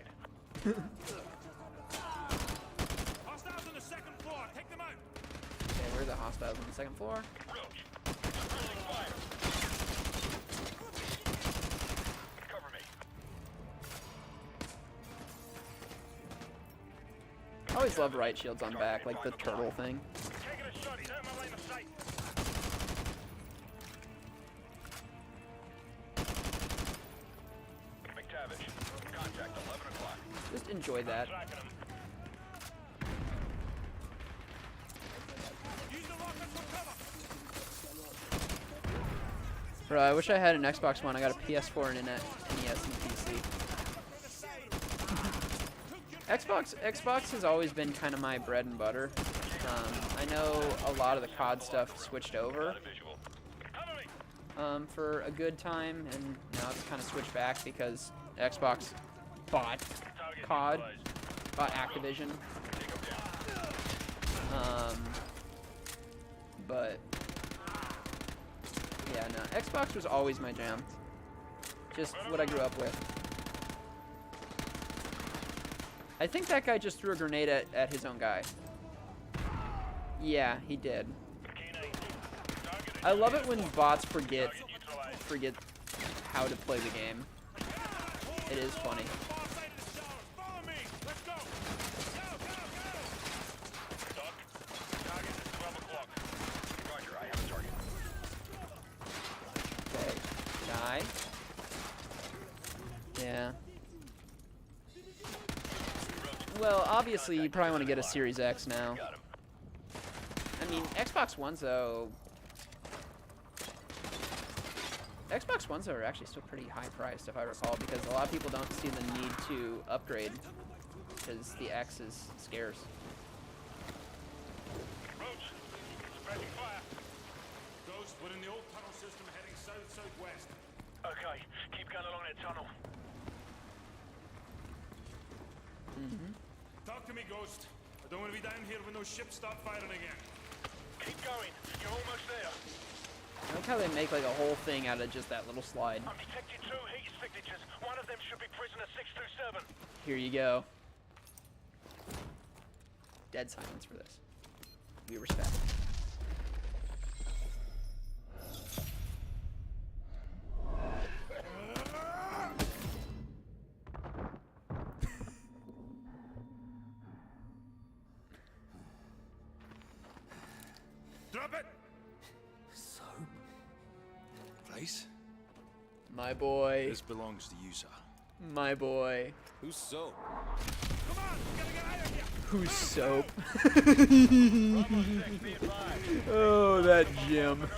Hostiles on the second floor. Take them out. Okay, where are the hostiles on the second floor? Cover me. I always love right shields on back, like the turtle thing. Taking a shot. He's out of my line of sight. McTavish, contact 11 o'clock. Just enjoy that. Bro, I wish I had an Xbox One. I got a PS4 and an NES and PC. Xbox has always been kind of my bread and butter. I know a lot of the COD stuff switched over for a good time, and now it's kind of switched back because Xbox bought COD, bought Activision. But yeah, no, Xbox was always my jam. Just what I grew up with. I think that guy just threw a grenade at his own guy. Yeah, he did. I love it when bots forget how to play the game. It is funny. Okay, die. Yeah. Well, obviously, you probably want to get a Series X now. I mean, Xbox Ones, though... Xbox Ones are actually still pretty high priced, if I recall, because a lot of people don't see the need to upgrade, because the X is scarce. Roach, spreading fire. Ghost, we're in the old tunnel system heading south-southwest. Okay, keep going along that tunnel. Talk to me, Ghost. I don't want to be down here when those ships start firing again. Keep going. You're almost there. I like how they make like a whole thing out of just that little slide. I'm detecting 2 heat signatures. One of them should be prisoner 627. Here you go. Dead silence for this. We respect. Drop it! So? Place? My boy. This belongs to you, sir. My boy. Who's Soap? Come on, we gotta get out of here. Who's Soap? Oh, that Jim.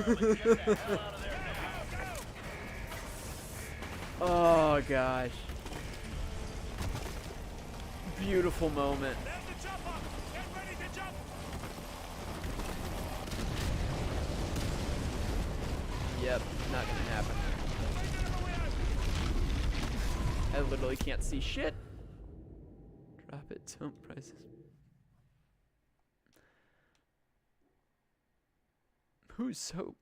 Oh, gosh. Beautiful moment. Yep, not gonna happen. I literally can't see shit. Drop it, don't prices. Who's Soap?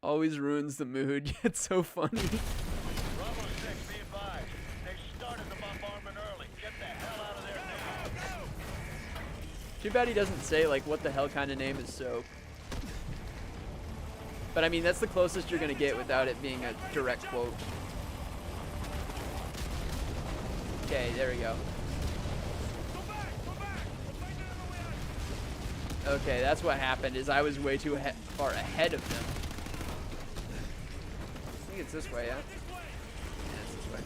Always ruins the mood. It's so funny. Bravo 6, be advised. They started the bombardment early. Get the hell out of there now. Too bad he doesn't say, like, what the hell kind of name is Soap. But, I mean, that's the closest you're going to get without it being a direct quote. Okay, there we go. Okay, that's what happened, is I was way too far ahead of them. I think it's this way, yeah? Yeah, it's this way.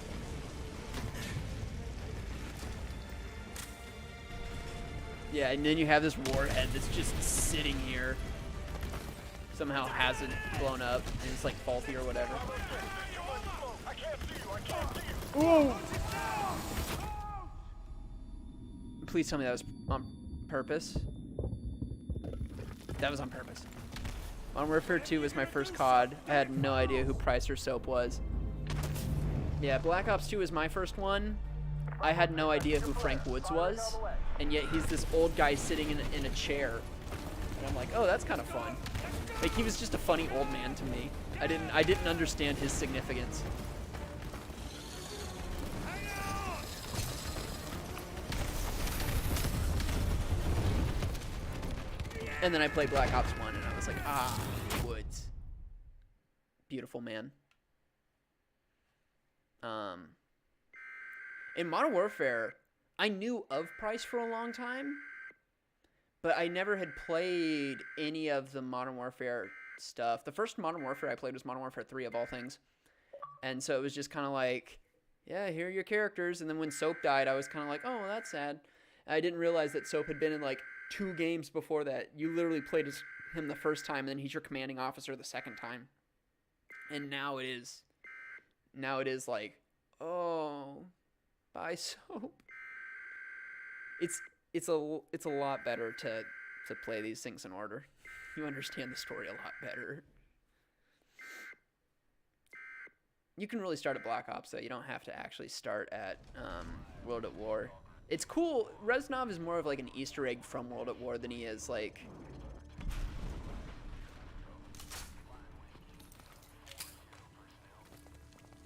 Yeah, and then you have this warhead that's just sitting here. Somehow hasn't blown up, and it's like faulty or whatever. Ooh! Please tell me that was on purpose. That was on purpose. Modern Warfare 2 was my first COD. I had no idea who Price or Soap was. Yeah, Black Ops 2 was my first one. I had no idea who Frank Woods was, and yet he's this old guy sitting in a chair. And I'm like, oh, that's kind of fun. Like, he was just a funny old man to me. I didn't understand his significance. And then I played Black Ops 1 and I was like, ah, Woods. Beautiful man. In Modern Warfare, I knew of Price for a long time, but I never had played any of the Modern Warfare stuff. The first Modern Warfare I played was Modern Warfare 3 of all things. And so it was just kind of like, yeah, here are your characters. And then when Soap died, I was kind of like, oh, that's sad. I didn't realize that Soap had been in like 2 games before that. You literally played as him the first time, and then he's your commanding officer the second time. And now it is like, oh, bye Soap. It's a lot better to play these things in order. You understand the story a lot better. You can really start at Black Ops though. You don't have to actually start at World at War. It's cool. Reznov is more of like an Easter egg from World at War than he is like...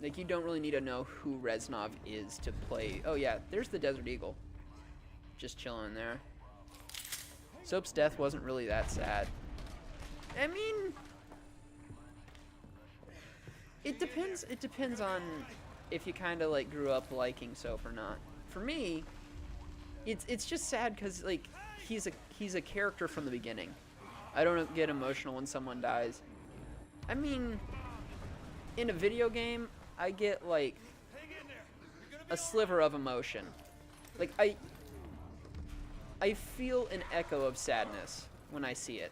Like, you don't really need to know who Reznov is to play... Oh yeah, there's the Desert Eagle. Just chilling there. Soap's death wasn't really that sad. I mean... It depends on if you kind of like grew up liking Soap or not. For me... It's just sad because like he's a character from the beginning. I don't get emotional when someone dies. I mean, in a video game, I get like a sliver of emotion. Like I feel an echo of sadness when I see it.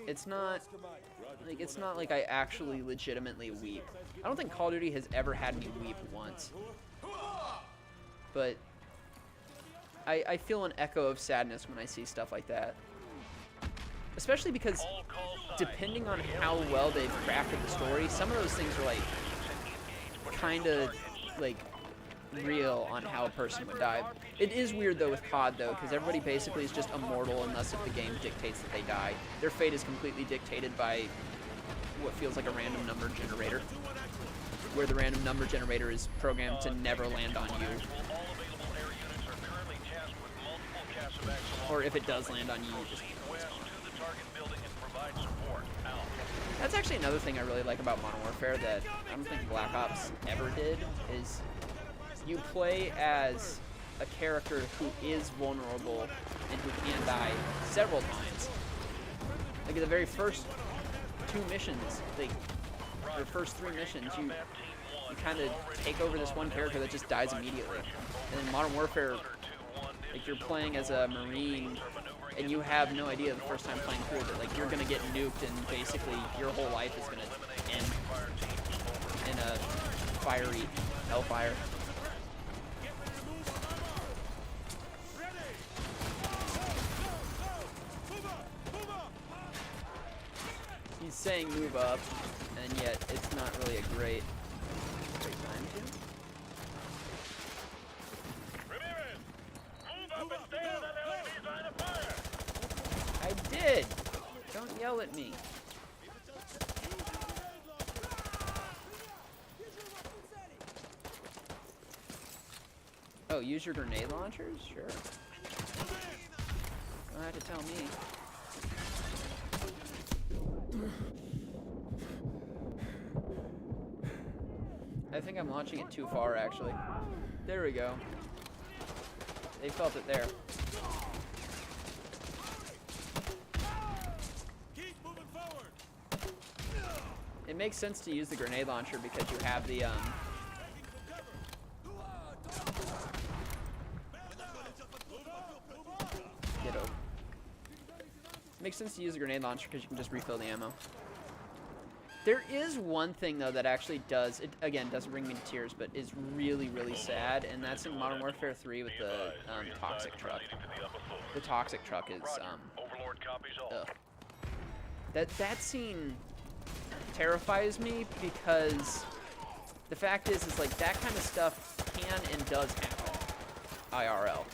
It's not like I actually legitimately weep. I don't think Call of Duty has ever had me weep once. But I feel an echo of sadness when I see stuff like that. Especially because depending on how well they've crafted the story, some of those things are like kind of like real on how a person would die. It is weird though with COD though, because everybody basically is just immortal unless if the game dictates that they die. Their fate is completely dictated by what feels like a random number generator, where the random number generator is programmed to never land on you. Or if it does land on you, you just That's actually another thing I really like about Modern Warfare that I don't think Black Ops ever did, is you play as a character who is vulnerable and who can die several times. Like in the very first 2 missions, or first 3 missions, you kind of take over this one character that just dies immediately. And in Modern Warfare, like you're playing as a Marine, and you have no idea the first time playing through that like you're gonna get nuked and basically your whole life is gonna end in a fiery hellfire. He's saying move up, and yet it's not really a great time to. I did! Don't yell at me. Oh, use your grenade launchers? Sure. Go have to tell me. I think I'm launching it too far, actually. There we go. They felt it there. Keep moving forward. It makes sense to use the grenade launcher because you have the get over. It makes sense to use a grenade launcher because you can just refill the ammo. There is one thing though that actually does, it again doesn't bring me to tears, but is really, really sad, and that's in Modern Warfare 3 with the toxic truck. The toxic truck is ugh. That scene terrifies me because the fact is like that kind of stuff can and does happen IRL.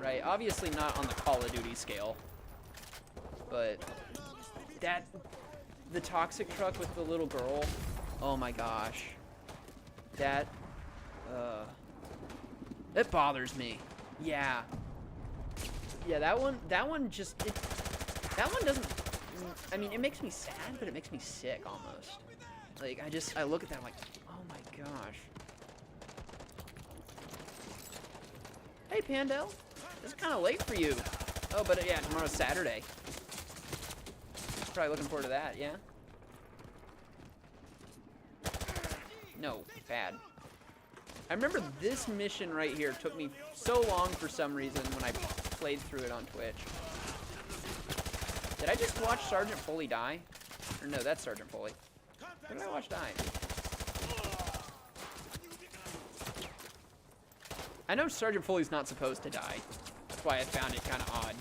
Right? Obviously not on the Call of Duty scale. But the toxic truck with the little girl, oh my gosh. That bothers me. Yeah. Yeah, that one just, that one doesn't, I mean, it makes me sad, but it makes me sick almost. Like, I look at that, I'm like, oh my gosh. Hey, Pandel. It's kind of late for you. Oh, but yeah, tomorrow's Saturday. Probably looking forward to that, yeah? No, bad. I remember this mission right here took me so long for some reason when I played through it on Twitch. Did I just watch Sergeant Foley die? Or no, that's Sergeant Foley. What did I watch die? I know Sergeant Foley's not supposed to die. That's why I found it kind of odd.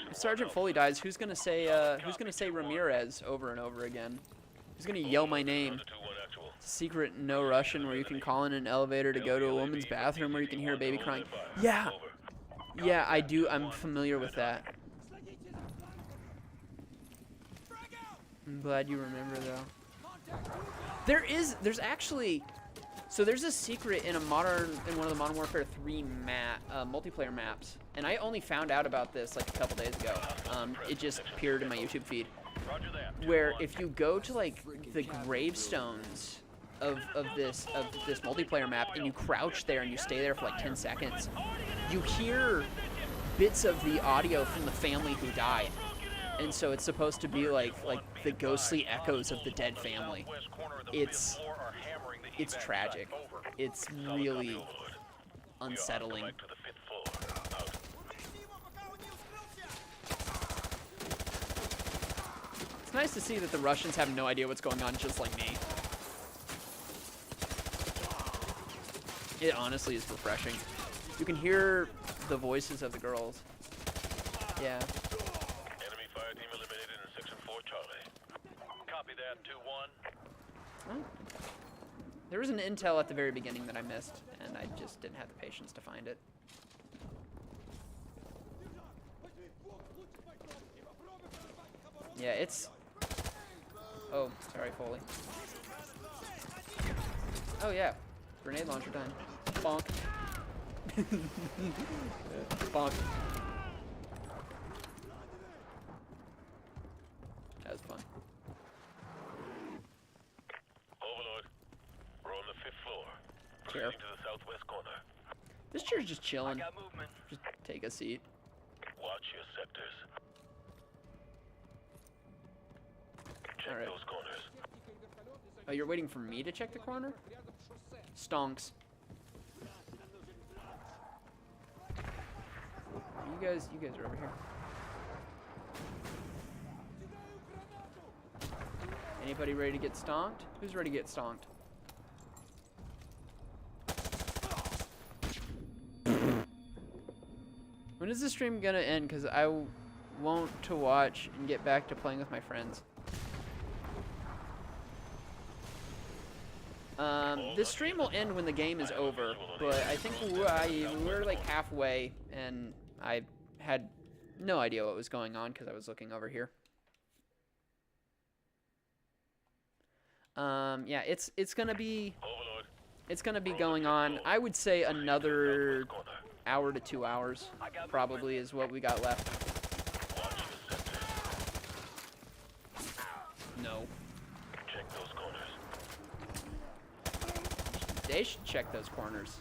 If Sergeant Foley dies, who's gonna say Ramirez over and over again? Who's gonna yell my name? Secret no Russian where you can call in an elevator to go to a woman's bathroom where you can hear a baby crying. Yeah! Yeah, I do. I'm familiar with that. I'm glad you remember, though. There's actually... So there's a secret in one of the Modern Warfare 3 multiplayer maps, and I only found out about this like a couple days ago. It just appeared in my YouTube feed, where if you go to like the gravestones of this multiplayer map and you crouch there and you stay there for like 10 seconds, you hear bits of the audio from the family who died, and so it's supposed to be like the ghostly echoes of the dead family. It's tragic. It's really unsettling. It's nice to see that the Russians have no idea what's going on, just like me. It honestly is refreshing. You can hear the voices of the girls. Yeah. Enemy fire team eliminated in Section 4 Charlie. Copy that, 2-1. Oh. There was an intel at the very beginning that I missed, and I just didn't have the patience to find it. Yeah, it's... Oh, sorry, Foley. Oh, yeah. Grenade launcher time. Bonk. Bonk. That was fun. Overlord, we're on the 5th floor. Chair. Proceeding to the southwest corner. This chair's just chilling. Just take a seat. Watch your sectors. Check All right. those corners. Oh, you're waiting for me to check the corner? Stonks. You guys are over here. Anybody ready to get stonked? Who's ready to get stonked? When is this stream gonna end? Because I want to watch and get back to playing with my friends. This stream will end when the game is over, but I think we're like halfway, and I had no idea what was going on because I was looking over here. Yeah, it's gonna be It's gonna be going on, I would say, another hour to 2 hours, probably, is what we got left. No. Check those corners. They should check those corners.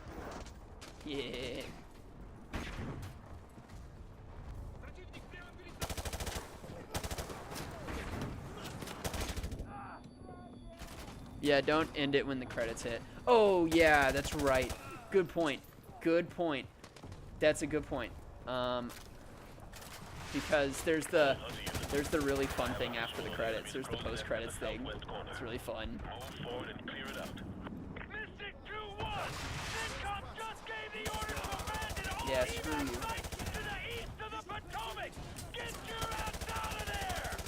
Yeah. Yeah, don't end it when the credits hit. Oh, yeah, that's right. Good point. Good point. That's a good point. Because there's the really fun thing after the credits. There's the post-credits thing. It's really fun. Move forward and clear it out. Mystic 2-1! CENTCOM just gave the order to abandon all Yeah, screw you. sites to the east of the Potomac! Get your ass out of there!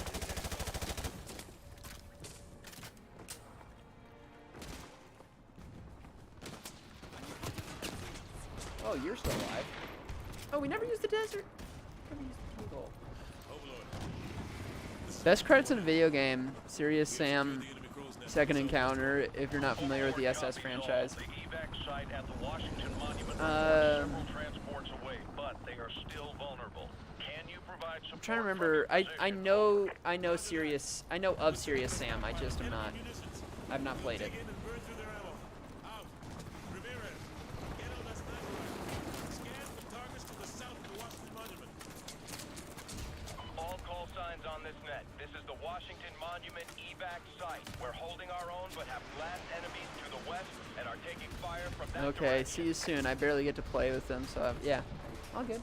Oh, you're still alive. Oh, we never used the desert. Never used the Eagle. Best credits in a video game. Serious Sam, Second Encounter. If you're not familiar with the SS franchise. The evac site at the Washington Monument several transports away, but they are still vulnerable. Can you provide I'm trying to remember. I know Serious. I know of Serious Sam. I just am not. I've not played it. All call signs on this net. This is the Washington Monument evac site. We're holding our own, but have blast enemies to the west and are taking fire from that Okay, direction. see you soon. I barely get to play with them, so yeah, all good.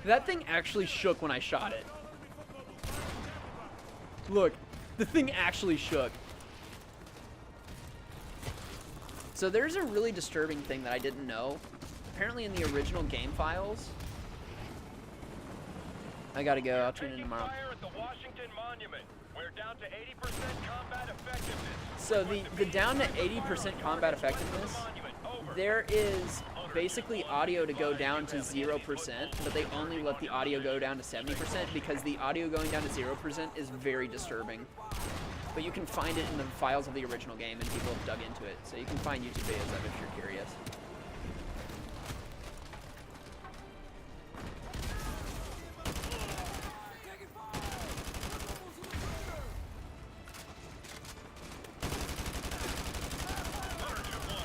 That thing actually shook when I shot it. Look, the thing actually shook. So there's a really disturbing thing that I didn't know. Apparently in the original game files. I gotta go, I'll tune in tomorrow. Fire at the Washington Monument. We're down to 80% combat effectiveness. So the down to 80% combat effectiveness, there is basically audio to go down to 0%, but they only let the audio go down to 70% because the audio going down to 0% is very disturbing. But you can find it in the files of the original game, and people have dug into it. So you can find YouTube videos of it if you're curious.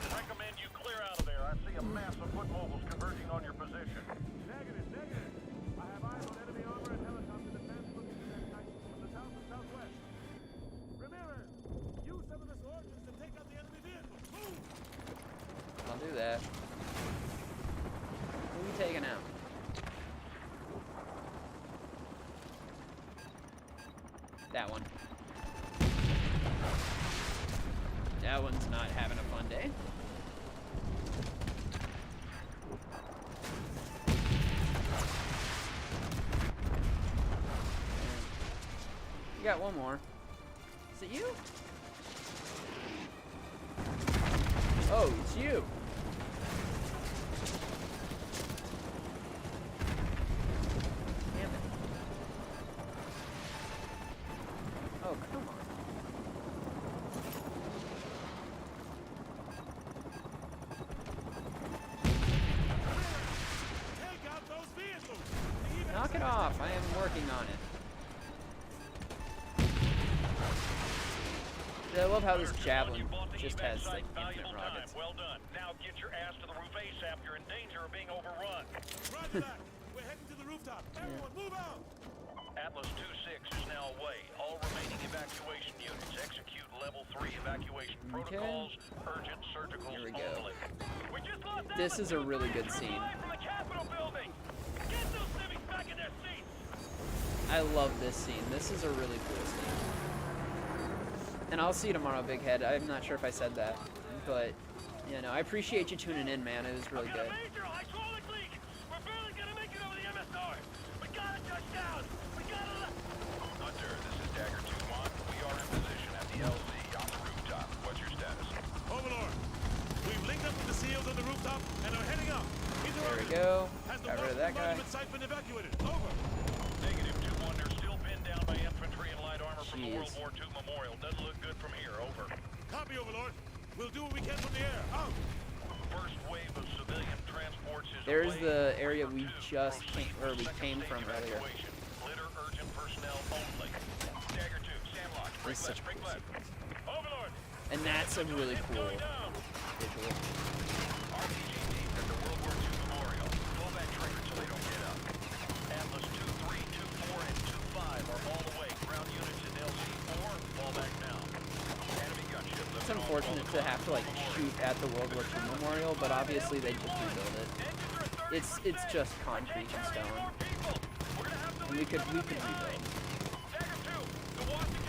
Recommend you clear out of there. I see a mass of foot mobiles converging on your position. Negative, negative. I have eyes on enemy armor and helicopter defense looking to their sights from the south and southwest. Ramirez, use some of this ordnance to take out the enemy vehicle. Move! I'll do that. Who are we taking out? That one. That one's not having a fun day. You got one more. Is it you? Oh, it's you. Damn it. Oh, come on. Take out those vehicles! Knock it off. I am working on it. I love how this javelin just has like infinite rockets. Well done. Now get your ass to the roof ASAP. You're in danger of being overrun. Roger that. We're heading to the rooftop. Everyone, move out! Atlas 2-6 is now away. All remaining evacuation units execute level 3 evacuation protocols. Urgent surgical Here we go. only. We just lost This is a really good scene. from the Capitol building. Get those civics back in their seats. I love this scene. This is a really cool scene. And I'll see you tomorrow, Big Head. I'm not sure if I said that, but you know, I appreciate you tuning in, man. It was really good. Major hydraulic leak. We're barely gonna make it over the MSR. We gotta touch down. We gotta. Hunter, this is Dagger 2-1. We are in position at the LZ on the rooftop. What's your status? Overlord, we've linked up with the SEALs on the rooftop and are heading up. There we go. Has the Got rid of that guy. Monument site been evacuated? Over. Negative 2-1. They're still pinned We'll do what we can from the air. Out! First wave of civilian transports is There's away. the area we just came, or we came from earlier. Litter urgent personnel only. Dagger 2, Sandlot. This is such a break cool left. sequence. Overlord! And that's a really cool visual. RPG team at the World War II Memorial. Pull that trigger so they don't get up. Atlas 2-3, 2-4, and 2-5 are all away. Ground units in LC-4, fall back now. Enemy gunship. It's unfortunate to have to like shoot at the World War II Memorial, but obviously they just rebuilt it. It's just concrete and stone, and we could rebuild.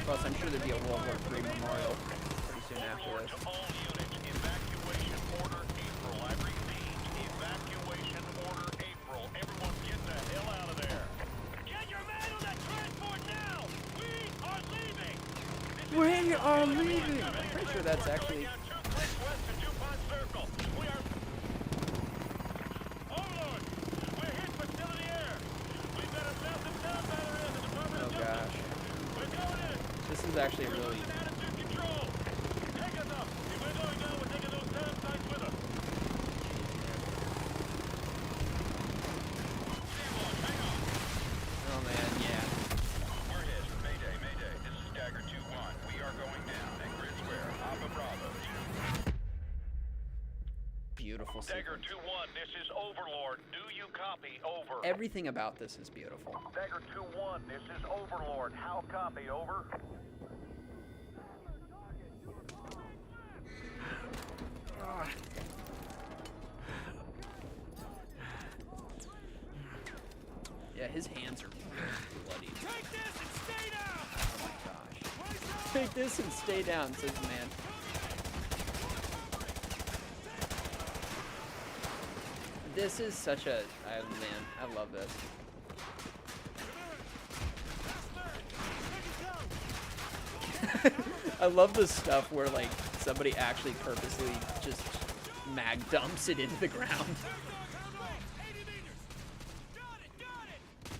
Plus, I'm sure there'd be a World War III Memorial pretty soon after this. All units, evacuation order April. I repeat, evacuation order April. Everyone get the hell out of there. Get your man on that transport now! We are leaving! We are leaving! I'm pretty sure that's actually... Oh gosh. This is actually really... Oh man, yeah. We're hit. Mayday, mayday. This is Dagger 2-1. We are going down at Grid Square. Alpha Bravo. Beautiful Dagger sequence. 2-1, this is Overlord. Do you copy? Over. Everything about this is beautiful. Dagger 2-1, this is Overlord. How copy? Over. Yeah, his hands are really bloody. Take this and stay down! Oh my gosh. Take this and stay down, says the man. This is such a... man, I love this. I love the stuff where, like, somebody actually purposely just mag dumps it into the ground.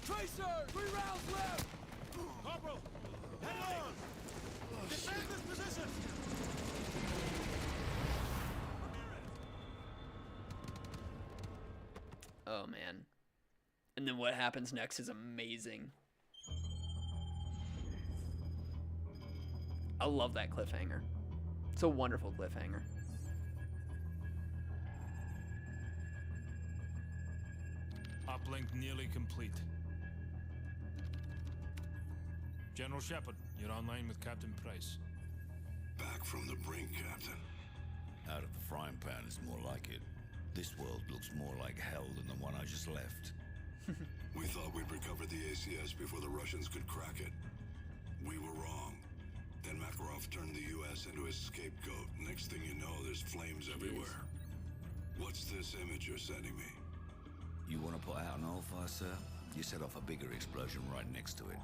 Tracer! 3 rounds left! Corporal! Hang on! Defend this position! Oh, man. And then what happens next is amazing. I love that cliffhanger. It's a wonderful cliffhanger. Uplink nearly complete. General Shepard, you're online with Captain Price. Back from the brink, Captain. Out of the frying pan is more like it. This world looks more like hell than the one I just left. We thought we'd recovered the ACS before the Russians could crack it. We were wrong. Then Makarov turned the U.S. into his scapegoat. Next thing you know, there's flames everywhere. What's this image you're sending me? You want to put out an oil fire, sir? You set off a bigger explosion right next to it.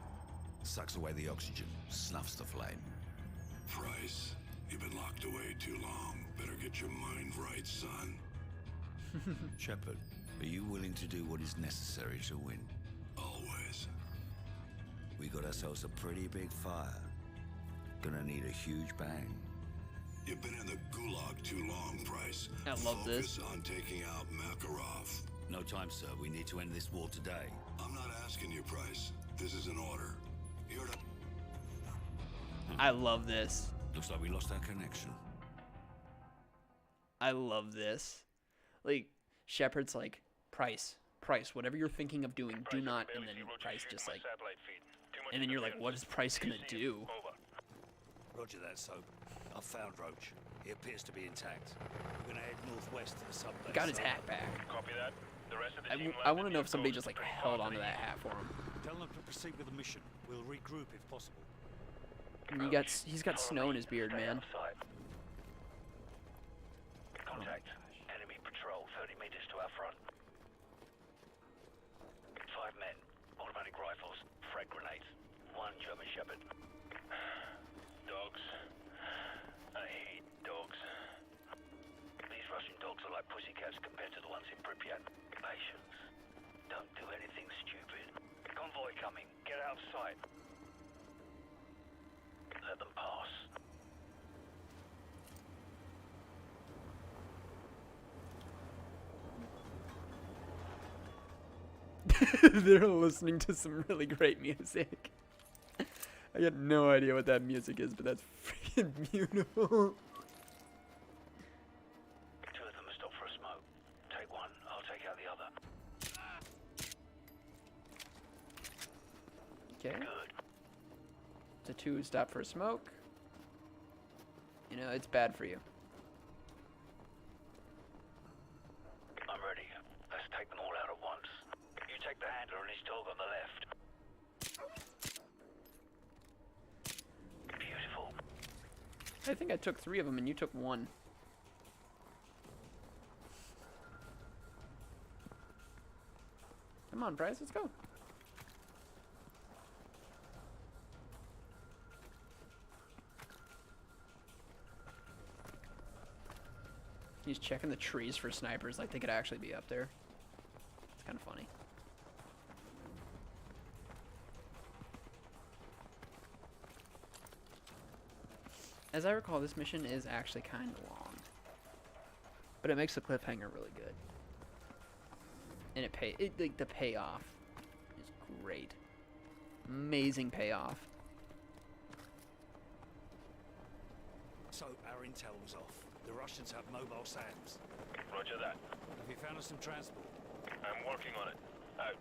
Sucks away the oxygen, snuffs the flame. Price, you've been locked away too long. Better get your mind right, son. Shepard, are you willing to do what is necessary to win? Always. We got ourselves a pretty big fire. Gonna need a huge bang. You've been in the gulag too long, Price. I love this. Focus on taking out Makarov. No time, sir. We need to end this war today. I'm not asking you, Price. This is an order. You're to... I love this. Looks like we lost our connection. I love this. Like, Shepard's like, Price, whatever you're thinking of doing, do not, and then Price just like, and then you're like, what is Price gonna do? Roger that, Soap. I've found Roach. He appears to be intact. We're gonna head northwest to the subbase. Got his hat back. Copy that. The rest of the team I want to know if somebody just like held onto that hat for him. Tell them to proceed with the mission. We'll regroup if possible. And he's got snow in his beard, man. Contact. Enemy patrol 30 meters to our front. 5 men. Automatic rifles. Frag grenades. 1 German Shepherd. Dogs. I hate dogs. These Russian dogs are like pussycats compared to the ones in Pripyat. Patience. Don't do anything stupid. Convoy coming. Get out of sight. Let them pass. They're listening to some really great music. I got no idea what that music is, but that's freaking beautiful. 2 of them are stopped for a smoke. Take one, I'll take out the other. Okay. The 2 stop for a smoke. You know, it's bad for you. I'm ready. Let's take them all out at once. You take the handler and his dog on the left. Beautiful. I think I took 3 of them and you took 1. Come on, Bryce, let's go. He's checking the trees for snipers like they could actually be up there. It's kind of funny. As I recall, this mission is actually kind of long, but it makes the cliffhanger really good, and like the payoff is great, amazing payoff. So, our intel was off. The Russians have mobile SAMs. Roger that. Have you found us some transport? I'm working on it. Out.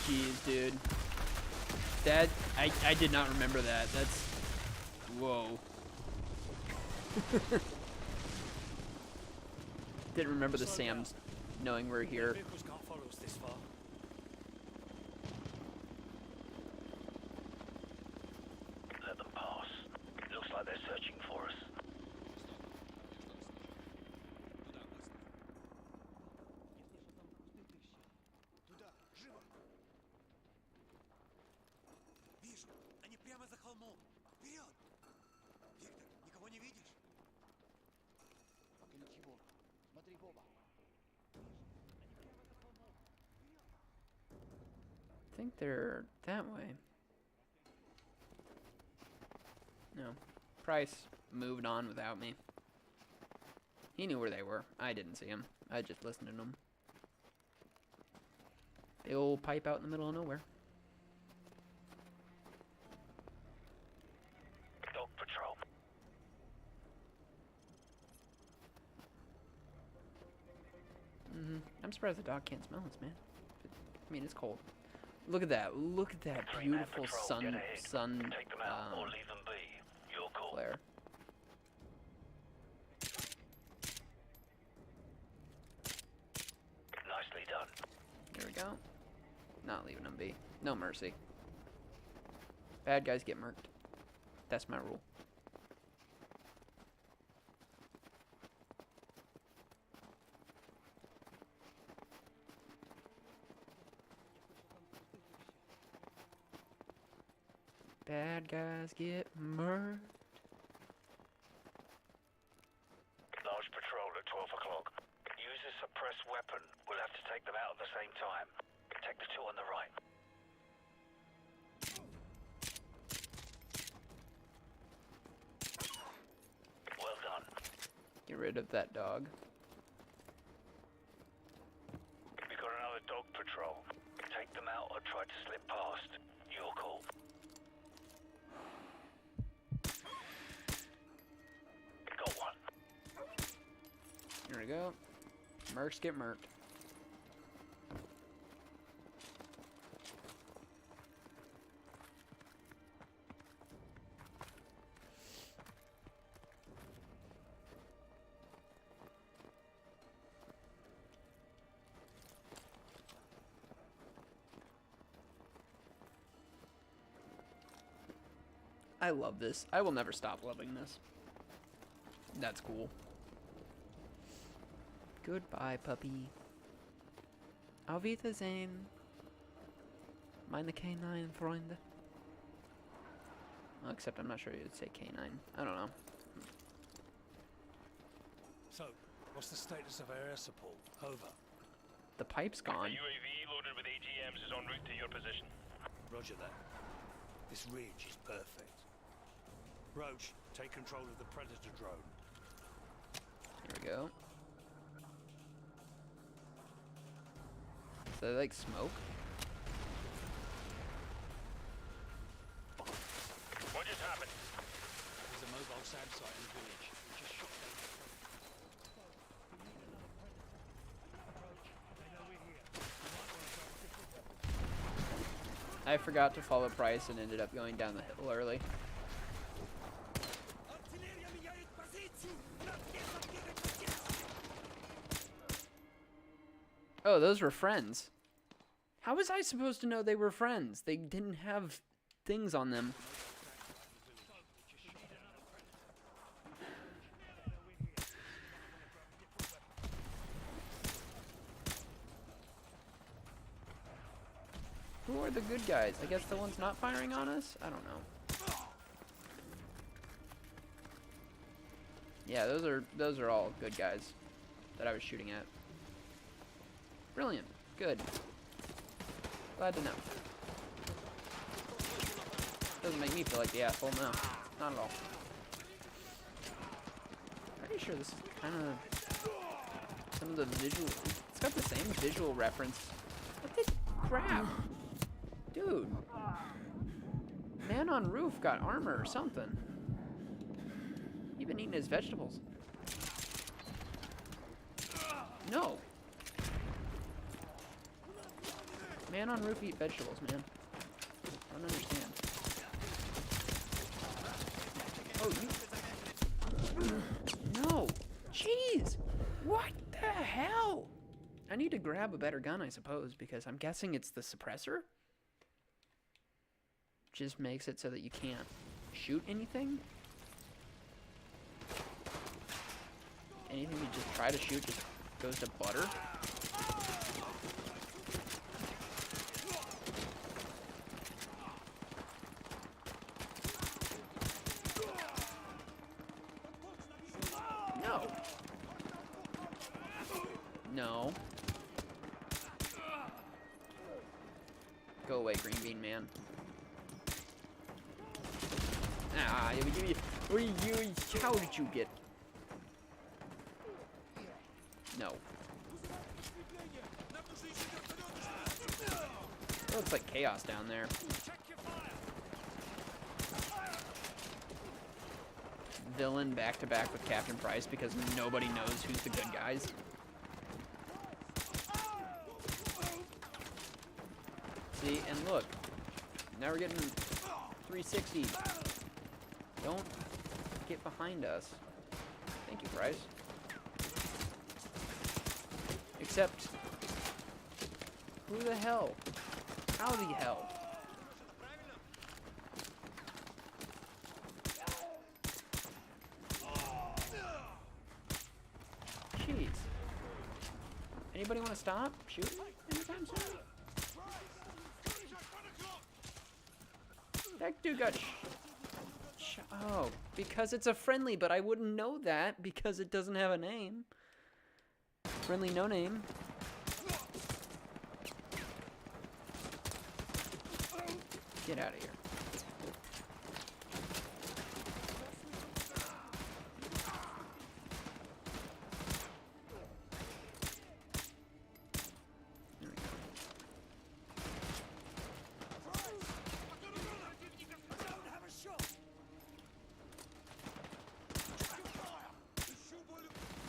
Jeez, dude. That, I did not remember that. That's, whoa. Didn't remember the SAMs knowing we're here. Vehicles can't follow us this far. Let them pass. Looks like they're searching for us. Вижу, они прямо за холмом. Вперед! Виктор, никого не видишь? Ничего. Смотри в оба. I think they're that way. No. Price moved on without me. He knew where they were. I didn't see him. I just listened to them. Big old pipe out in the middle of nowhere. Dog patrol. I'm surprised the dog can't smell us, man. I mean, it's cold. Look at that. Look at that beautiful sun Take them out or leave them be. Your call. flare. Nicely done. Here we go. Not leaving them be. No mercy. Bad guys get murked. That's my rule. Bad guys get murked. Large patrol at 12 o'clock. Use a suppressed weapon. We'll have to take them out at the same time. Take the 2 on the right. Well done. Get rid of that dog. We got another dog patrol. Take them out or try to slip past. Your call. Got one. Here we go. Mercs get murked. I love this. I will never stop loving this. That's cool. Goodbye, puppy. Auf Wiedersehen. Mind the canine, Freunde. Well, except I'm not sure you'd say canine. I don't know. So, What's the status of our air support? Over. The pipe's gone. A UAV loaded with AGMs is en route to your position. Roger that. This ridge is perfect. Roach, take control of the Predator drone. Here we go. So they like smoke? What just happened? There's a mobile SAM site in the village. We just shot them. I forgot to follow Price and ended up going down the hill early. Oh, those were friends. How was I supposed to know they were friends? They didn't have things on them. Who are the good guys? I guess the ones not firing on us? I don't know. Yeah, those are all good guys that I was shooting at. Brilliant. Good. Glad to know. Doesn't make me feel like the asshole, no. Not at all. Pretty sure this is kind of some of the visual... It's got the same visual reference. What the crap? Dude. Man on roof got armor or something. He been eating his vegetables. No. Man on roof eat vegetables, man. I don't understand. Oh, you... No! Jeez! What the hell? I need to grab a better gun, I suppose, because I'm guessing it's the suppressor? Just makes it so that you can't shoot anything? Anything you just try to shoot just goes to butter? No. No. Go away, green bean man. Ah, how did you get? No. It looks like chaos down there. Villain back to back with Captain Price because nobody knows who's the good guys. See, and look. Now we're getting 360. Don't get behind us. Thank you, Price. Except, who the hell? How the hell? Jeez. Anybody want to stop shooting anytime soon? That dude got oh, because it's a friendly, but I wouldn't know that because it doesn't have a name. Friendly no name. Get out of here. There we go.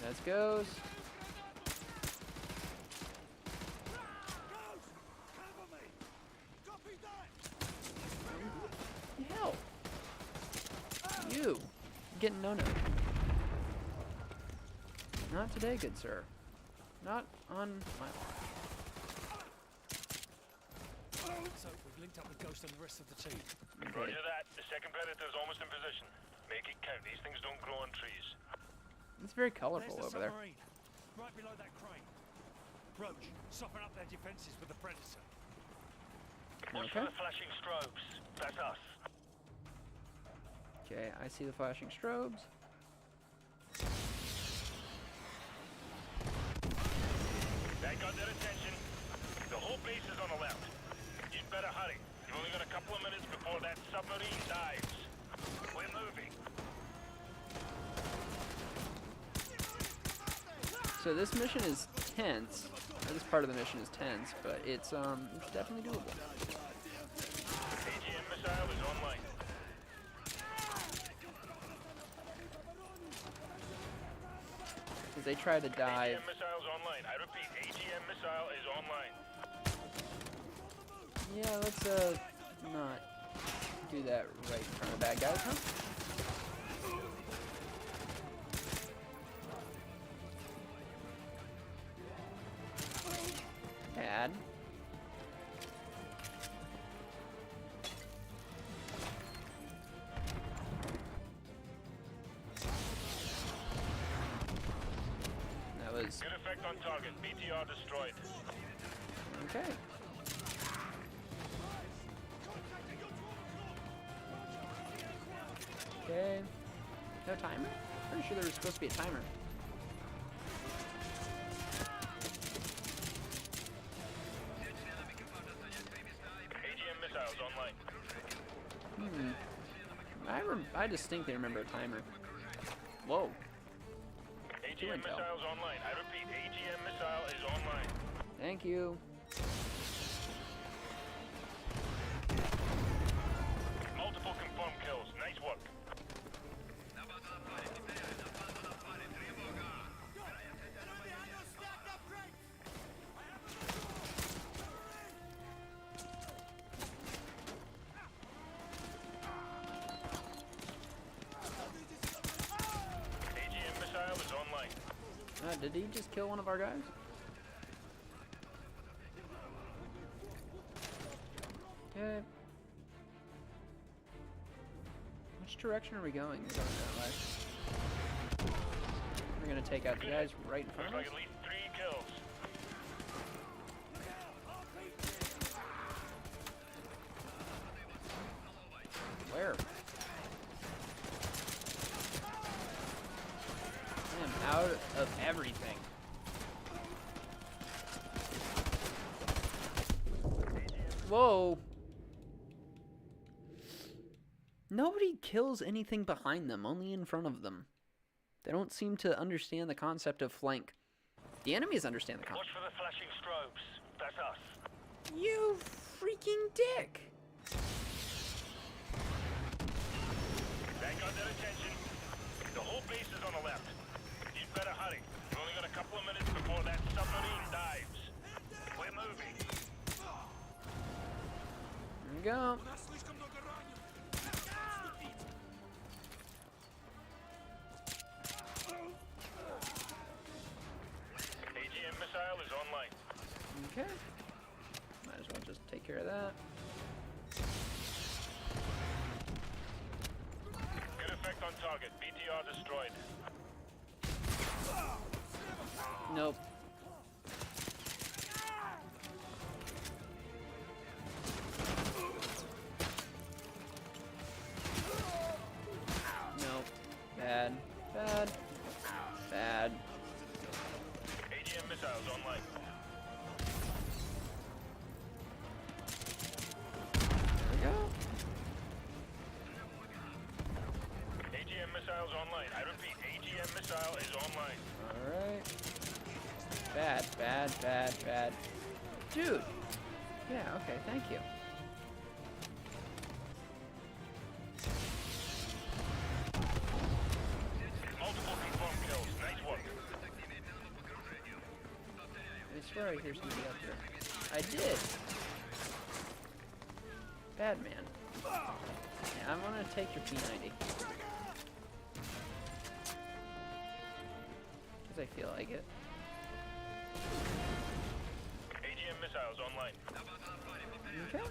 Let's goes. Hell. You. Getting no. Not today, good sir. Not on my watch. So we've linked up with Ghost and the rest of the team. Okay. Roger that. The second Predator's almost in position. Make it count. These things don't grow on trees. It's very colorful There's the over there. submarine, right below that crane. Roach, soften up their defenses with the Predator. Watch for the flashing strobes. That's us. Okay, I see the flashing strobes. got their attention. The whole base is on the left. You'd better hurry. You've only got a couple of minutes before that submarine dives. We're moving. So this mission is tense. Or this part of the mission is tense, but it's definitely doable. AGM missile is online. Because they try to dive. AGM missile's online. I repeat, AGM missile is online. Yeah, let's not do that right in front of the bad guys, huh? Bad. That was Good effect on target. BTR destroyed. okay. Okay. No timer? Pretty sure there was supposed to be a timer. AGM missiles online. I distinctly remember a timer. Whoa. AGM missiles online. I repeat, AGM missile is online. Thank you. Multiple confirmed kills. Nice work. AGM missile is online. Did he just kill one of our guys? Okay. Which direction are we going? We're going that way. We're gonna take out the guys right in front of us. Looks like at least 3 kills. Where? I am out of everything. Whoa. Nobody kills anything behind them, only in front of them. They don't seem to understand the concept of flank. The enemies understand the concept. Watch for the flashing strobes. That's us. You freaking dick! That got their attention. The whole base is on the left. You'd better hurry. You've only got a couple of minutes before that submarine dives. We're moving. There we go. AGM missile is online. Okay. Might as well just take care of that. Good effect on target. BTR destroyed. Nope. Nope. Bad. Bad. Bad. AGM missiles online. There we go. AGM missiles online. I repeat, AGM missile is online. Alright. Bad, bad, bad, bad. Dude! Yeah, okay, thank you. Multiple confirmed kills. Nice work. I swear I hear somebody up here. I did! Bad man. Yeah, I'm gonna take your P90. Because I feel like it. AGM missiles online. Okay.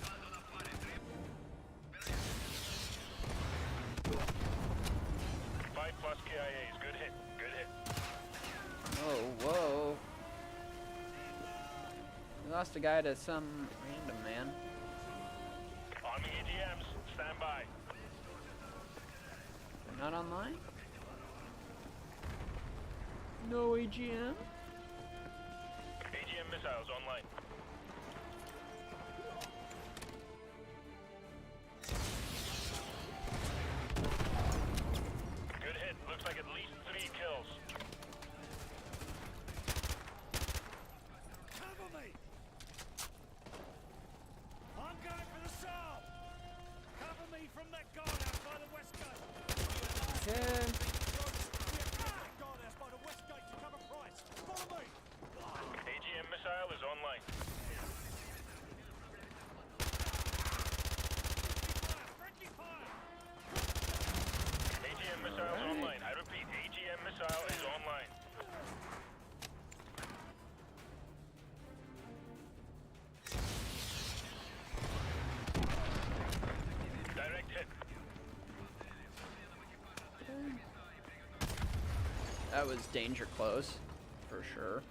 Five plus KIAs. Good hit. Good hit. Oh, whoa. We lost a guy to some random man. Arming AGMs. Stand by. They're not online? No AGM? AGM missiles online. Good hit. Looks like at least 3 kills. Cover me! I'm going for the soul! Cover me from that guardhouse by the west gate! Okay. Guardhouse by the west gate to cover Price! Follow me! AGM missile is online. Friendly fire! AGM missile is online. I repeat, AGM missile is online. Direct hit. That was danger close, for sure.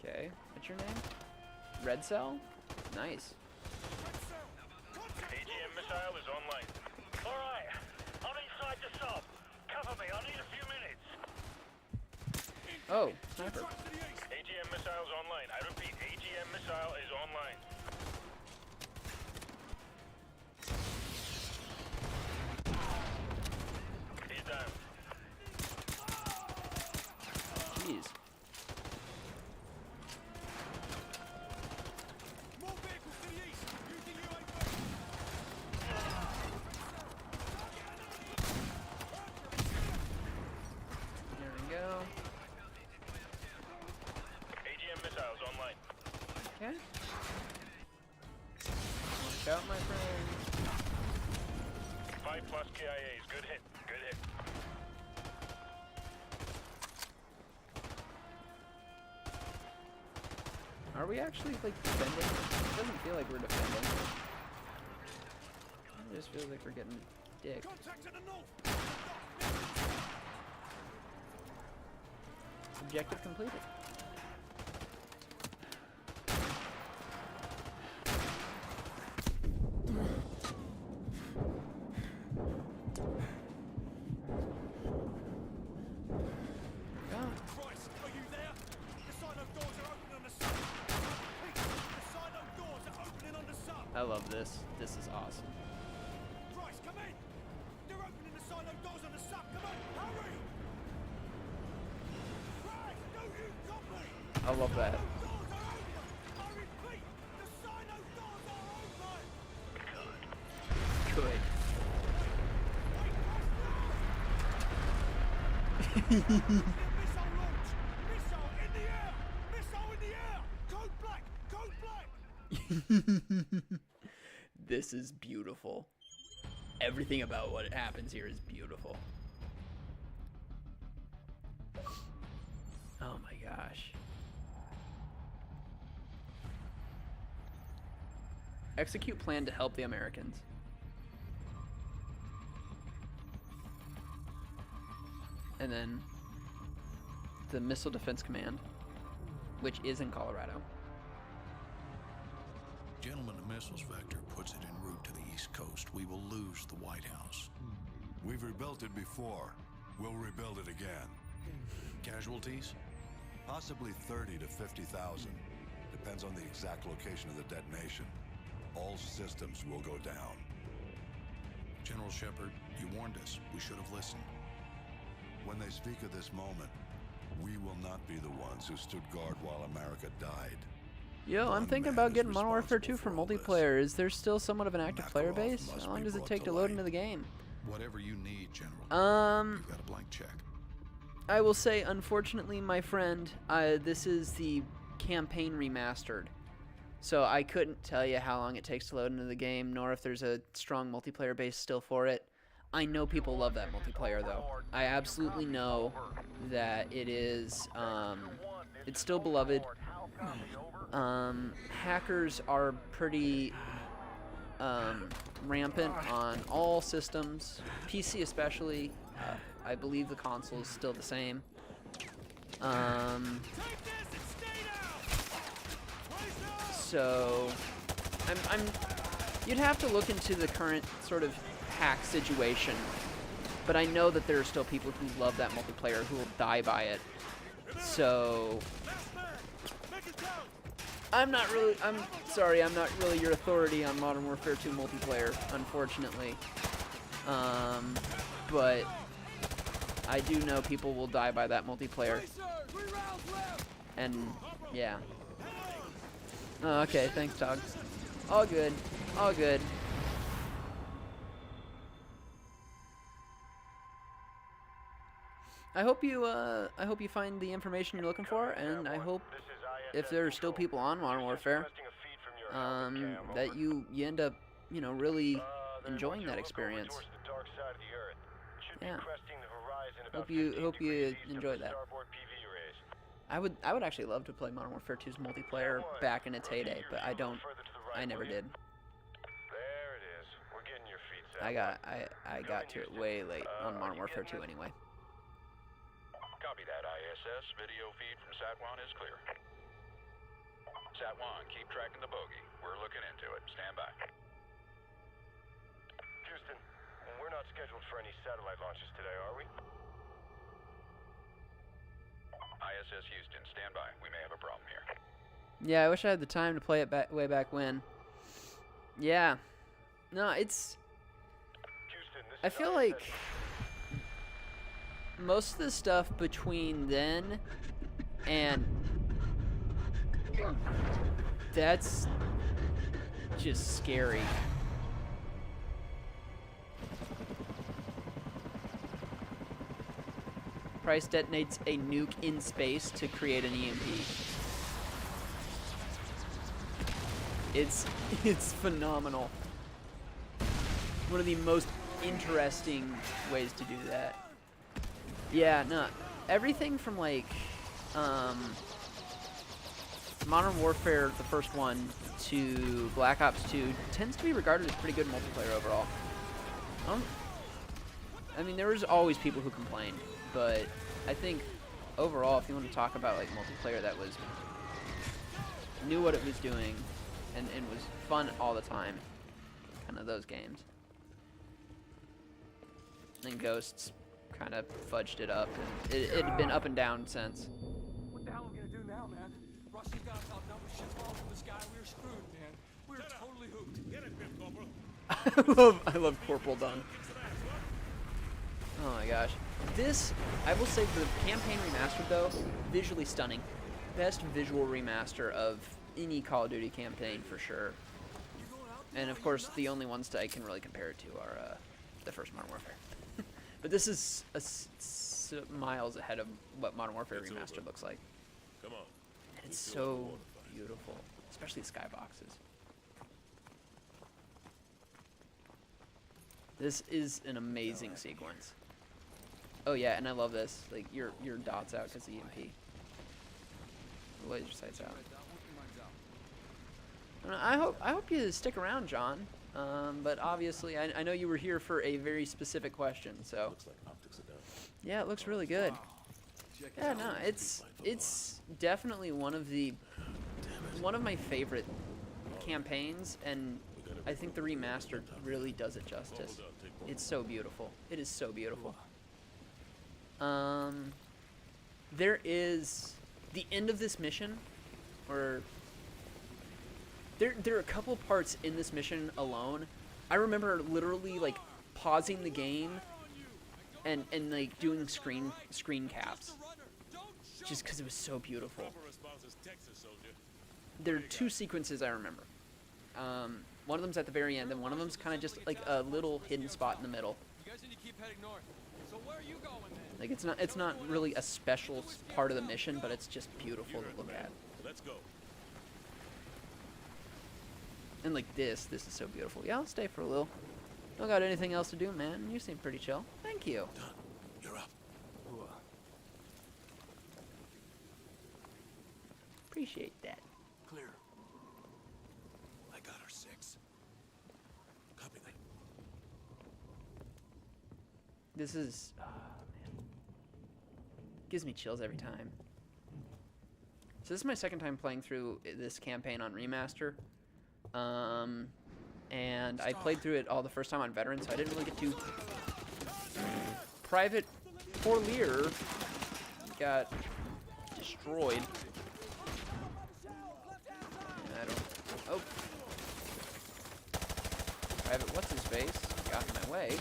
Okay, what's your name? Red Cell? Nice. AGM missile is online. Alright, I'm inside the sub. Cover me, I need a few minutes. Oh, sniper. AGM missile is online. I repeat, AGM missile is online. He's down. Jeez. More vehicles to the east! Using UAV! There we go. AGM missiles online. Okay. Watch out, my friend. 5+ KIAs. Good hit. Good hit. Are we actually, like, defending? It doesn't feel like we're defending. It just feels like we're getting dick. Contact to the north! Objective completed. Christ, are you there? The silo doors are opening on the sub! The silo doors are opening on the sub! I love this. This is awesome. Christ, come in! They're opening the silo doors on the sub! Come on, hurry! Christ, no you got me! I love that. Doors are open! I repeat, the silo doors are open! Good. Missile launch! Missile in the air! Missile in the air! Code black! Code black! This is beautiful. Everything about what happens here is beautiful. Oh my gosh. Execute plan to help the Americans. And then the Missile Defense Command, which is in Colorado. Gentlemen, the missiles vector puts it en route to the East Coast. We will lose the White House. We've rebuilt it before. We'll rebuild it again. Casualties? Possibly 30 to 50,000. Depends on the exact location of the detonation. All systems will go down. General Shepard, you warned us. We should have listened. When they speak of this moment, we will not be the ones who stood guard while America died. Yo, I'm thinking about getting Modern Warfare 2 for multiplayer. Is there still somewhat of an active player base? How long does it take to load into the game? Whatever you need, General. You've got a blank check. I will say, unfortunately, my friend, this is the campaign remastered. So I couldn't tell you how long it takes to load into the game, nor if there's a strong multiplayer base still for it. I know people love that multiplayer, though. I absolutely know that it is, it's still beloved. Hackers are pretty rampant on all systems, PC especially. I believe the console is still the same. So, you'd have to look into the current sort of hack situation but I know that there are still people who love that multiplayer who will die by it. So I'm sorry, I'm not really your authority on Modern Warfare 2 multiplayer, unfortunately. But I do know people will die by that multiplayer. And yeah. Oh, okay, thanks, dog. All good. All good. I hope you find the information you're looking for, and I hope if there are still people on Modern Warfare, that you end up, you know, really enjoying that experience. Yeah. Hope you enjoy that. I would actually love to play Modern Warfare 2's multiplayer back in its heyday, but I never did. There it is. We're getting your feet set. I got to it way late on Modern Warfare 2 anyway. Copy that, ISS. Video feed from Sat-1 is clear. Sat-1, keep tracking the bogey. We're looking into it. Stand by. Houston, we're not scheduled for any satellite launches today, are we? ISS Houston, stand by. We may have a problem here. Yeah, I wish I had the time to play it way back when. Yeah. No, it's... I feel like most of the stuff between then and... That's just scary. Price detonates a nuke in space to create an EMP. It's phenomenal. One of the most interesting ways to do that. Yeah, no, everything from like Modern Warfare, the first one, to Black Ops 2 tends to be regarded as pretty good multiplayer overall. I mean, there was always people who complained, but I think overall, if you want to talk about like multiplayer that was knew what it was doing and was fun all the time, kind of those games. And Ghosts kind of fudged it up, and it had been up and down since. What the hell are we gonna do now, man? Russia's got us outnumbered. Shit falls from the sky. We're screwed, man. We're totally hooped. Get it, Pip Corporal. I love Corporal Dunn. Oh my gosh. This, I will say, for the campaign remastered though, visually stunning. Best visual remaster of any Call of Duty campaign for sure. And of course, the only ones that I can really compare it to are the first Modern Warfare. But this is miles ahead of what Modern Warfare Remastered looks like. Come on. And it's so beautiful, especially the skyboxes. This is an amazing sequence. Oh yeah, and I love this. Like your dots out because of EMP. The laser sights out. I hope you stick around, John. But obviously, I know you were here for a very specific question, so. Looks like optics are down. Yeah, it looks really good. Yeah, no, it's definitely one of my favorite campaigns, and I think the remastered really does it justice. It's so beautiful. It is so beautiful. There is the end of this mission, or there are a couple parts in this mission alone. I remember literally like pausing the game and like doing screen caps, just because it was so beautiful. There are two sequences I remember. One of them's at the very end, and one of them's kind of just like a little hidden spot in the middle. You guys need to keep heading north. So where are you going then? Like it's not really a special part of the mission, but it's just beautiful to look at. Let's go. And like this is so beautiful. Yeah, I'll stay for a little. Don't got anything else to do, man. You seem pretty chill. Thank you. Done. You're up. Appreciate that. Clear. I got her 6. Copy that. This is, man. Gives me chills every time. So this is my second time playing through this campaign on Remaster. And I played through it all the first time on Veteran, so I didn't really get to Private Porlier got destroyed. I don't. Oh. Private what's his face got in my way.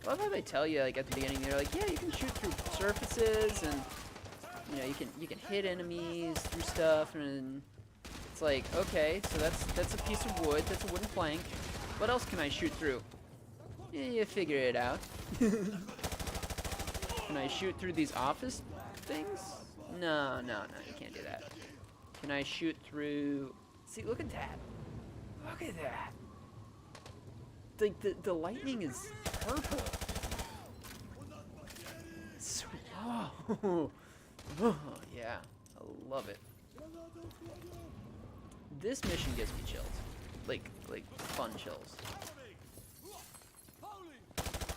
I love how they tell you, like, at the beginning, they're like, yeah, you can shoot through surfaces, and, you know, you can hit enemies through stuff, and it's like, okay, so that's a piece of wood, that's a wooden plank. What else can I shoot through? Yeah, you figure it out. Can I shoot through these office things? No, you can't do that. Can I shoot through... See, look at that. Look at that. Like, the lightning is purple. So, oh, yeah, I love it. This mission gives me chills, like fun chills.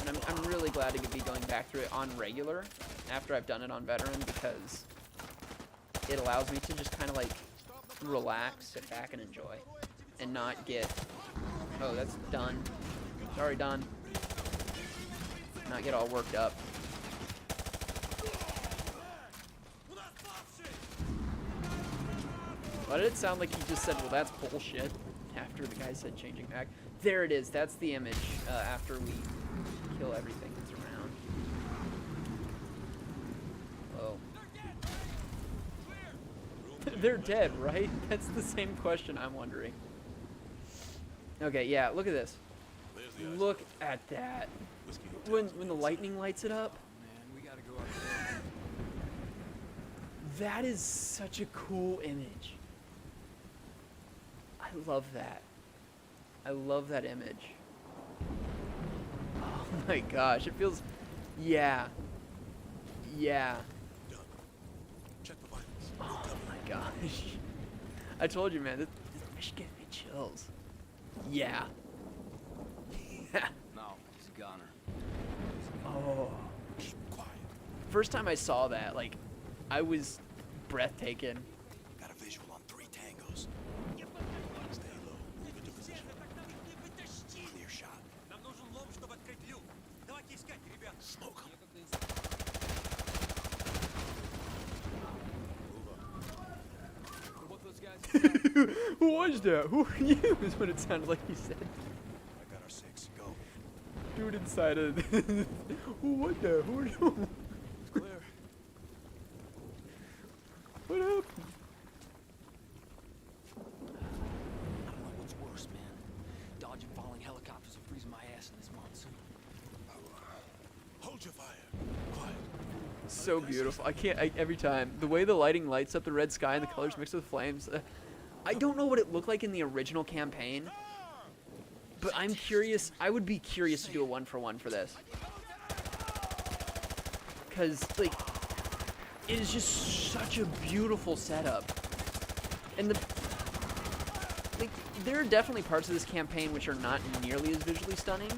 And I'm really glad to be going back through it on regular after I've done it on veteran, because it allows me to just kind of like relax, sit back, and enjoy, and not get, oh, that's done. Sorry, done. Not get all worked up. Why did it sound like he just said, well, that's bullshit, after the guy said changing back? There it is. That's the image after we kill everything that's around. Whoa. They're dead, right? That's the same question I'm wondering. Okay, yeah, look at this. Look at that. When the lightning lights it up. Man, we gotta go up there. That is such a cool image. I love that. I love that image. Oh my gosh, it feels... Yeah. Yeah. Oh my gosh. I told you, man, this mission gives me chills. Yeah. No, he's a goner. Oh. First time I saw that, like, I was breathtaking. Got a visual on 3 tangos. Stay low. Move into position. Clear shot. Smoke 'em. Who was that? Who are you? Is what it sounded like he said. I got our 6. Go. Dude inside of... Who was that? Who are you? It's clear. What happened? I don't know what's worse, man. Dodging falling helicopters or freezing my ass in this monsoon. Hold your fire. Quiet. So beautiful. Every time. The way the lighting lights up the red sky and the colors mixed with flames. I don't know what it looked like in the original campaign, but I'm curious. I would be curious to do a 1-for-1 for this. Because, like, it is just such a beautiful setup. And like, there are definitely parts of this campaign which are not nearly as visually stunning,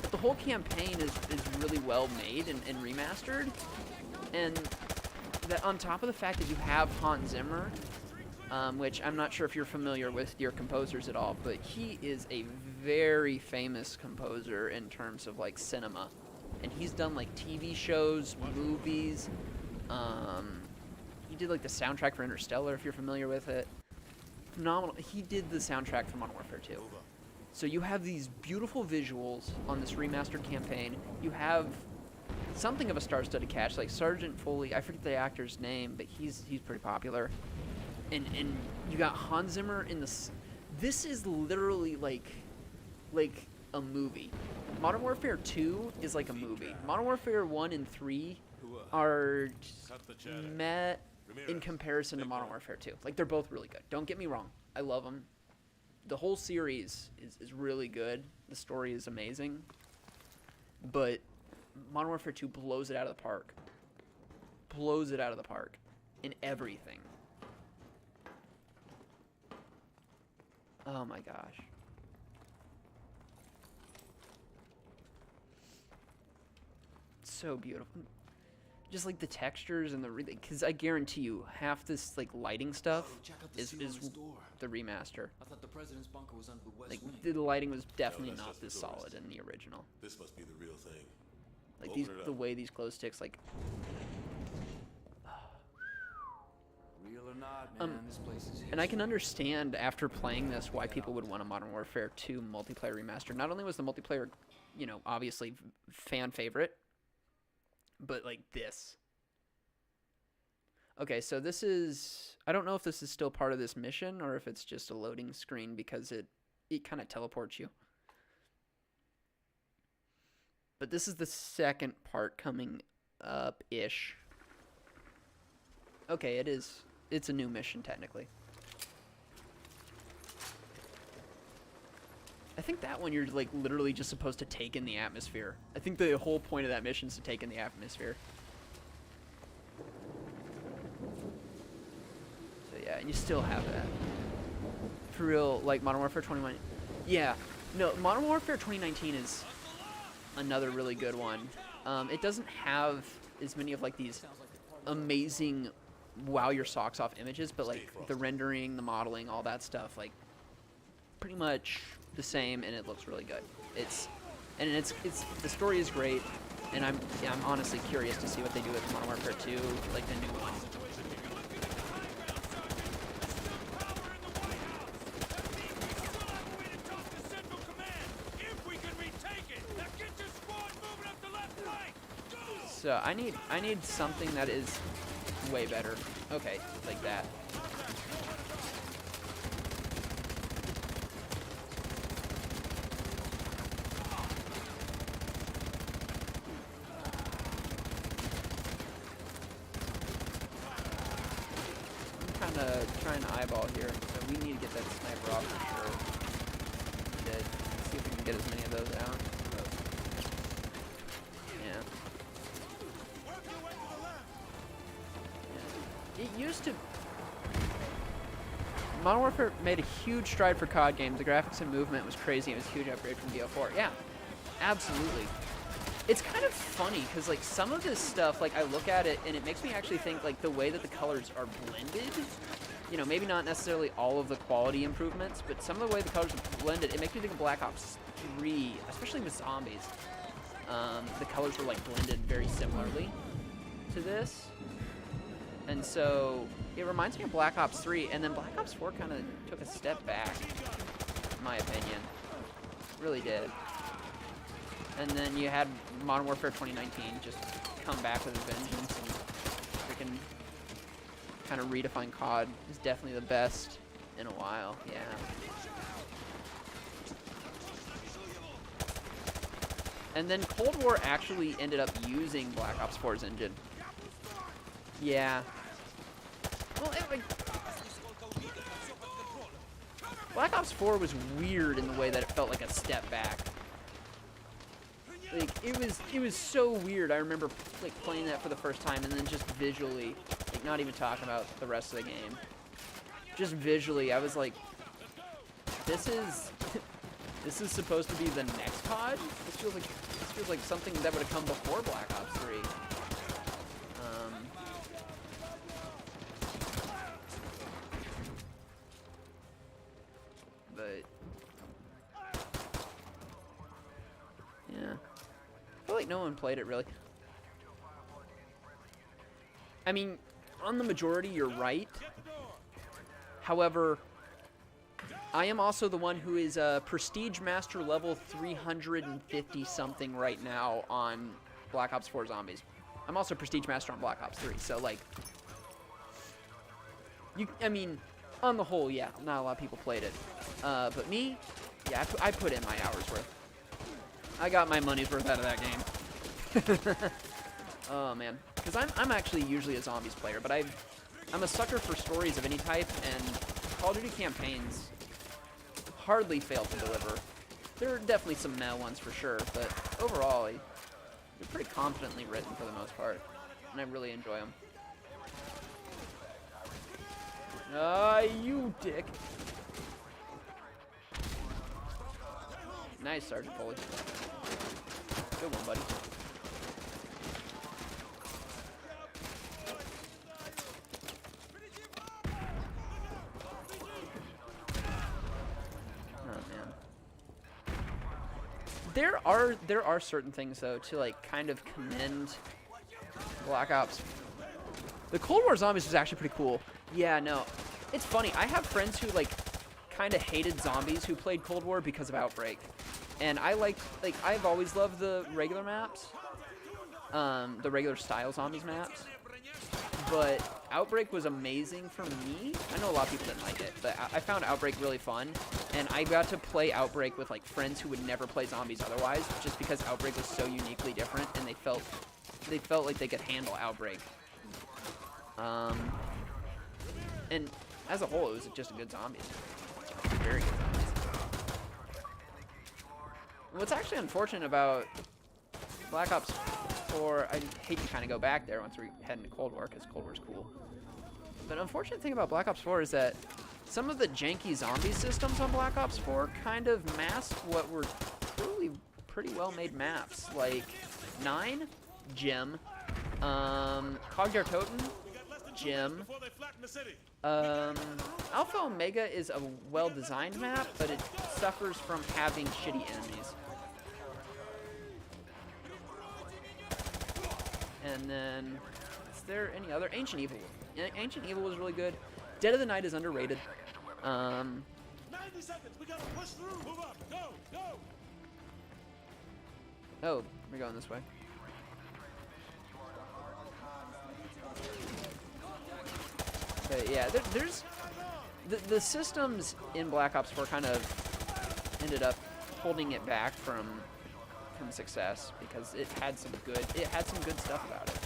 but the whole campaign is really well made and remastered. And that on top of the fact that you have Hans Zimmer, which I'm not sure if you're familiar with your composers at all, but he is a very famous composer in terms of like cinema, and he's done like TV shows, movies. He did like the soundtrack for Interstellar, if you're familiar with it. Phenomenal. He did the soundtrack for Modern Warfare 2. So you have these beautiful visuals on this remastered campaign. You have something of a star-studded cast, like Sergeant Foley. I forget the actor's name, but he's pretty popular. And you got Hans Zimmer in this. This is literally like a movie. Modern Warfare 2 is like a movie. Modern Warfare 1 and 3 are met in comparison to Modern Warfare 2. Like, they're both really good. Don't get me wrong. I love them. The whole series is really good. The story is amazing. But Modern Warfare 2 blows it out of the park. Blows it out of the park in everything. Oh my gosh. So beautiful. just like the textures and the because I guarantee you half this like lighting stuff is the remaster. I thought the president's bunker was under the west Like wing. the lighting was definitely not this solid in the original. This must be the real thing. Like Open it the up. way these glow sticks like. Real or not, man, this place is And I can understand after playing this why people would want a Modern Warfare 2 multiplayer remaster. Not only was the multiplayer, you know, obviously fan favorite, but like this. Okay, so this is, I don't know if this is still part of this mission or if it's just a loading screen because it kind of teleports you. But this is the second part coming up-ish. Okay, it is. It's a new mission, technically. I think that one you're, like, literally just supposed to take in the atmosphere. I think the whole point of that mission is to take in the atmosphere. So, yeah, and you still have that. For real, like, Modern Warfare 21. Yeah. No, Modern Warfare 2019 is another really good one. It doesn't have as many of, like, these amazing wow your socks off images, but like the rendering, the modeling, all that stuff, like pretty much the same, and it looks really good. It's the story is great, and I'm honestly curious to see what they do with Modern Warfare 2, like the new one. So I need something that is way better. Okay, like that. I'm kind of trying to eyeball here, so we need to get that sniper off for sure. Good. Let's see if we can get as many of those out. It used to... Modern Warfare made a huge stride for COD games. The graphics and movement was crazy. It was a huge upgrade from BO4. Yeah, absolutely. It's kind of funny because, like, some of this stuff, like, I look at it and it makes me actually think, like, the way that the colors are blended, you know, maybe not necessarily all of the quality improvements, but some of the way the colors are blended, it makes me think of Black Ops 3, especially with zombies. The colors were, like, blended very similarly to this. And so it reminds me of Black Ops 3, and then Black Ops 4 kind of took a step back, in my opinion. It really did. And then you had Modern Warfare 2019 just come back with a vengeance and freaking kind of redefine COD. Is definitely the best in a while, yeah. And then Cold War actually ended up using Black Ops 4's engine. Yeah. Well, Black Ops 4 was weird in the way that it felt like a step back. Like it was so weird. I remember like playing that for the first time and then just visually, like not even talking about the rest of the game. Just visually, I was like, this is supposed to be the next COD? This feels like something that would have come before Black Ops 3. But yeah, I feel like no one played it really. I mean, on the majority, you're right. However, I am also the one who is Prestige Master level 350 something right now on Black Ops 4 Zombies. I'm also Prestige Master on Black Ops 3, so like, I mean, on the whole, yeah, not a lot of people played it. But me, yeah, I put in my hours worth. I got my money's worth out of that game. Oh man, because I'm actually usually a Zombies player, but I'm a sucker for stories of any type, and Call of Duty campaigns hardly fail to deliver. There are definitely some meh ones for sure, but overall, they're pretty confidently written for the most part, and I really enjoy them. You dick. Nice, Sergeant Foley. Good one, buddy. There are certain things though to like kind of commend Black Ops. The Cold War zombies was actually pretty cool. Yeah, no, it's funny. I have friends who like kind of hated zombies who played Cold War because of Outbreak, and I I've always loved the regular maps, the regular style zombies maps. But Outbreak was amazing for me. I know a lot of people didn't like it, but I found Outbreak really fun, and I got to play Outbreak with like friends who would never play zombies otherwise, just because Outbreak was so uniquely different, and they felt like they could handle Outbreak. And as a whole, it was just a good zombies. Very good zombies. What's actually unfortunate about Black Ops 4, I hate to kind of go back there once we head into Cold War, because Cold War's cool. But the unfortunate thing about Black Ops 4 is that some of the janky zombie systems on Black Ops 4 kind of mask what were truly pretty well-made maps. Like 9, Gem, Cogjar Toten, Gem. Alpha Omega is a well-designed map, but it suffers from having shitty enemies. And then, is there any other? Ancient Evil. Ancient Evil was really good. Dead of the Night is underrated. 90 seconds. We gotta push through. Move up. Go. Go. Oh, we're going this way. But yeah, there's the systems in Black Ops 4 kind of ended up holding it back from success because it had some good stuff about it.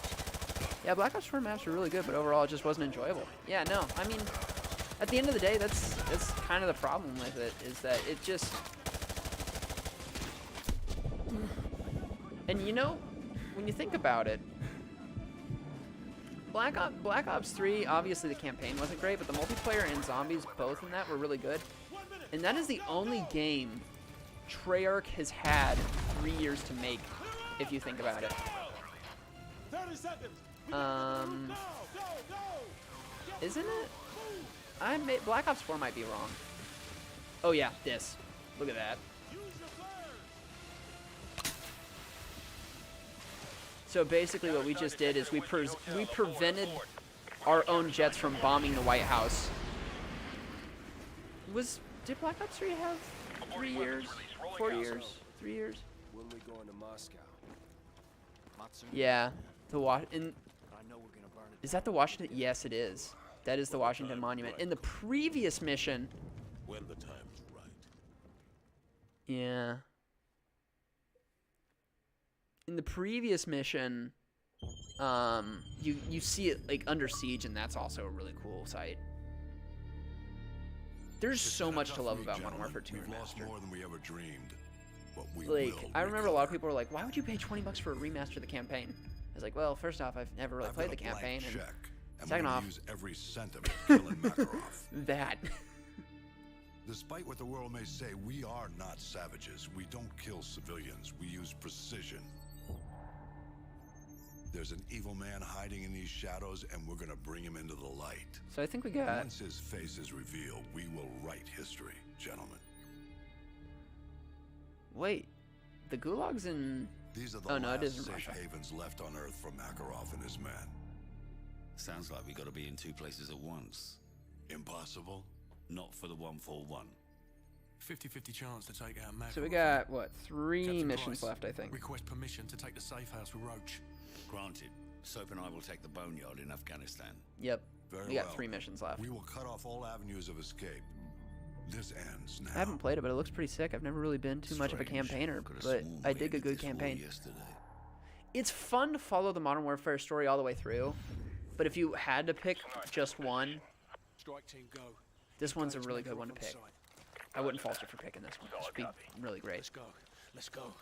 Yeah, Black Ops 4 maps were really good, but overall it just wasn't enjoyable. Yeah, no, I mean, at the end of the day, that's kind of the problem with it, is that it just... And you know, when you think about it, Black Ops 3, obviously the campaign wasn't great, but the multiplayer and zombies, both in that, were really good. And that is the only game Treyarch has had 3 years to make, if you think about it. 30 seconds. Isn't it? Black Ops 4 might be wrong. Oh yeah, this. Look at that. So basically what we just did is we prevented our own jets from bombing the White House. Did Black Ops 3 have 3 years? 4 years? 3 years? When we going to Moscow? Yeah. Is that the Washington? Yes, it is. That is the Washington Monument. In the previous mission... When the time's right. Yeah. In the previous mission, you see it like under siege, and that's also a really cool sight. There's so much to love about Modern Warfare 2 Remastered. More than we ever dreamed, but we like, I remember a lot of people were like, "Why would you pay $20 for a remaster of the campaign?" I was like, "Well, first off, I've never really played the campaign, and second off, use every cent of it killing Makarov." That. Despite what the world may say, we are not savages. We don't kill civilians. We use precision. There's an evil man hiding in these shadows, and we're gonna bring him into the light. So I think we got... Once his face is revealed, we will write history, gentlemen. Wait, the Gulag's in... These are the last safe havens left on Earth for Makarov and his men. Sounds like we gotta be in 2 places at once. Impossible? Not for the 141. 50-50 chance to take out Makarov. So we got, what, 3 Captain missions Price, left, I think. Request permission to take the safe house with Roach. Granted. Soap and I will take the boneyard in Afghanistan. Yep. Very We got well. 3 missions left. We will cut off all avenues of escape. This ends now. I haven't played it, but it looks pretty sick. I've never really been too much of a campaigner, but I dig a good campaign. It's fun to follow the Modern Warfare story all the way through, but if you had to pick just one, Strike team, go. this one's a really good one to pick. I wouldn't fault you for picking this one. This would be really great. Let's go. Let's go.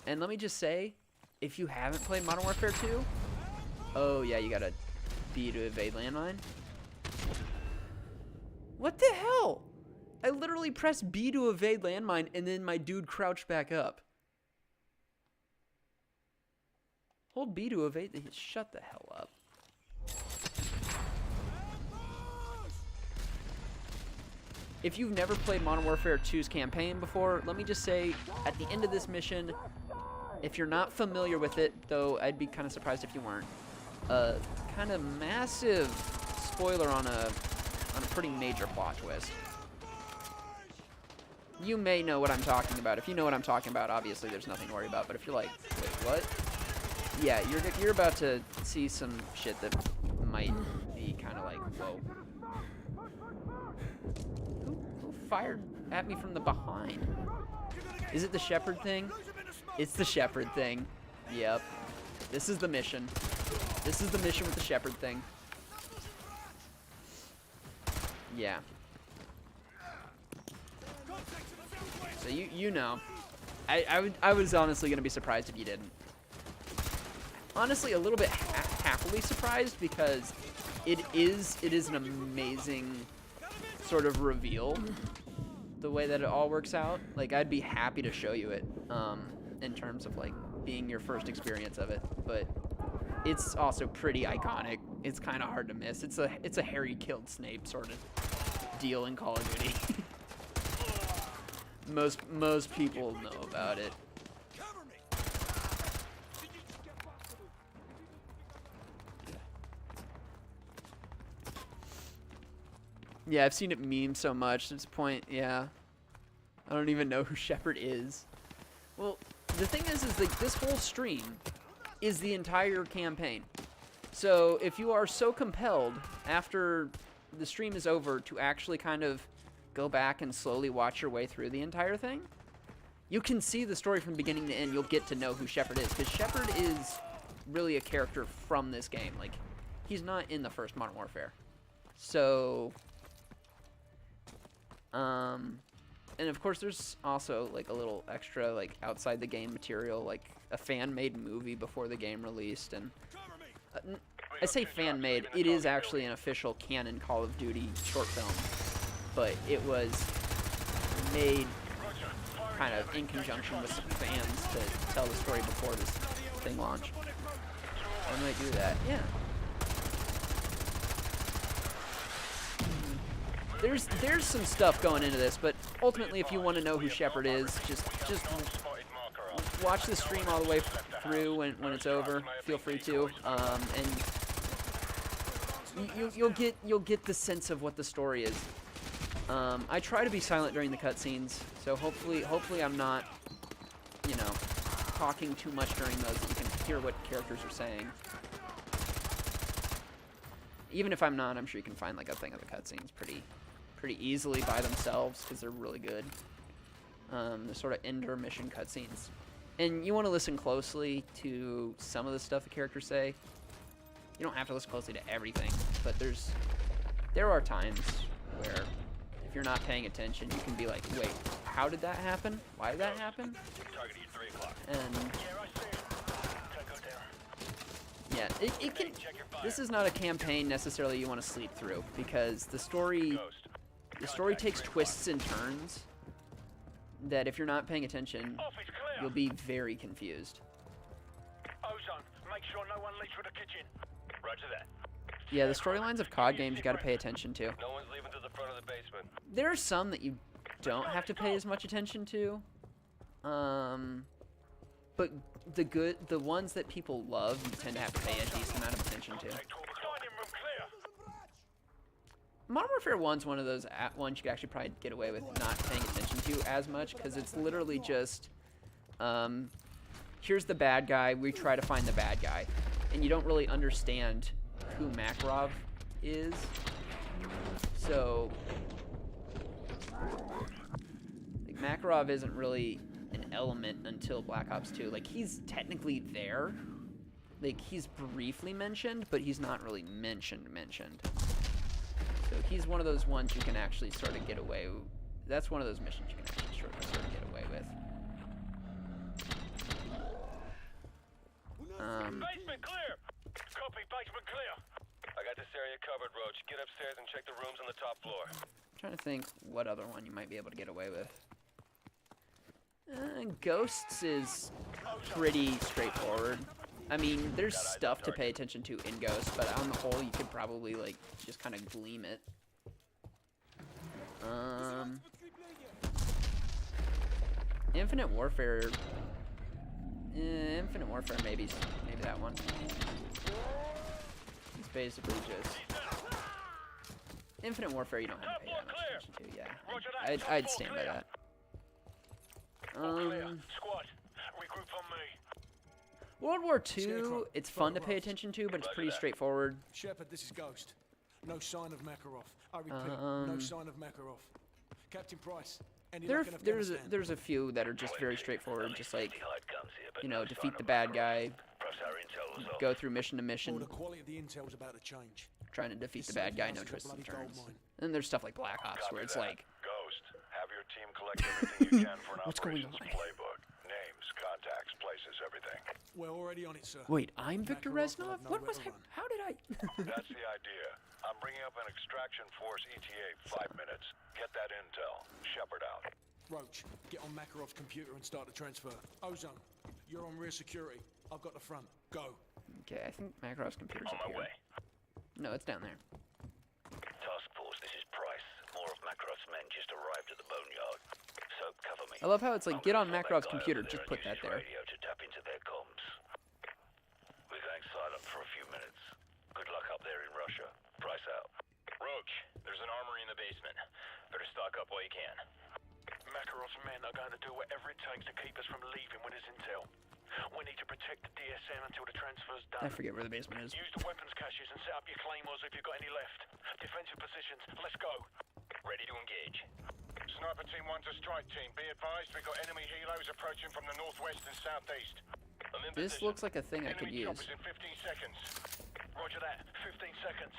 And let me just say, if you haven't played Modern Warfare 2, oh yeah, you gotta B to evade landmine. What the hell? I literally pressed B to evade landmine, and then my dude crouched back up. Hold B to evade. Shut the hell up. if you've never played Modern Warfare 2's campaign before, let me just say, at the end of this mission, if you're not familiar with it, though I'd be kind of surprised if you weren't, kind of massive spoiler on a pretty major plot twist. You may know what I'm talking about. If you know what I'm talking about, obviously there's nothing to worry about. But if you're like, wait, what? Yeah, you're about to see some shit that might be kind of like, whoa. Who fired at me from the behind? Is it the Shepherd thing? It's the Shepherd thing. Yep. This is the mission. This is the mission with the Shepherd thing. Yeah. So you know. I was honestly gonna be surprised if you didn't. Honestly, a little bit happily surprised because it is an amazing sort of reveal. The way that it all works out, like I'd be happy to show you it, in terms of like being your first experience of it. But it's also pretty iconic. It's kind of hard to miss. It's a Harry killed Snape sort of deal in Call of Duty. most people know about it. Yeah, I've seen it meme so much to this point. Yeah, I don't even know who Shepherd is. Well, the thing is like this whole stream is the entire campaign. So if you are so compelled after the stream is over to actually kind of go back and slowly watch your way through the entire thing, you can see the story from beginning to end. You'll get to know who Shepherd is, because Shepherd is really a character from this game. Like, he's not in the first Modern Warfare. So, and of course there's also like a little extra like outside the game material, like a fan-made movie before the game released. And I say fan-made, it is actually an official canon Call of Duty short film, but it was made kind of in conjunction with some fans to tell the story before this thing launched. I might do that, yeah. There's some stuff going into this, but ultimately, if you want to know who Shepherd is, just watch the stream all the way through when it's over. Feel free to, and you'll get the sense of what the story is. I try to be silent during the cutscenes, so hopefully I'm not, you know, talking too much during those, that you can hear what characters are saying. Even if I'm not, I'm sure you can find like a thing of the cutscenes pretty easily by themselves, because they're really good. The sort of intermission cutscenes, and you want to listen closely to some of the stuff the characters say. You don't have to listen closely to everything, but there are times where if you're not paying attention, you can be like, wait, how did that happen? Why did that happen? And yeah, it can. This is not a campaign necessarily you want to sleep through, because the story takes twists and turns that if you're not paying attention, you'll be very confused. Ozone, make sure no one leaves for the kitchen. Roger that. Yeah, the storylines of COD games you got to pay attention to. No one's leaving to the front of the basement. There are some that you don't have to pay as much attention to. But the ones that people love, you tend to have to pay a decent amount of attention to. Modern Warfare 1's one of those ones you could actually probably get away with not paying attention to as much, because it's literally just, here's the bad guy, we try to find the bad guy. And you don't really understand who Makarov is. So, like, Makarov isn't really an element until Black Ops 2. Like, he's technically there. Like, he's briefly mentioned, but he's not really mentioned. So he's one of those ones you can actually sort of get away with. That's one of those missions you can actually sort of get away with. Basement clear! Copy, basement clear! I got this area covered, Roach. Get upstairs and check the rooms on the top floor. I'm trying to think what other one you might be able to get away with. Ghosts is pretty straightforward. I mean, there's stuff to pay attention to in Ghosts, but on the whole, you could probably, like, just kind of gleam it. Infinite Warfare. Infinite Warfare, maybe that one. It's basically just Infinite Warfare. You don't have to pay that much attention to. Yeah, I'd stand by that. World War II. It's fun to pay attention to, but it's pretty straightforward. Shepard, this is Ghost. No sign of Makarov. I repeat, no sign of Makarov. Captain Price. There's a few that are just very straightforward, just like, you know, defeat the bad guy, go through mission to mission, the quality of the intel's about to change. Trying to defeat the bad guy, no twists and turns. And then there's stuff like Black Ops where it's like, Ghost, have your team collect everything you can for an operations playbook. Names, contacts, places, everything. We're already on it, sir. Wait, I'm Victor Reznov? What was I? How did I? That's the idea. I'm bringing up an extraction force ETA. 5 minutes. Get that intel. Shepard out. Roach, get on Makarov's computer and start the transfer. Ozone, you're on rear security. I've got the front. Go. Okay, I think Makarov's computer's up here. On my way. No, it's down there. Task Force, this is Price. More of Makarov's men just arrived at the boneyard. So cover me. I love how it's like, get on Makarov's computer, just put that there. Radio to tap into their comms. We're going silent for a few minutes. Good luck up there in Russia. Price out. Roach, there's an armory in the basement. Better stock up while you can. Makarov's men are going to do whatever it takes to keep us from leaving when there's intel. We need to protect the DSM until the transfer's done. I forget where the basement is. Use the weapons caches and set up your claymores if you've got any left. Defensive positions. Let's go. Ready to engage. Sniper Team 1 to Strike Team. Be advised, we've got enemy helos approaching from the northwest and southeast. This looks like a thing I could use. In 15 seconds. Roger that. 15 seconds.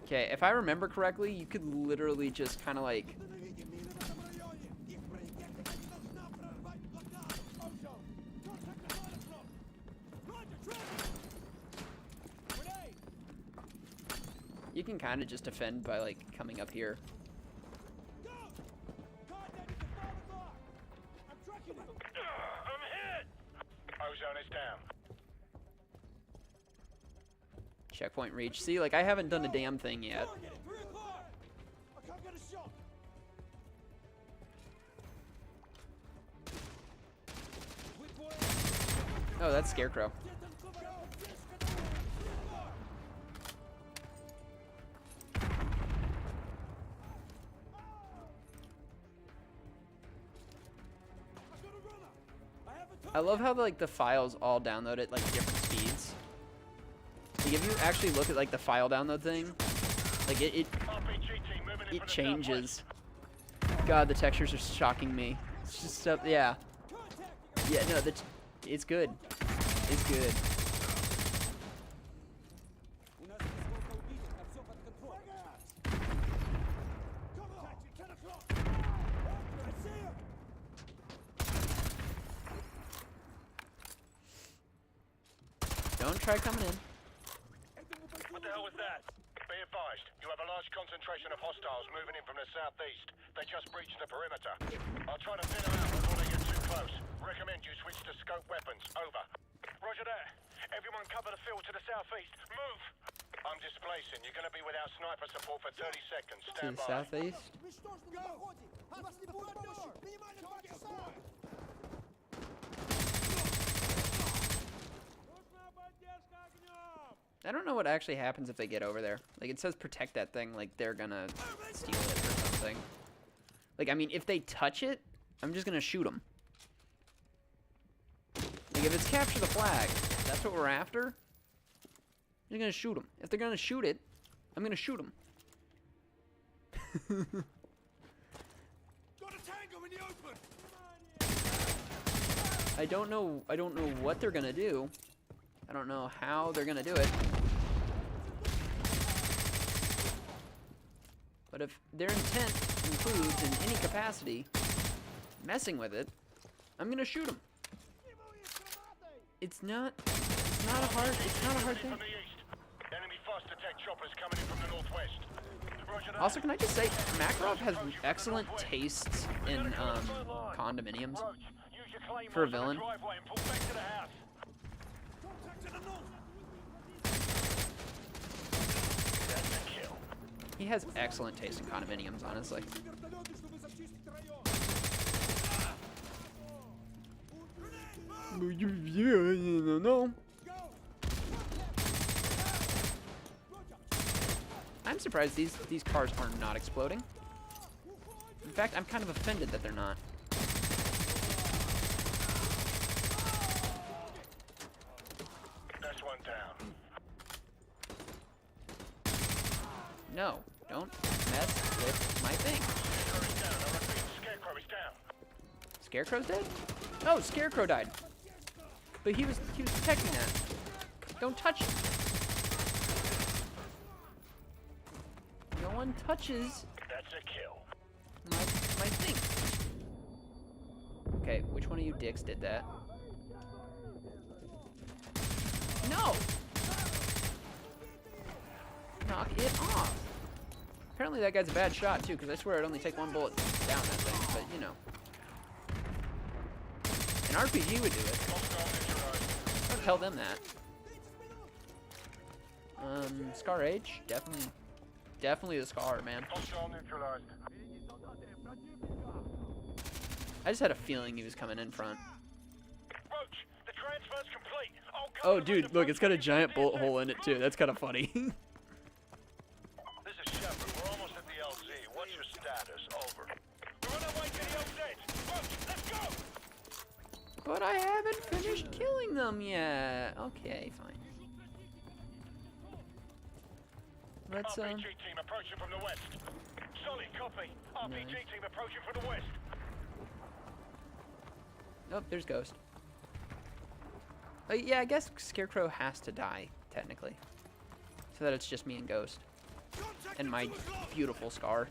Okay, if I remember correctly, you could literally just kind of like... You can kind of just defend by like coming up here. I'm hit! Ozone is down. Checkpoint reach. See, like I haven't done a damn thing yet. Oh, that's Scarecrow. I love how like the files all download at like different speeds. Like if you actually look at like the file download thing, like it changes. God, the textures are shocking me. It's just stuff, yeah. Yeah, no, it's good. It's good. Don't try coming in. What the hell was that? Be advised, you have a large concentration of hostiles moving in from the southeast. They just breached the perimeter. I'll try to thin them out before they get too close. Recommend you switch to scope weapons. Over. Roger that. Everyone cover the field to the southeast. Move! I'm displacing. You're going to be without sniper support for 30 seconds. To Stand the by. southeast. I don't know what actually happens if they get over there. Like, it says protect that thing, like they're gonna steal it or something. Like, I mean, if they touch it, I'm just gonna shoot them. Like, if it's capture the flag, that's what we're after, you're gonna shoot them. If they're gonna shoot it, I'm gonna shoot them. Got a tango in the open. I don't know what they're gonna do. I don't know how they're gonna do it. But if their intent includes in any capacity messing with it, I'm gonna shoot them. It's not a hard thing. Enemy fast attack choppers coming in from the northwest. Also, can I just say, Makarov has excellent tastes in condominiums for a villain. He has excellent taste in condominiums, honestly. No. I'm surprised these cars are not exploding. In fact, I'm kind of offended that they're not. That's one down. No, don't mess with my thing. Scarecrow is down. Scarecrow's dead? Oh, Scarecrow died. But he was protecting that. Don't touch it. No one touches That's a kill. my thing. Okay, which one of you dicks did that? No! Knock it off. Apparently that guy's a bad shot too, because I swear I'd only take one bullet down that thing, but you know. An RPG would do it. Don't tell them that. Scar H, definitely the Scar, man. Hostile neutralized. I just had a feeling he was coming in front. Roach, the transfer's complete. Oh, dude, look, it's got a giant bullet hole in it too. That's kind of funny. This is Shepard. We're almost at the LZ. What's your status? Over. We're on our way to the LZ. Roach, let's go! But I haven't finished killing them yet. Okay, fine. Let's RPG team approaching from the west. Solid copy. RPG team approaching from the west. Oh, there's Ghost. Yeah, I guess Scarecrow has to die, technically. So that it's just me and Ghost. And my beautiful Scar.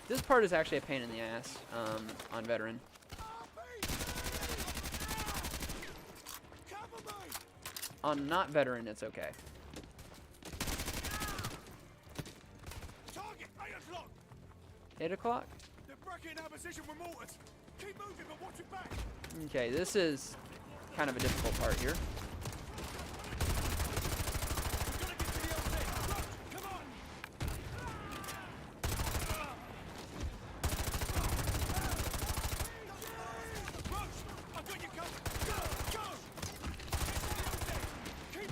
This part is actually a pain in the ass on Veteran. On not Veteran, it's okay. Target, 8 o'clock. 8 o'clock? They're breaking our position with mortars. Keep moving, but watch it back. Okay, this is kind of a difficult part here.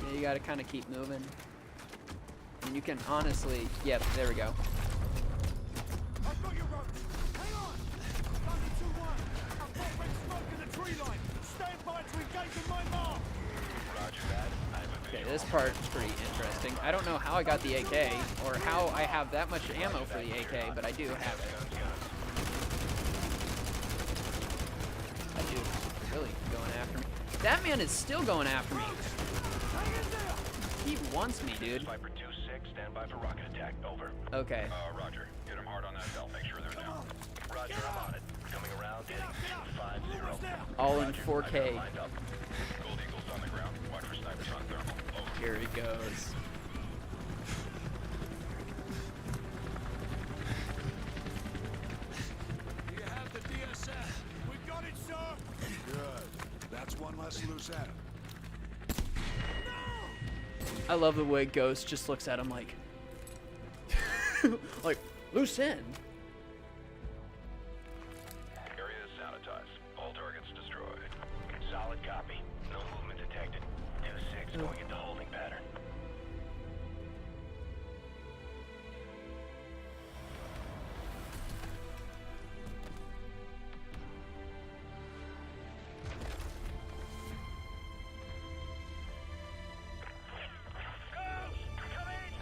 Yeah, you gotta kind of keep moving. And you can honestly, yep, there we go. I've got you, Roach. Hang on. Thunder 2-1. I've got red smoke in the tree line. Stand by to engage with my mark. Roger that. Okay, this part is pretty interesting. I don't know how I got the AK, or how I have that much ammo for the AK, but I do have it. That dude is really going after me. That man is still going after me. He wants me, dude. Viper 2-6, stand by for rocket attack. Over. Okay. Roger. Hit him hard on that belt. Make sure they're down. Roger, I'm on it. Coming around, heading 250. All in 4K. Lined up. Gold Eagles on the ground. Watch for snipers on thermal. Over. Here he goes. You have the DSS. We got it, sir. Good. That's one less loose end. I love the way Ghost just looks at him like, like, loose end. Area is sanitized. All targets destroyed. Solid copy. No movement detected. 2-6 going into holding pattern.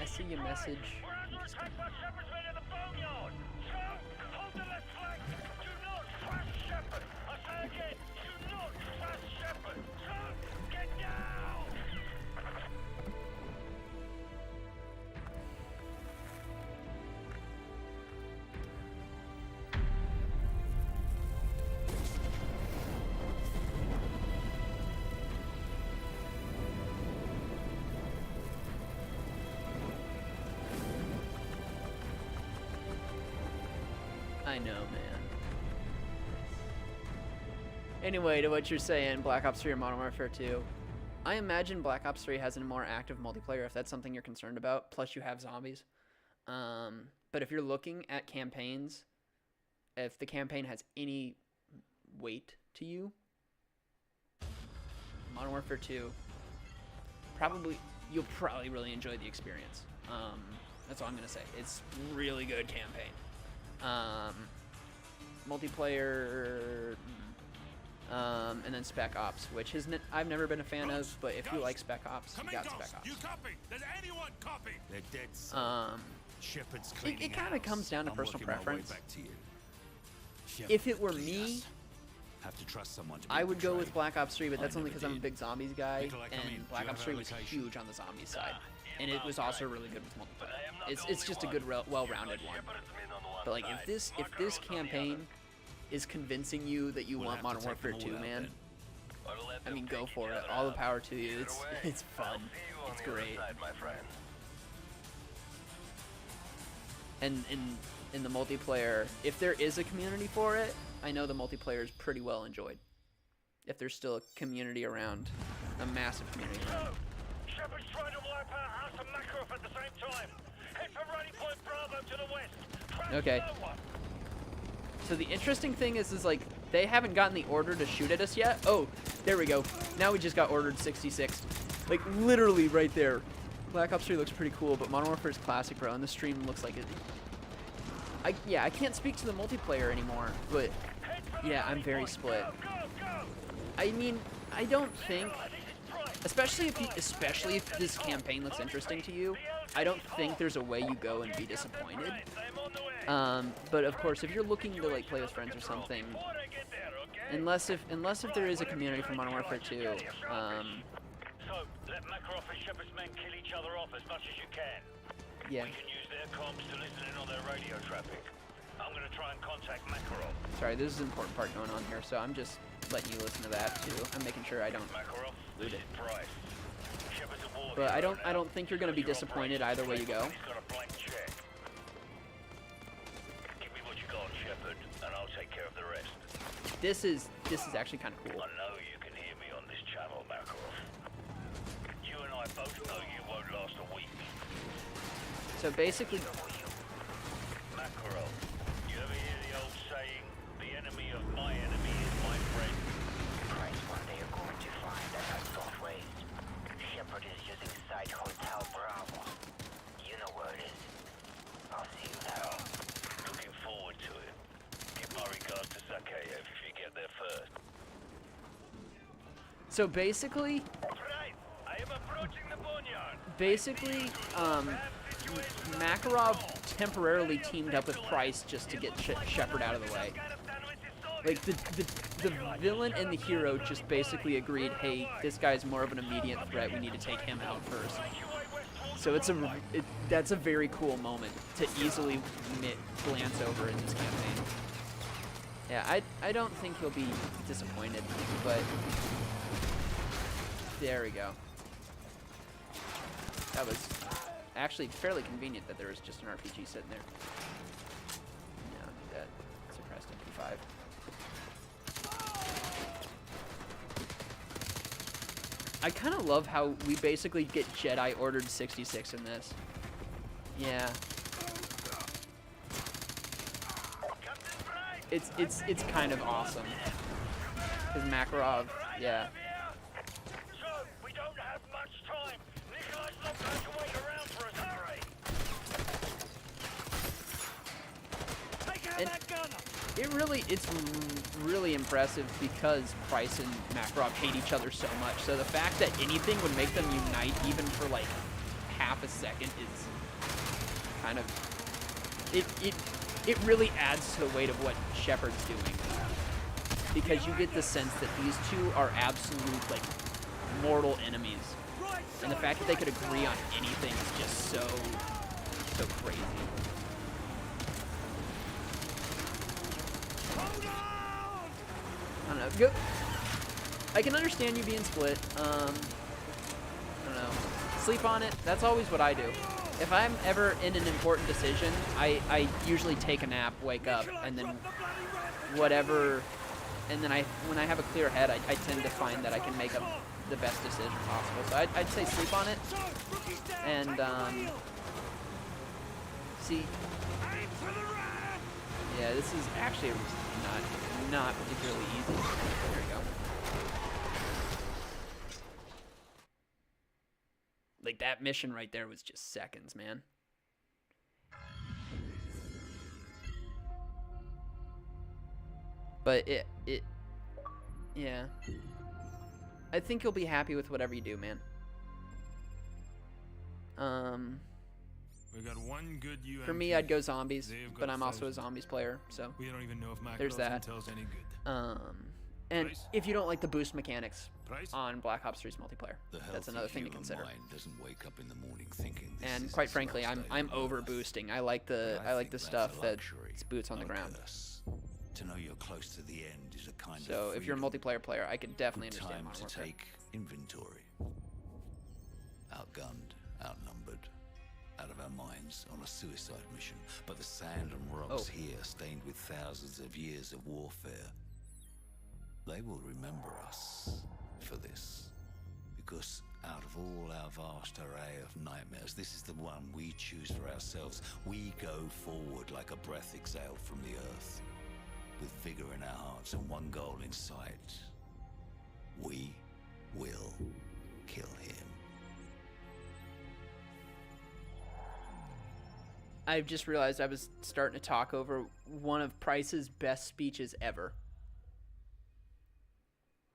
I see your message. We're under attack by Shepard's men in the boneyard. So, hold the left flank. Do not trust Shepard. I say again, do not trust Shepard. So, get down. I know, man. Anyway, to what you're saying, Black Ops 3 or Modern Warfare 2, I imagine Black Ops 3 has a more active multiplayer if that's something you're concerned about, plus you have zombies. But if you're looking at campaigns, if the campaign has any weight to you, Modern Warfare 2, you'll probably really enjoy the experience. That's all I'm gonna say. It's really good campaign. Multiplayer, and then Spec Ops, which I've never been a fan of, but if you like Spec Ops, you got Spec Ops. You copy? Does anyone copy? They're dead. Shepard's It kind of comes down to personal preference. Shepard, If it were me, have to trust someone to I would go betrayed. with Black Ops 3, but that's I only never because I'm a did. big zombies guy, Nikolai, come in. and Do Black you Ops have 3 a was location? huge on the zombies side, and it was also really good with multiplayer. It's just a good, well-rounded one. But like, if this campaign is convincing you that you want Modern Warfare 2, man, I mean, go for it. All the power to you. It's fun. It's great. And in the multiplayer, if there is a community for it, I know the multiplayer is pretty well enjoyed. If there's still a community around, a massive community around. Shepard's trying to wipe out House and Makarov at the same time. Head for Rally Point Bravo to the west. Okay. So the interesting thing is like, they haven't gotten the order to shoot at us yet. Oh, there we go. Now we just got ordered 66. Like, literally right there. Black Ops 3 looks pretty cool, but Modern Warfare is classic, bro, and the stream looks like it. Yeah, I can't speak to the multiplayer anymore, but yeah, I'm very split. I mean, I don't think, especially if this campaign looks interesting to you, I don't think there's a way you go and be disappointed. But of course, if you're looking to like play with friends or something, unless if there is a community for Modern Warfare 2, So, let Makarov and Shepard's men kill each other off as much as you can. yeah. We can use their comms to listen in on their radio traffic. I'm gonna try and contact Makarov. Sorry, this is an important part going on here, so I'm just letting you listen to that too. I'm making sure I don't lose it. But I don't think you're gonna be disappointed either way you go. He's got a blank check. Give me what you got, Shepard, and I'll take care of the rest. This is actually kind of cool. I know you can hear me on this channel, Makarov. You and I both know you won't last a week. So basically, Makarov, you ever hear the old saying, the enemy of my enemy is my friend? Christ, one day you're going to find that I thought ways. Shepard is using Site Hotel Bravo. You know where it is. I'll see you there. Looking forward to it. Give my regards to Zakhaev if you get there first. so basically, Right, I am approaching the boneyard. basically, Makarov temporarily teamed up with Price just to get Shepard out of the way. Like, the villain and the hero just basically agreed, hey, this guy's more of an immediate threat, we need to take him out first. So that's a very cool moment to easily glance over in this campaign. Yeah, I don't think he'll be disappointed, but there we go. That was actually fairly convenient that there was just an RPG sitting there. No, that suppressed MP5. I kind of love how we basically get Jedi ordered 66 in this. Yeah. It's kind of awesome. Because Makarov, yeah. So, we don't have much time. Nikolai's not going to wait around for us. Hurry! Take out And that gunner! it's really impressive because Price and Makarov hate each other so much. So the fact that anything would make them unite even for like half a second is kind of it really adds to the weight of what Shepard's doing. Because you get the sense that these two are absolute like mortal enemies. And the fact that they could agree on anything is just so crazy. I don't know. Go. I can understand you being split. I don't know. Sleep on it. That's always what I do. If I'm ever in an important decision, I usually take a nap, wake up, and then whatever and then when I have a clear head, I tend to find that I can make the best decision possible. So I'd say sleep on it, and see. Yeah, this is actually not particularly easy. There we go. Like, that mission right there was just seconds, man. But yeah. I think you'll be happy with whatever you do, man. We got one good UMP. For me, I'd go zombies, but I'm also a zombies player, so we don't even know if there's that. Intel's any good. And if you don't like the boost mechanics on Black Ops 3's multiplayer, that's another thing to consider. Doesn't wake up in the morning thinking and quite frankly, I'm over boosting. I like the stuff that's boots on the ground. To know you're close to the end is a kind so of if you're a multiplayer player, I could definitely understand time to take inventory. Outgunned, outnumbered, out of our minds on a suicide mission. But the sand and rocks here, stained with thousands of years of warfare, they will remember us for this. Because out of all our vast array of nightmares, this is the one we choose for ourselves. We go forward like a breath exhaled from the earth, with vigor in our hearts and one goal in sight. We will kill him. I've just realized I was starting to talk over one of Price's best speeches ever.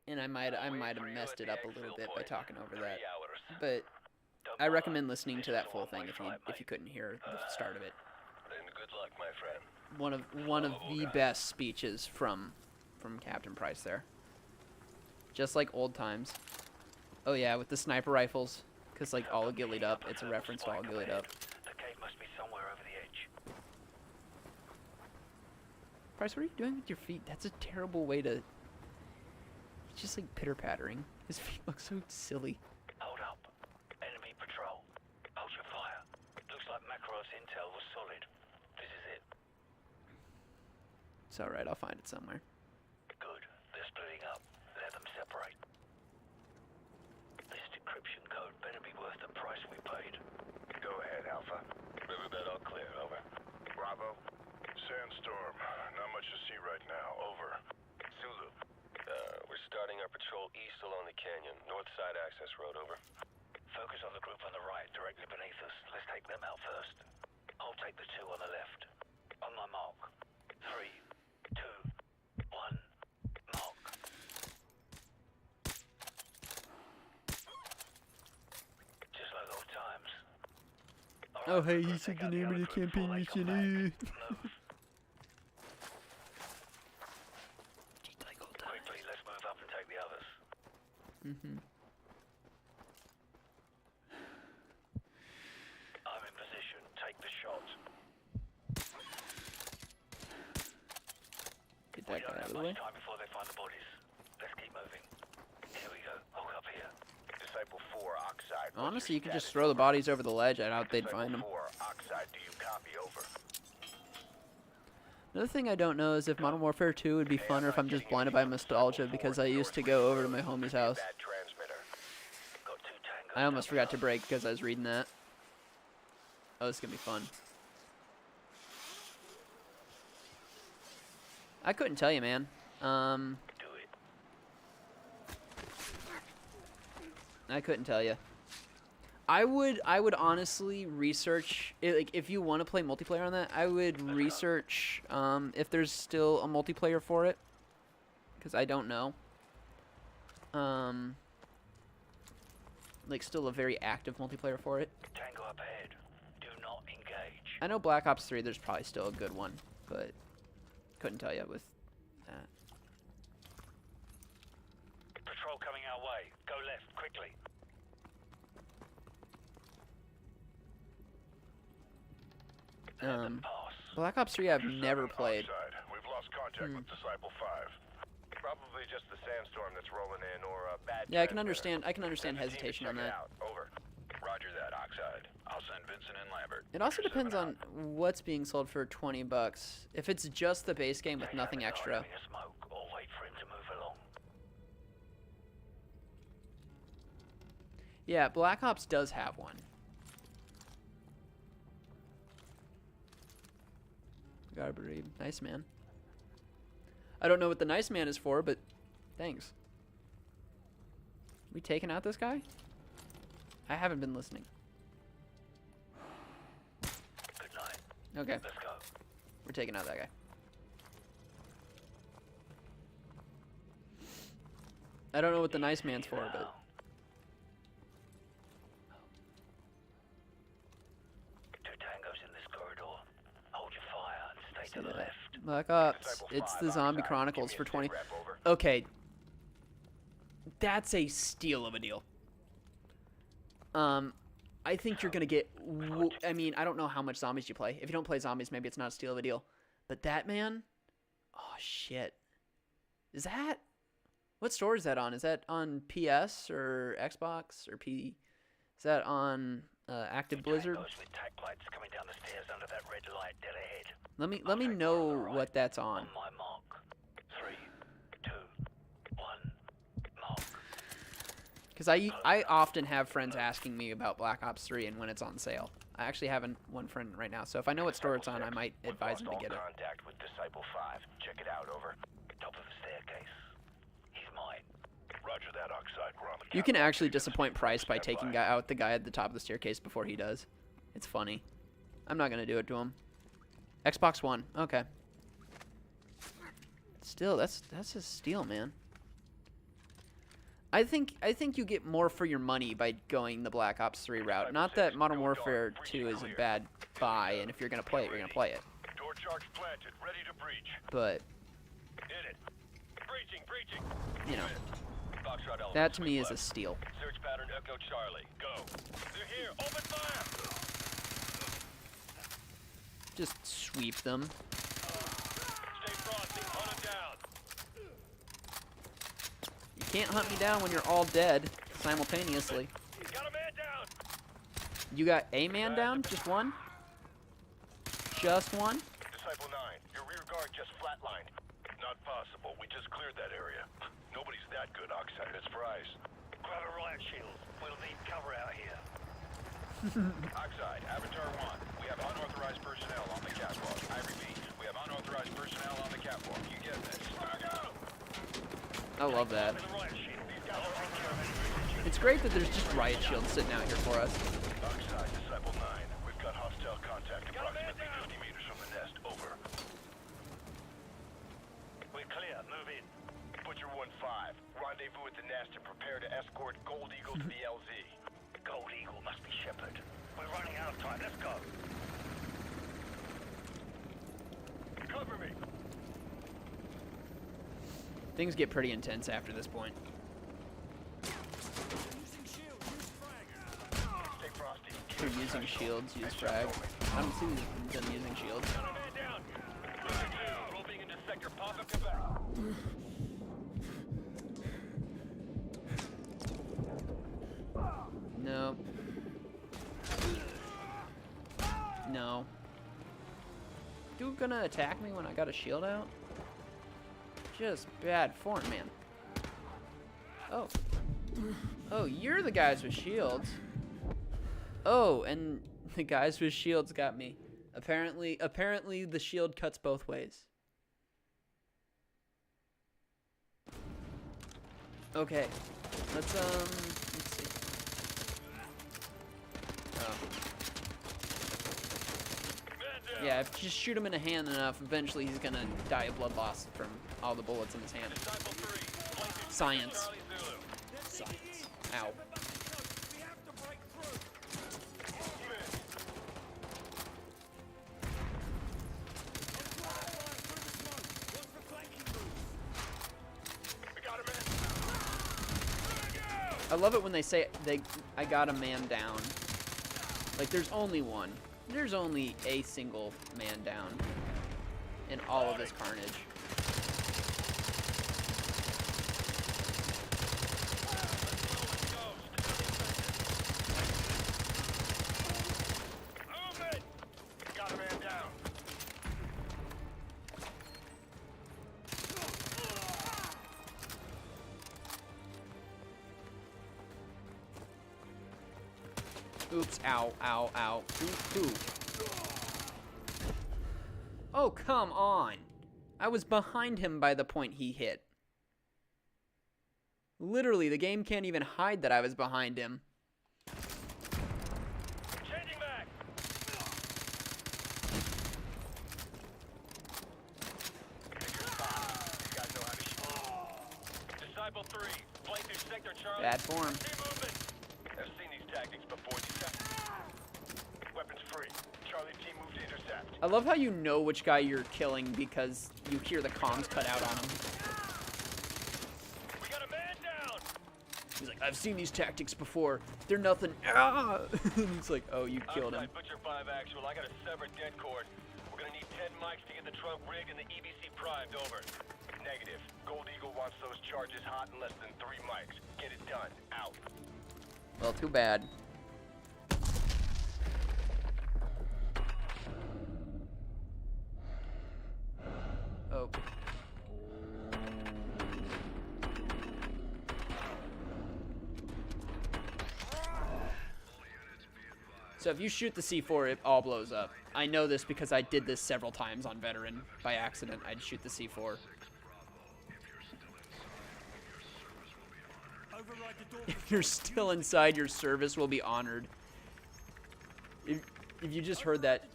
And I might have messed it up a little bit by talking over that. But I recommend listening to that full thing if you couldn't hear the start of it. Then good luck, my friend. One of the best speeches from Captain Price there. Just like old times. Oh yeah, with the sniper rifles, cause like all gillied up. It's a reference to all gillied up. The cave must be somewhere over the edge. Price, what are you doing with your feet? That's a terrible way to. It's just like pitter pattering. His feet look so silly. Hold up. Enemy patrol. Hold your fire. Looks like Makarov's intel was solid. This is it. It's alright, I'll find it somewhere. Good. They're splitting up. Let them separate. This decryption code better be worth the price we paid. Go ahead, Alpha. Riverbed all clear, over. Bravo. Sandstorm. Not much to see right now. Over. Zulu. We're starting our patrol east along the canyon. North side access road, over. Focus on the group on the right, directly beneath us. Let's take them out first. I'll take the two on the left. On my mark. 3, 2, 1, mark. Just like old times. Oh hey, he said the name of the campaign mission. Quickly, let's move up and take the others. I'm in position. Take the shot. Get that guy out of the way. Time before they find the bodies. Let's keep moving. Here we go. Hold up here. Disciple 4, Oxide. Honestly, you could just throw the bodies over the ledge. I doubt they'd find them. 4, Oxide, do you copy? Over. Another thing I don't know is if Modern Warfare 2 would be fun or if I'm just blinded by nostalgia because I used to go over to my homie's house. I almost forgot to break because I was reading that. Oh, this is going to be fun. I couldn't tell you, man. I couldn't tell you. I would honestly research it, like if you want to play multiplayer on that. I would research if there's still a multiplayer for it, because I don't know. Like still a very active multiplayer for it. Tango up ahead. Do not engage. I know Black Ops 3. There's probably still a good one, but couldn't tell you with that. Patrol coming our way. Go left quickly. Black Ops 3 I've never played. We've lost contact with Disciple 5. Probably just the sandstorm that's rolling in, or a bad. Yeah, I can understand hesitation on that. Over. Roger that, Oxide. I'll send Vincent and Lambert. It also depends on what's being sold for $20. If it's just the base game with nothing extra, wait for him to move along. Yeah, Black Ops does have one. Garbery, nice man. I don't know what the nice man is for, but thanks. We taking out this guy? I haven't been listening. Good night. Okay. Let's go. We're taking out that guy. I don't know what the nice man's for, but... Two tangos in this corridor. Hold your fire and stay to the left. Black Ops. It's the Zombie Chronicles for 20... Okay. That's a steal of a deal. I think you're gonna get... I mean, I don't know how much zombies you play. If you don't play zombies, maybe it's not a steal of a deal. But that, man... Oh, shit. Is that... What store is that on? Is that on PS or Xbox or P? Is that on Active Blizzard? With tack lights coming down the stairs under that red light dead ahead. Let me know what that's on. On my mark. 3, 2, 1, mark. Because I often have friends asking me about Black Ops 3 and when it's on sale. I actually have one friend right now, so if I know what store it's on, I might advise him to get it. Contact with Disciple 5. Check it out, over. Top of the staircase. He's mine. Roger that, Oxide. We're on the You can actually disappoint Price by taking out the guy at the top of the staircase before he does. It's funny. I'm not gonna do it to him. Xbox One. Okay. Still, that's a steal, man. I think you get more for your money by going the Black Ops 3 route. Not that Modern Warfare 2 is a bad buy, and if you're gonna play it, you're gonna play it. Door charge planted, ready to breach. But Hit it. Breaching. you know, that to me is a steal. Search pattern Echo Charlie. Go. They're here. Open fire. Just sweep them. Stay frosty. Hunt them down. You can't hunt me down when you're all dead simultaneously. Got a man down. You got a man down? Just one? Just one? Disciple 9, your rear guard just flatlined. Not possible. We just cleared that area. Nobody's that good, Oxide. It's Price. Grab a riot shield. We'll need cover out here. Oxide, Avatar 1. We have unauthorized personnel on the catwalk. I repeat, we have unauthorized personnel on the catwalk. You get this. I love that. It's great that there's just riot shields sitting out here for us. Oxide, Disciple 9. We've got hostile contact approximately 50 meters from the nest. Over. We're clear. Move in. Butcher 1-5. Rendezvous at the nest and prepare to escort Gold Eagle to the LZ. Gold Eagle must be Shepard. We're running out of time. Let's go. Cover me. Things get pretty intense after this point. Stay frosty. They're using shields, use frag. I don't see them using shields. Roving into sector. Pop up your back. No. No. Dude gonna attack me when I got a shield out? Just bad form, man. Oh. Oh, you're the guys with shields. Oh, and the guys with shields got me. Apparently the shield cuts both ways. Okay. Let's see. Oh. Yeah, if you just shoot him in the hand enough, eventually he's gonna die of blood loss from all the bullets in his hand. Science. Science. Ow. I love it when they say I got a man down. Like there's only one. There's only a single man down in all of this carnage. Got a man down. Oops, ow, ow, ow. Ooh. Oh, come on. I was behind him by the point he hit. Literally, the game can't even hide that I was behind him. Changing back. These guys know how to shoot. Disciple 3, play through sector Charlie. Bad form. See movement. I've seen these tactics before. Weapons free. Charlie team move to intercept. I love how you know which guy you're killing because you hear the comms cut out on him. We got a man down. He's like, I've seen these tactics before. They're nothing. Ah! It's like, oh, you killed him. Outside Butcher 5 actual. I got a severed dead cord. We're gonna need 10 mics to get the trunk rigged and the EBC primed. Over. Negative. Gold Eagle wants those charges hot in less than 3 mics. Get it done. Out. Well, too bad. Oh. So if you shoot the C4, it all blows up. I know this because I did this several times on Veteran. By accident, I'd shoot the C4. If you're still inside, your service will be honored. If you just heard that,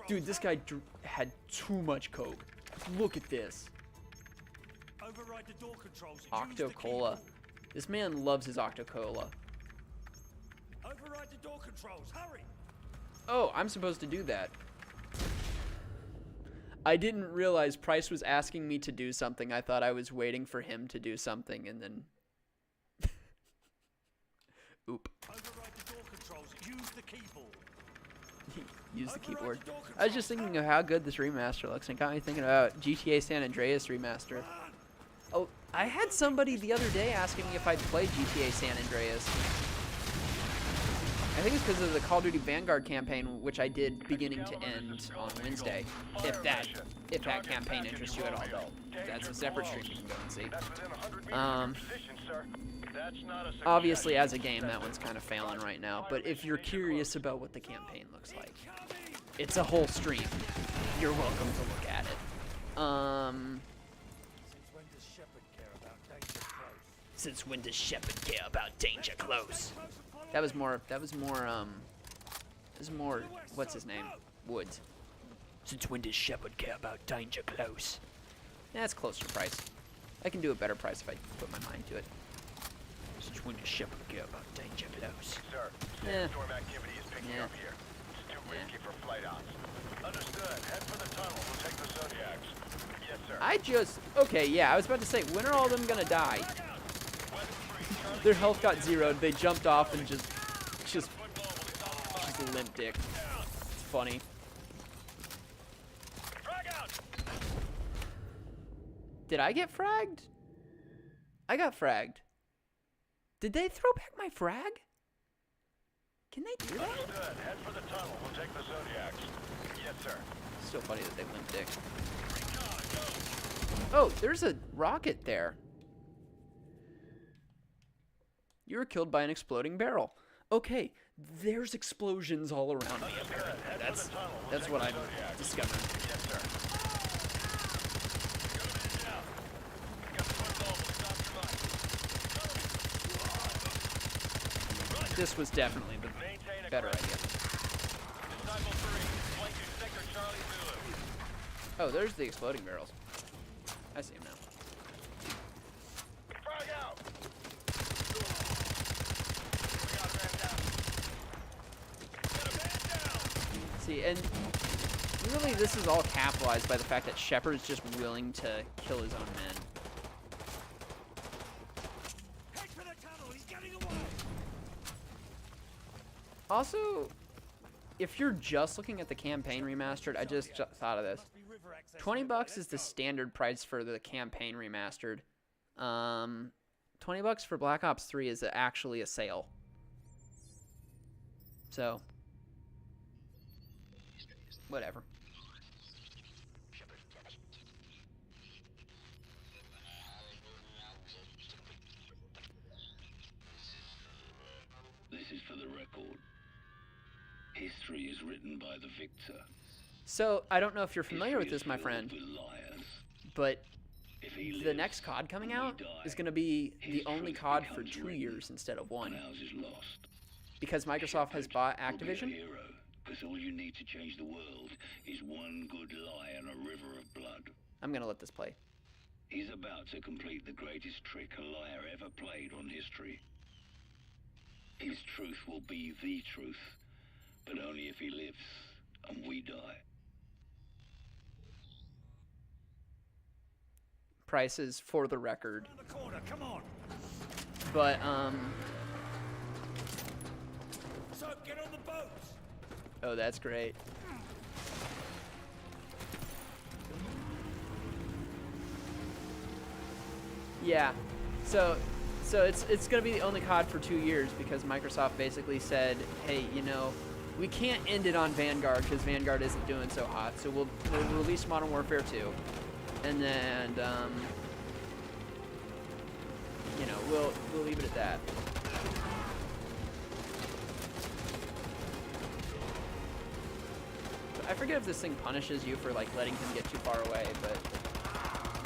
dude, this guy had too much coke. Look at this. Octo-Cola. This man loves his Octo-Cola. Override the door controls. Hurry! Oh, I'm supposed to do that. I didn't realize Price was asking me to do something. I thought I was waiting for him to do something, and then... Oop. Override the door controls. Use the keyboard. Use the keyboard. I was just thinking of how good this remaster looks, and got me thinking about GTA San Andreas remaster. Oh, I had somebody the other day asking me if I'd play GTA San Andreas. I think it's because of the Call of Duty Vanguard campaign, which I did beginning to end on Wednesday. If that campaign interests you at all, though. That's a separate stream you can go and see. Obviously, as a game, that one's kind of failing right now. But if you're curious about what the campaign looks like, it's a whole stream. You're welcome to look at it. Since when does Shepard care about danger close? That was more, what's his name? Woods. Since when does Shepard care about danger close? That's closer Price. I can do a better Price if I put my mind to it. Since when does Shepard care about danger close? Sir, storm activity is picking up here. It's too risky for flight ops. Understood. Head for the tunnel. We'll take the Zodiacs. Yes, sir. Okay, yeah, I was about to say, when are all of them gonna die? Their health got zeroed. They jumped off and just limp dick. It's funny. Did I get fragged? I got fragged. Did they throw back my frag? Can they do that? Head for the tunnel. We'll take the Zodiacs. Yes, sir. So funny that they limp dick. Oh, there's a rocket there. You were killed by an exploding barrel. Okay, there's explosions all around me. That's what I've discovered. Yes, sir. This was definitely the better idea. Oh, there's the exploding barrels. I see them now. Frag out. See, and really this is all capitalized by the fact that Shepard's just willing to kill his own men. Head for the tunnel. He's getting away. Also, if you're just looking at the campaign remastered, I just thought of this. $20 is the standard price for the campaign remastered. $20 for Black Ops 3 is actually a sale. So, whatever. This is for the record. is written by the victor. So, I don't know if you're familiar with this, my friend, With liars. but If he the lives, next COD coming and we out die, is going to be the his only truth COD for becomes 2 written, years instead of 1. and ours is lost. Because Microsoft has bought Activision. Because all you need to change the world is one good lie and a river of blood. I'm going to let this play. He's about to complete the greatest trick a liar ever played on history. His truth will be the truth, but only if he lives and we die. Prices for the record. Come on. But, So get on the boats. oh, that's great. Yeah, so it's gonna be the only COD for 2 years because Microsoft basically said, hey, you know, we can't end it on Vanguard because Vanguard isn't doing so hot, so we'll release Modern Warfare 2, and then you know, we'll leave it at that. I forget if this thing punishes you for like letting him get too far away, but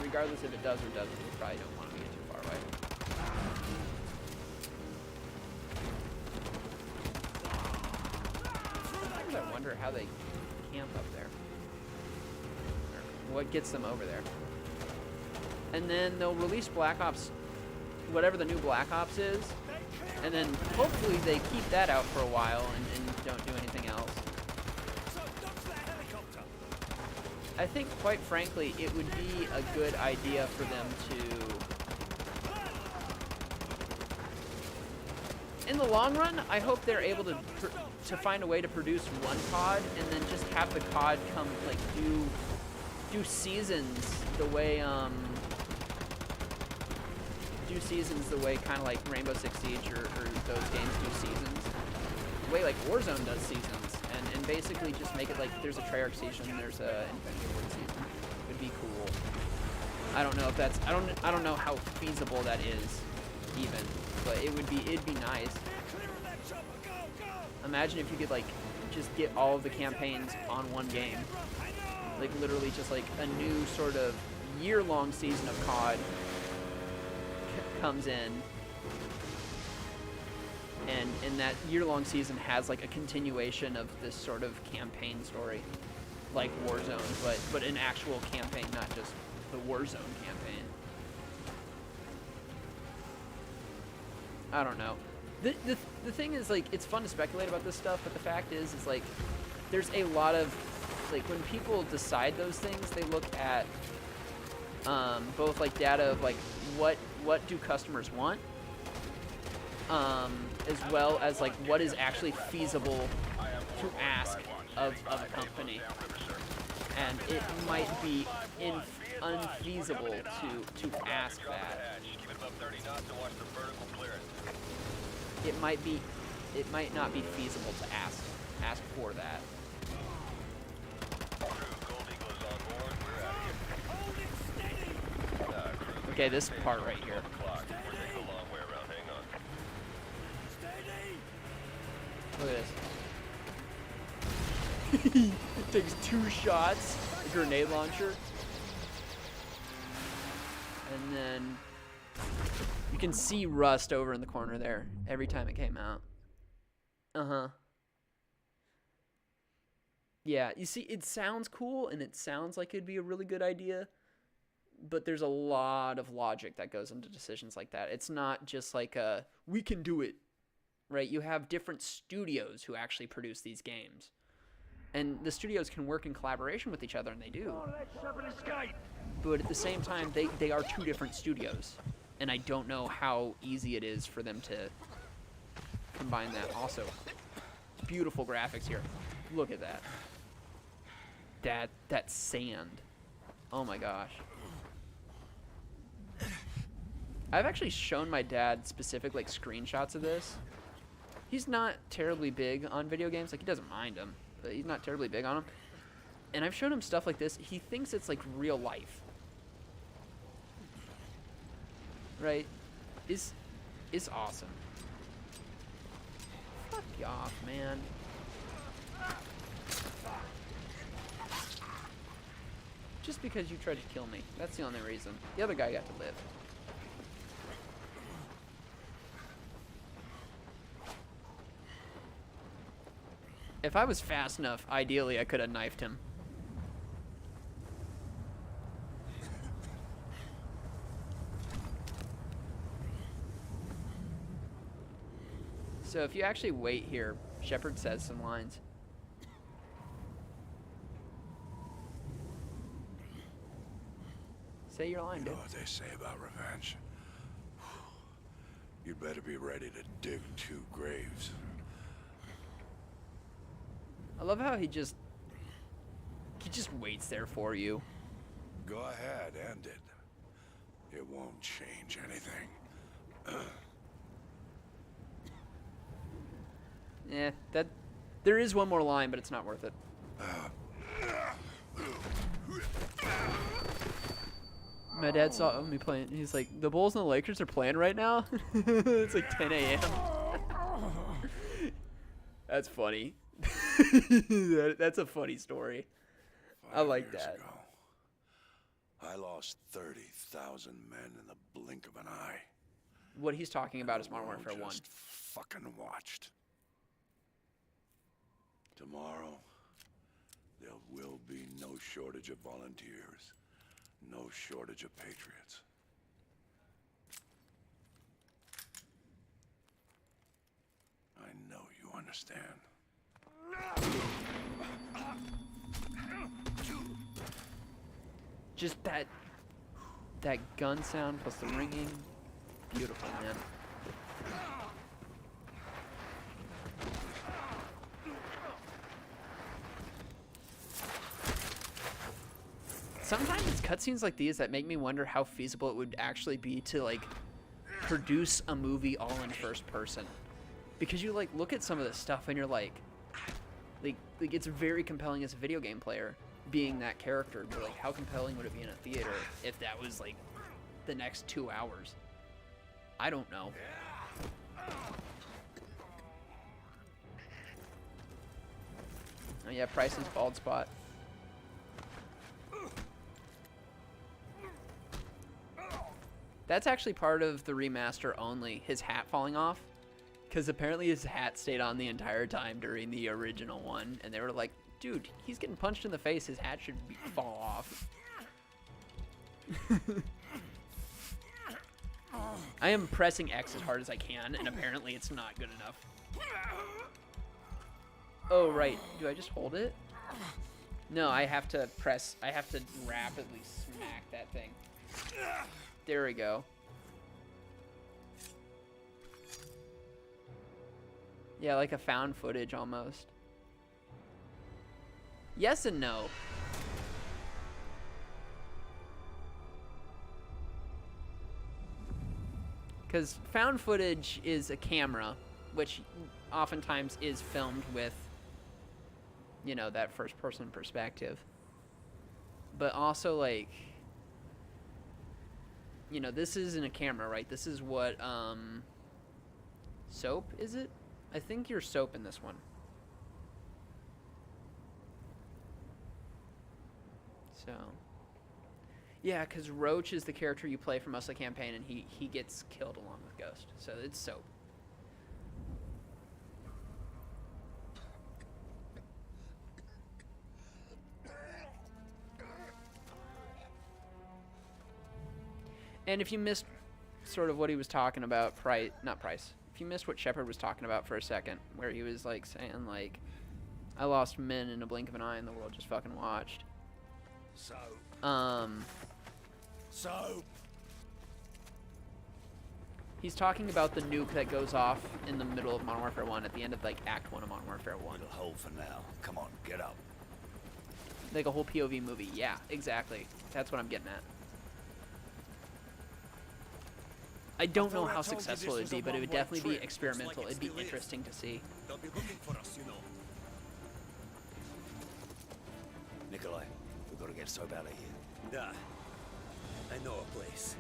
regardless if it does or doesn't, you probably don't want him to get too far away. Sometimes I wonder how they camp up there. Or what gets them over there. And then they'll release Black Ops, whatever the new Black Ops is, and then hopefully they keep that out for a while and don't do anything else. I think, quite frankly, it would be a good idea for them to... In the long run, I hope they're able to find a way to produce one COD and then just have the COD come, like, do seasons the way, kind of like Rainbow Six Siege or those games do seasons. The way, like, Warzone does seasons. And basically just make it like there's a Treyarch season, there's a Infinity Ward season. Would be cool. I don't know if that's I don't know how feasible that is even, but it'd be nice. Imagine if you could like just get all of the campaigns on one game. Like literally just like a new sort of year-long season of COD comes in. And that year-long season has like a continuation of this sort of campaign story, like Warzone, but an actual campaign, not just the Warzone campaign. I don't know. The thing is, like, it's fun to speculate about this stuff, but the fact is like, there's a lot of, like, when people decide those things, they look at both like data of like what do customers want, as well as like what is actually feasible to ask of a company, and it might be unfeasible to ask that. It might not be feasible to ask for that. Okay, this part right here. Look at this. He takes 2 shots, a grenade launcher. And then you can see Rust over in the corner there every time it came out. Uh-huh. Yeah, you see, it sounds cool and it sounds like it'd be a really good idea, but there's a lot of logic that goes into decisions like that. It's not just like we can do it. Right, you have different studios who actually produce these games. And the studios can work in collaboration with each other, and they do. But at the same time, they are 2 different studios. And I don't know how easy it is for them to combine that. Also, beautiful graphics here. Look at that. That sand. Oh my gosh. I've actually shown my dad specific like screenshots of this. He's not terribly big on video games. Like, he doesn't mind them, but he's not terribly big on them. And I've shown him stuff like this. He thinks it's like real life. Right? It's awesome. Fuck you off, man. Just because you tried to kill me. That's the only reason. The other guy got to live. If I was fast enough, ideally I could have knifed him. So if you actually wait here, Shepard says some lines. Say your line, You dude. know what they say about revenge? You'd better be ready to dig 2 graves. I love how he just waits there for you. Go ahead, end it. It won't change anything. Yeah, there is one more line, but it's not worth it. My dad saw me playing. He's like, the Bulls and the Lakers are playing right now? It's like 10 a.m. That's funny. That's a funny story. I like that. Ago, I lost 30,000 men in the blink of an eye. What he's talking about is Modern Warfare 1. Just fucking watched. Tomorrow, there will be no shortage of volunteers, no shortage of patriots. I know you understand. Just that gun sound plus the ringing. Beautiful, man. Sometimes it's cutscenes like these that make me wonder how feasible it would actually be to like produce a movie all in first person. Because you like look at some of this stuff and you're like it's very compelling as a video game player being that character, but like how compelling would it be in a theater if that was like the next 2 hours? I don't know. Oh yeah, Price's bald spot. That's actually part of the remaster only, his hat falling off. Because apparently his hat stayed on the entire time during the original one. And they were like, dude, he's getting punched in the face. His hat should fall off. I am pressing X as hard as I can, and apparently it's not good enough. Oh, right. Do I just hold it? No, I have to press. I have to rapidly smack that thing. There we go. Yeah, like a found footage almost. Yes and no. Because found footage is a camera, which oftentimes is filmed with, you know, that first-person perspective. But also, like, you know, this isn't a camera, right? This is what, soap, is it? I think you're soap in this one. So, yeah, because Roach is the character you play for most of the campaign, and he gets killed along with Ghost. So it's soap. And if you missed sort of what he was talking about, if you missed what Shepard was talking about for a second, where he was like saying like, I lost men in a blink of an eye and the world just fucking watched. So. He's talking about the nuke that goes off in the middle of Modern Warfare 1 at the end of like Act 1 of Modern Warfare 1. It'll hold for now. Come on, get up. Like a whole POV movie. Yeah, exactly. That's what I'm getting at. I don't know how successful it'd be, but it would definitely be experimental. It'd be interesting to see. They'll be looking for us, you know. Nikolai, we've got to get Soap out of here. Nah. I know a place.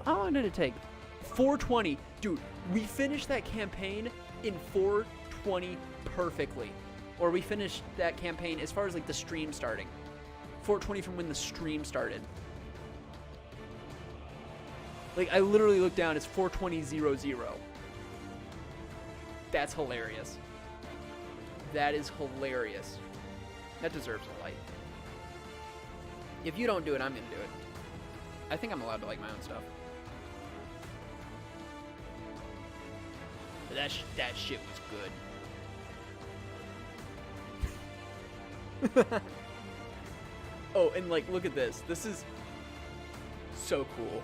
how long did it take? 420. Dude, we finished that campaign in 420 perfectly. Or we finished that campaign as far as like the stream starting. 420 from when the stream started. Like, I literally looked down, it's 420:00. That's hilarious. That is hilarious. That deserves a like. If you don't do it, I'm gonna do it. I think I'm allowed to like my own stuff. But that shit was good. Oh, and like, look at this. This is so cool.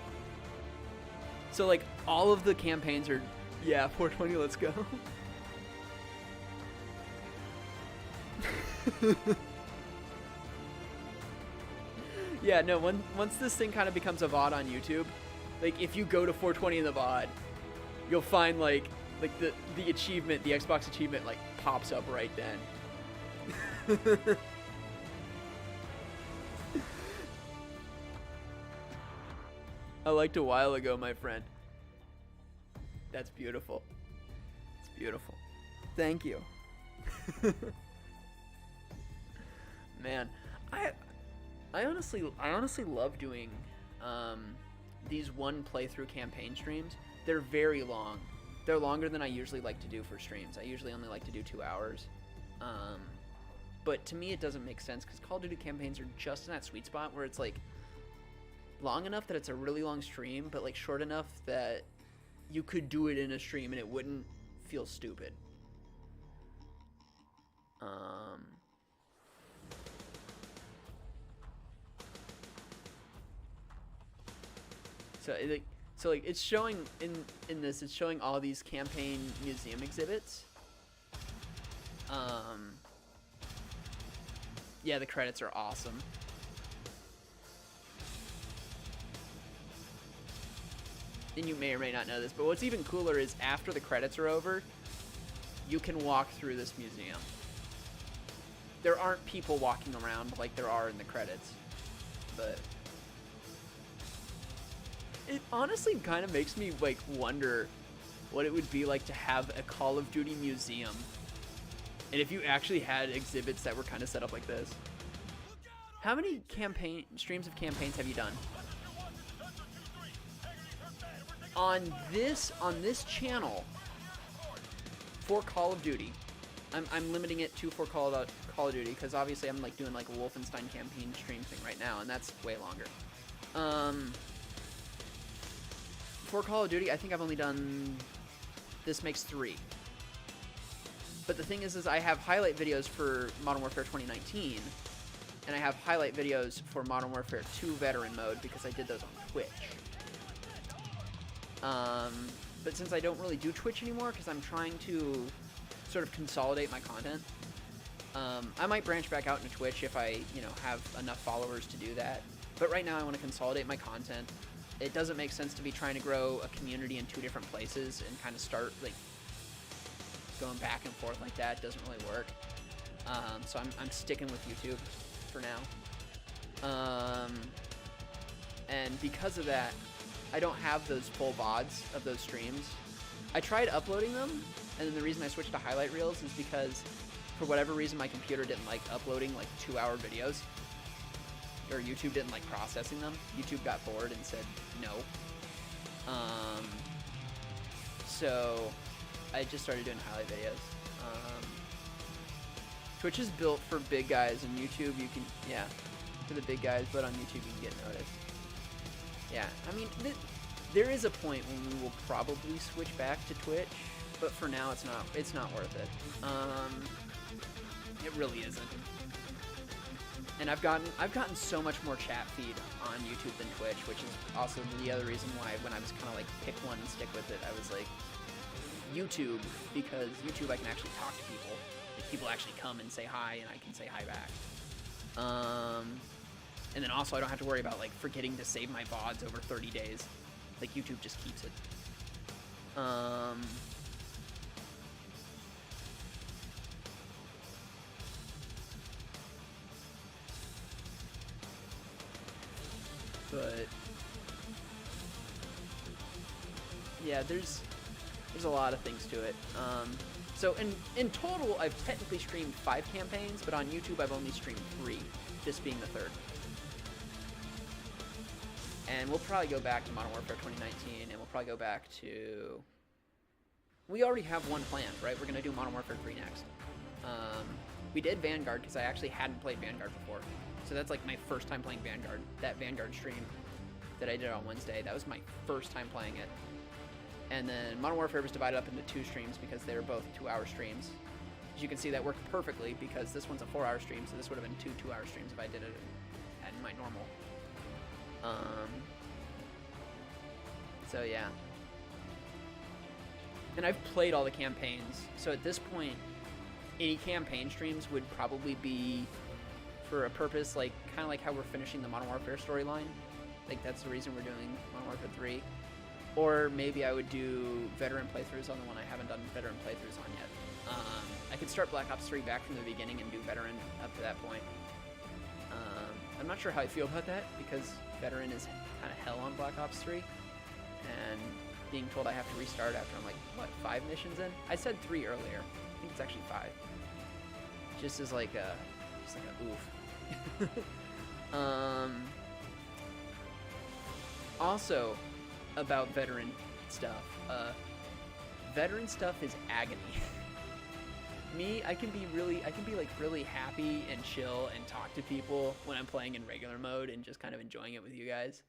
So like, all of the campaigns are, yeah, 420, let's go. Yeah, no, once this thing kind of becomes a VOD on YouTube, like if you go to 420 in the VOD, you'll find like the achievement, the Xbox achievement like pops up right then. I liked a while ago, my friend. That's beautiful. It's beautiful. Thank you. Man, I honestly love doing these one playthrough campaign streams. They're very long. They're longer than I usually like to do for streams. I usually only like to do 2 hours. But to me, it doesn't make sense because Call of Duty campaigns are just in that sweet spot where it's like long enough that it's a really long stream, but like short enough that you could do it in a stream and it wouldn't feel stupid. So like it's showing in this, it's showing all these campaign museum exhibits. Yeah, the credits are awesome. And you may or may not know this, but what's even cooler is after the credits are over, you can walk through this museum. There aren't people walking around like there are in the credits, but it honestly kind of makes me like wonder what it would be like to have a Call of Duty museum. And if you actually had exhibits that were kind of set up like this. How many streams of campaigns have you done? On this channel for Call of Duty, I'm limiting it to for Call of Duty because obviously I'm like doing like a Wolfenstein campaign stream thing right now, and that's way longer. For Call of Duty, I think I've only done, this makes 3. But the thing is I have highlight videos for Modern Warfare 2019, and I have highlight videos for Modern Warfare 2 Veteran Mode because I did those on Twitch. But since I don't really do Twitch anymore because I'm trying to sort of consolidate my content, I might branch back out into Twitch if I, have enough followers to do that. But right now I want to consolidate my content. It doesn't make sense to be trying to grow a community in 2 different places and kind of start like going back and forth like that. It doesn't really work. So I'm sticking with YouTube for now. And because of that, I don't have those full VODs of those streams. I tried uploading them, and then the reason I switched to highlight reels is because for whatever reason my computer didn't like uploading like 2-hour videos, or YouTube didn't like processing them. YouTube got bored and said no. So I just started doing highlight videos. Twitch is built for big guys, and YouTube you can, yeah, for the big guys, but on YouTube you can get noticed. Yeah, I mean, there is a point when we will probably switch back to Twitch, but for now it's not worth it. It really isn't. And I've gotten so much more chat feed on YouTube than Twitch, which is also the other reason why when I was kind of like pick one and stick with it, I was like YouTube, because YouTube I can actually talk to people. Like, people actually come and say hi, and I can say hi back. And then also I don't have to worry about like forgetting to save my VODs over 30 days. Like YouTube just keeps it. But yeah, there's a lot of things to it. So in total, I've technically streamed 5 campaigns, but on YouTube I've only streamed 3, this being the 3rd. And we'll probably go back to Modern Warfare 2019, and we'll probably go back to... We already have one planned, right? We're going to do Modern Warfare 3 next. We did Vanguard, because I actually hadn't played Vanguard before. So that's like my first time playing Vanguard. That Vanguard stream that I did on Wednesday, that was my first time playing it. And then Modern Warfare was divided up into 2 streams because they were both 2-hour streams. As you can see, that worked perfectly because this one's a 4-hour stream, so this would have been 2 2-hour streams if I did it at my normal. So yeah. And I've played all the campaigns, so at this point, any campaign streams would probably be for a purpose, like kind of like how we're finishing the Modern Warfare storyline. Like that's the reason we're doing Modern Warfare 3. Or maybe I would do veteran playthroughs on the one I haven't done veteran playthroughs on yet. I could start Black Ops 3 back from the beginning and do veteran up to that point. I'm not sure how I feel about that because veteran is kind of hell on Black Ops 3. And being told I have to restart after I'm like, what, 5 missions in? I said 3 earlier. I think it's actually 5. Just as like a, oof. Also, about veteran stuff. Veteran stuff is agony. Me, I can be like really happy and chill and talk to people when I'm playing in regular mode and just kind of enjoying it with you guys.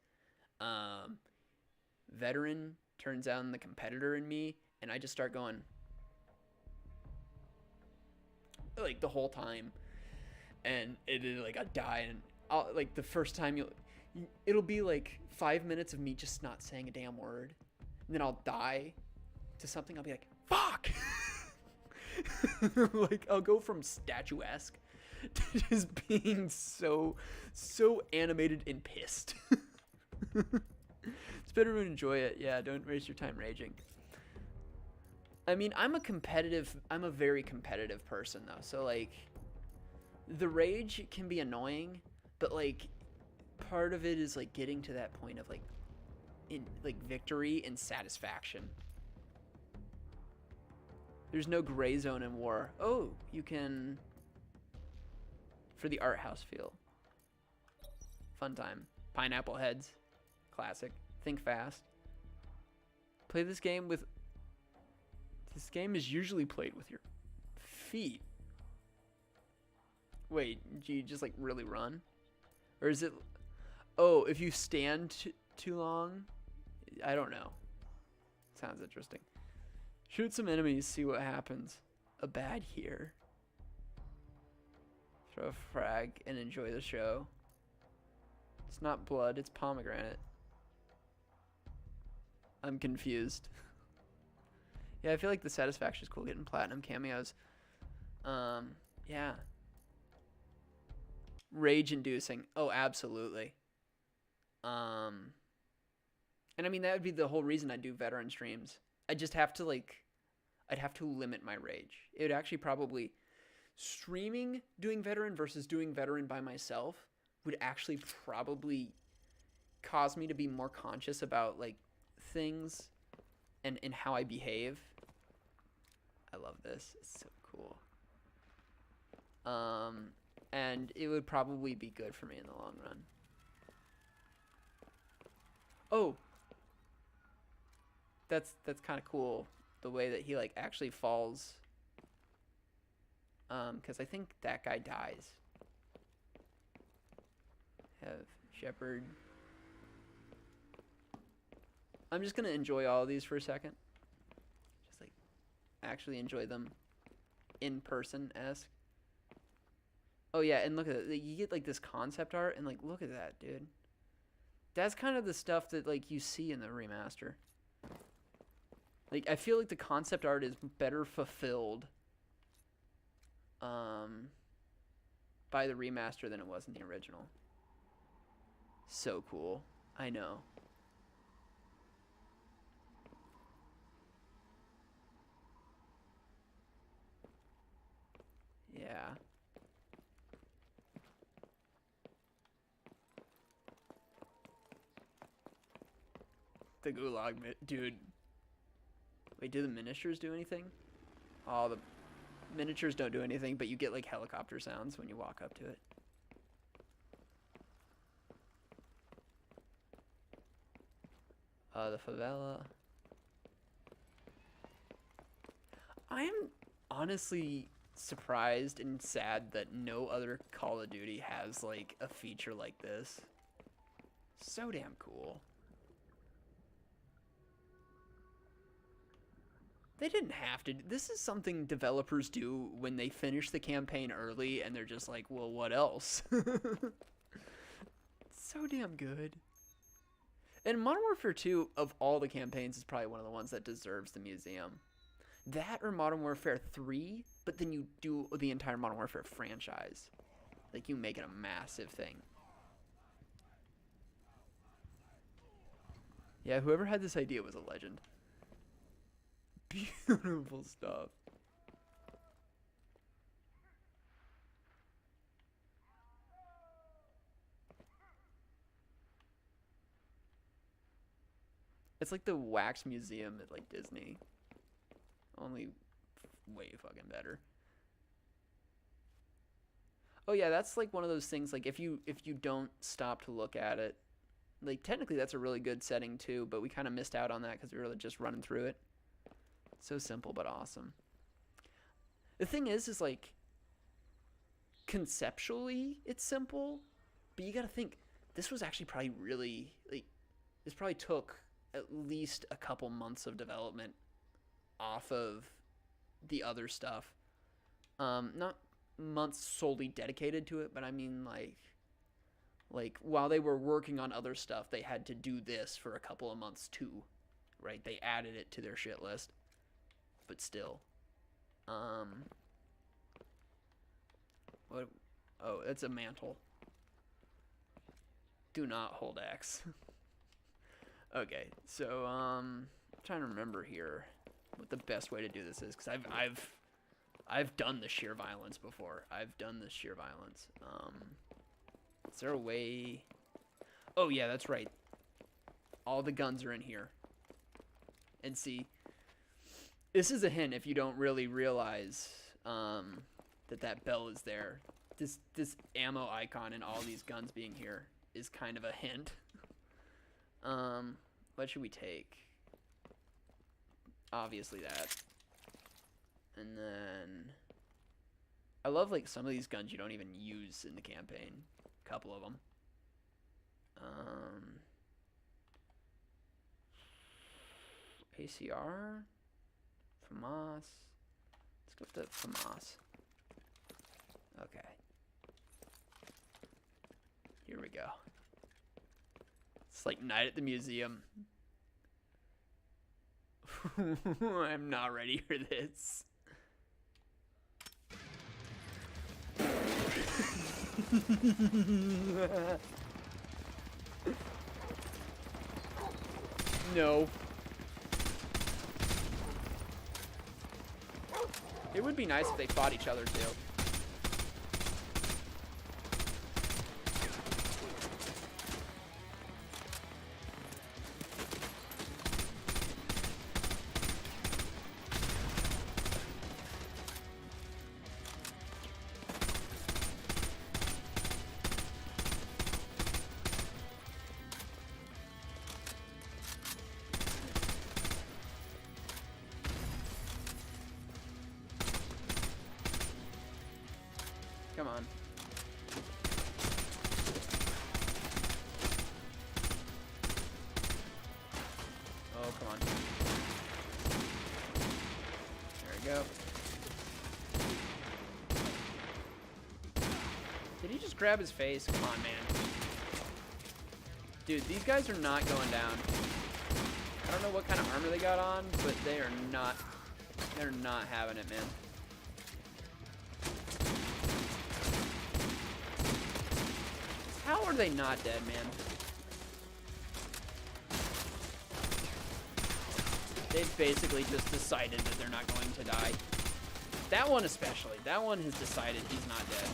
Veteran turns on the competitor in me and I just start going like the whole time, and like I die, and I'll, like the first time it'll be like 5 minutes of me just not saying a damn word, and then I'll die to something. I'll be like, fuck. Like I'll go from statuesque to just being so animated and pissed. It's better to enjoy it. Yeah, don't waste your time raging. I mean, I'm a very competitive person though, so like the rage can be annoying, but like part of it is like getting to that point of like victory and satisfaction. There's no gray zone in war. Oh, you can for the art house feel. Fun time. Pineapple heads. Classic. Think fast. Play this game with... This game is usually played with your feet. Wait, do you just like really run? Or is it... Oh, if you stand too long? I don't know. Sounds interesting. Shoot some enemies, see what happens. A bad here. Throw a frag and enjoy the show. It's not blood, it's pomegranate. I'm confused. Yeah, I feel like the satisfaction is cool getting platinum cameos. Yeah. Rage inducing. Oh, absolutely. And I mean, that would be the whole reason I do veteran streams. I just have to I'd have to limit my rage. It would actually probably, streaming doing veteran versus doing veteran by myself would actually probably cause me to be more conscious about like things and how I behave. I love this. It's so cool. And it would probably be good for me in the long run. Oh, that's kind of cool, the way that he like actually falls. Because I think that guy dies. Have Shepard. I'm just gonna enjoy all of these for a second. Just like actually enjoy them in person-esque. Oh yeah, and look at it. You get like this concept art, and like look at that, dude. That's kind of the stuff that like you see in the remaster. Like I feel like the concept art is better fulfilled by the remaster than it was in the original. So cool. I know. Yeah. The Gulag, dude. Wait, do the miniatures do anything? Oh, the miniatures don't do anything, but you get like helicopter sounds when you walk up to it. The favela. I am honestly surprised and sad that no other Call of Duty has like a feature like this. So damn cool. They didn't have to. This is something developers do when they finish the campaign early and they're just like, well, what else? So damn good. And Modern Warfare 2, of all the campaigns, is probably one of the ones that deserves the museum. That or Modern Warfare 3, but then you do the entire Modern Warfare franchise. Like, you make it a massive thing. Yeah, whoever had this idea was a legend. Beautiful stuff. It's like the wax museum at like Disney. Only way fucking better. Oh yeah, that's like one of those things, like if you don't stop to look at it, like technically that's a really good setting too, but we kind of missed out on that because we were just running through it. So simple but awesome. The thing is like conceptually it's simple, but you gotta think this was actually probably really like this probably took at least a couple months of development off of the other stuff. Not months solely dedicated to it, but I mean like while they were working on other stuff, they had to do this for a couple of months too, right? They added it to their shit list, but still. What? Oh, it's a mantle. Do not hold X. Okay, so I'm trying to remember here what the best way to do this is, because I've done the sheer violence before. I've done the sheer violence. Is there a way? Oh yeah, that's right. All the guns are in here. And see, this is a hint if you don't really realize that bell is there. This ammo icon and all these guns being here is kind of a hint. What should we take? Obviously that. And then I love like some of these guns you don't even use in the campaign. A couple of them. ACR, FAMAS. Let's go with the FAMAS. Okay. Here we go. It's like night at the museum. I'm not ready for this. No. It would be nice if they fought each other too. Come on. Oh, come on. There we go. Did he just grab his face? Come on, man. Dude, these guys are not going down. I don't know what kind of armor they got on, but they're not having it, man. How are they not dead, man? They've basically just decided that they're not going to die. That one especially. That one has decided he's not dead.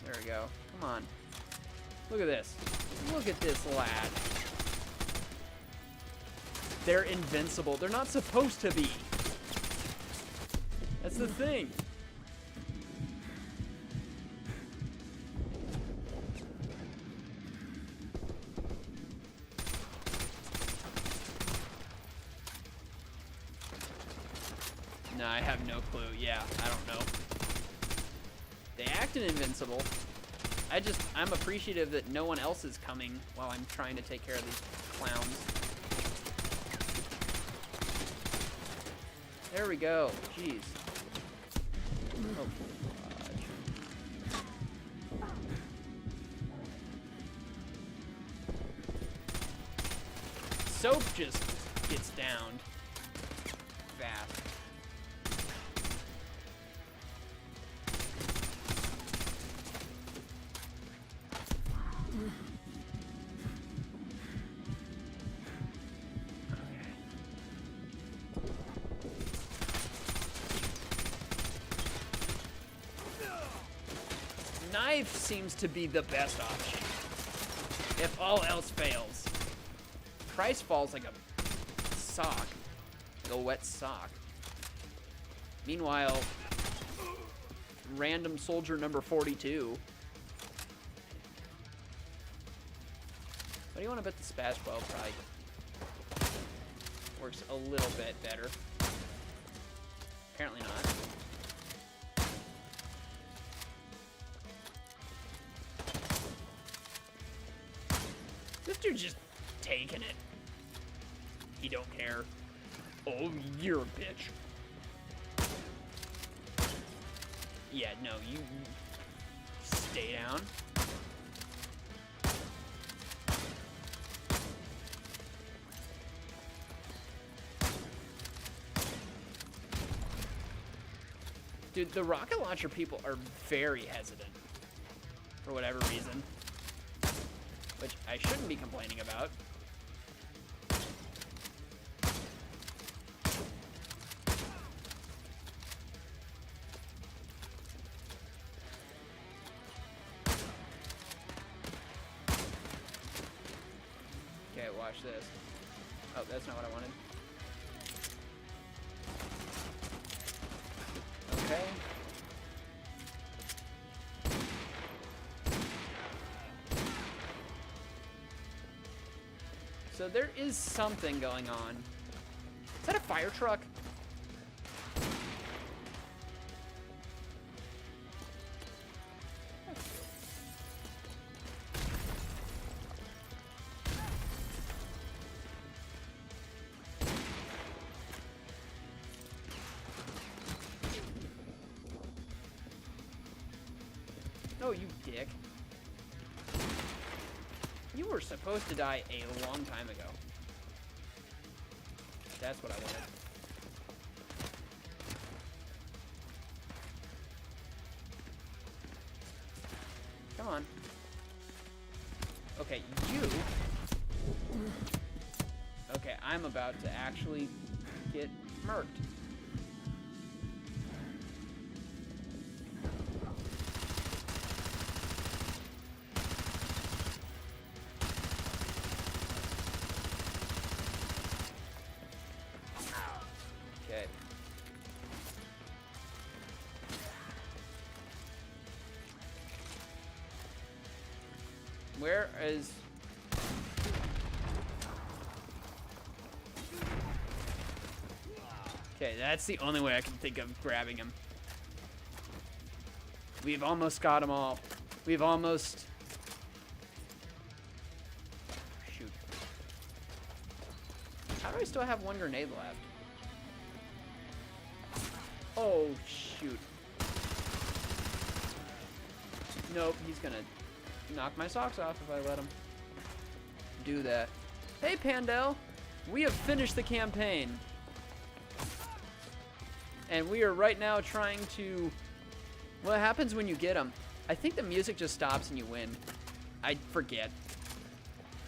There we go. Come on. Look at this. Look at this lad. They're invincible. They're not supposed to be. That's the thing. No, I have no clue. Yeah, I don't know. They acted invincible. I'm appreciative that no one else is coming while I'm trying to take care of these clowns. There we go. Jeez. Oh, fudge. Soap just gets downed fast. Knife seems to be the best option if all else fails. Price falls like a sock, like a wet sock. Meanwhile, random soldier number 42. What do you want to bet the Spaz 12 probably works a little bit better? Apparently not. This dude's just taking it. He don't care. Oh, you're a bitch. Yeah, no, you stay down. Dude, the rocket launcher people are very hesitant for whatever reason. Which I shouldn't be complaining about. Okay, watch this. Oh, that's not what I wanted. Okay. So there is something going on. Is that a fire truck? Oh, you dick. You were supposed to die a long time ago. That's what I wanted. Come on. Okay, you... Okay, I'm about to actually get murked. Okay. Where is... Okay, that's the only way I can think of grabbing him. We've almost got them all. We've almost... Shoot. How do I still have one grenade left? Oh, shoot. Nope, he's gonna knock my socks off if I let him do that. Hey, Pandel! We have finished the campaign. And we are right now trying to... What happens when you get them? I think the music just stops and you win. I forget.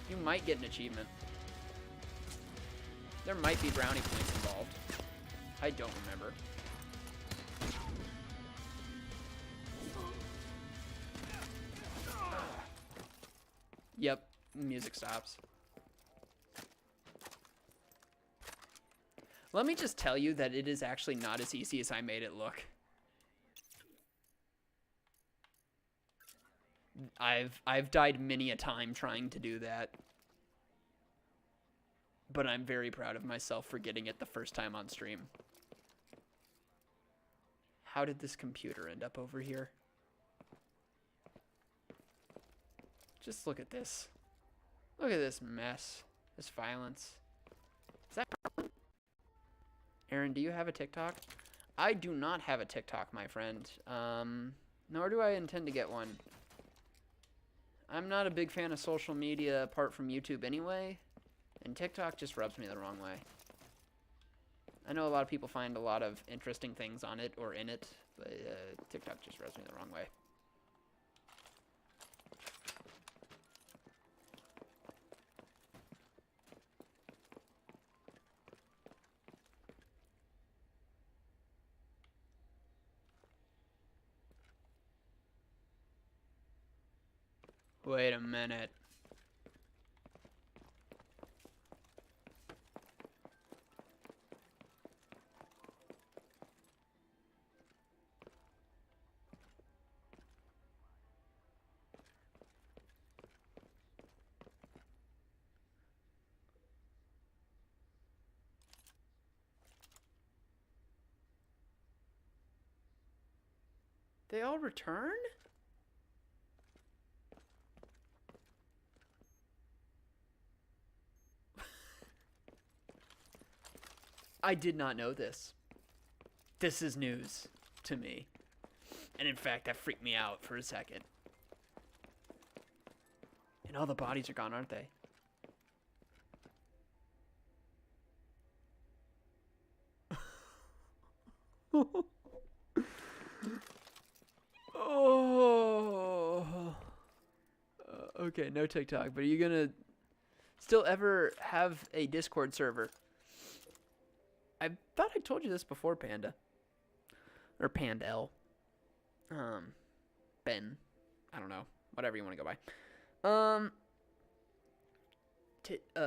You might get an achievement. There might be brownie points involved. I don't remember. Yep, music stops. Let me just tell you that it is actually not as easy as I made it look. I've died many a time trying to do that. But I'm very proud of myself for getting it the first time on stream. How did this computer end up over here? Just look at this. Look at this mess. This violence. Is that Aaron, do you have a TikTok? I do not have a TikTok, my friend. Nor do I intend to get one. I'm not a big fan of social media apart from YouTube anyway. And TikTok just rubs me the wrong way. I know a lot of people find a lot of interesting things on it or in it, but TikTok just rubs me the wrong way. Wait a minute. They all return? I did not know this. This is news to me. And in fact, that freaked me out for a second. And all the bodies are gone, aren't they? Oh. Okay, no TikTok, but are you gonna still ever have a Discord server? I thought I told you this before, Panda. Or Pandel. Ben. I don't know. Whatever you want to go by.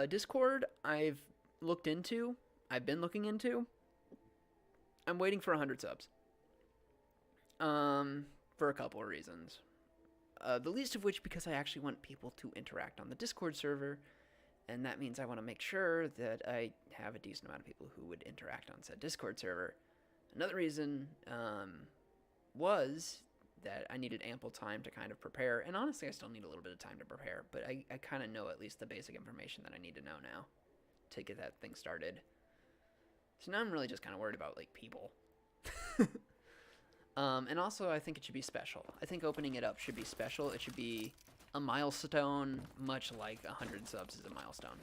Discord, I've looked into. I've been looking into. I'm waiting for 100 subs. For a couple of reasons. The least of which because I actually want people to interact on the Discord server. And that means I want to make sure that I have a decent amount of people who would interact on said Discord server. Another reason was that I needed ample time to kind of prepare. And honestly, I still need a little bit of time to prepare. But I kind of know at least the basic information that I need to know now to get that thing started. So now I'm really just kind of worried about, like, people. And also, I think it should be special. I think opening it up should be special. It should be a milestone, much like 100 subs is a milestone.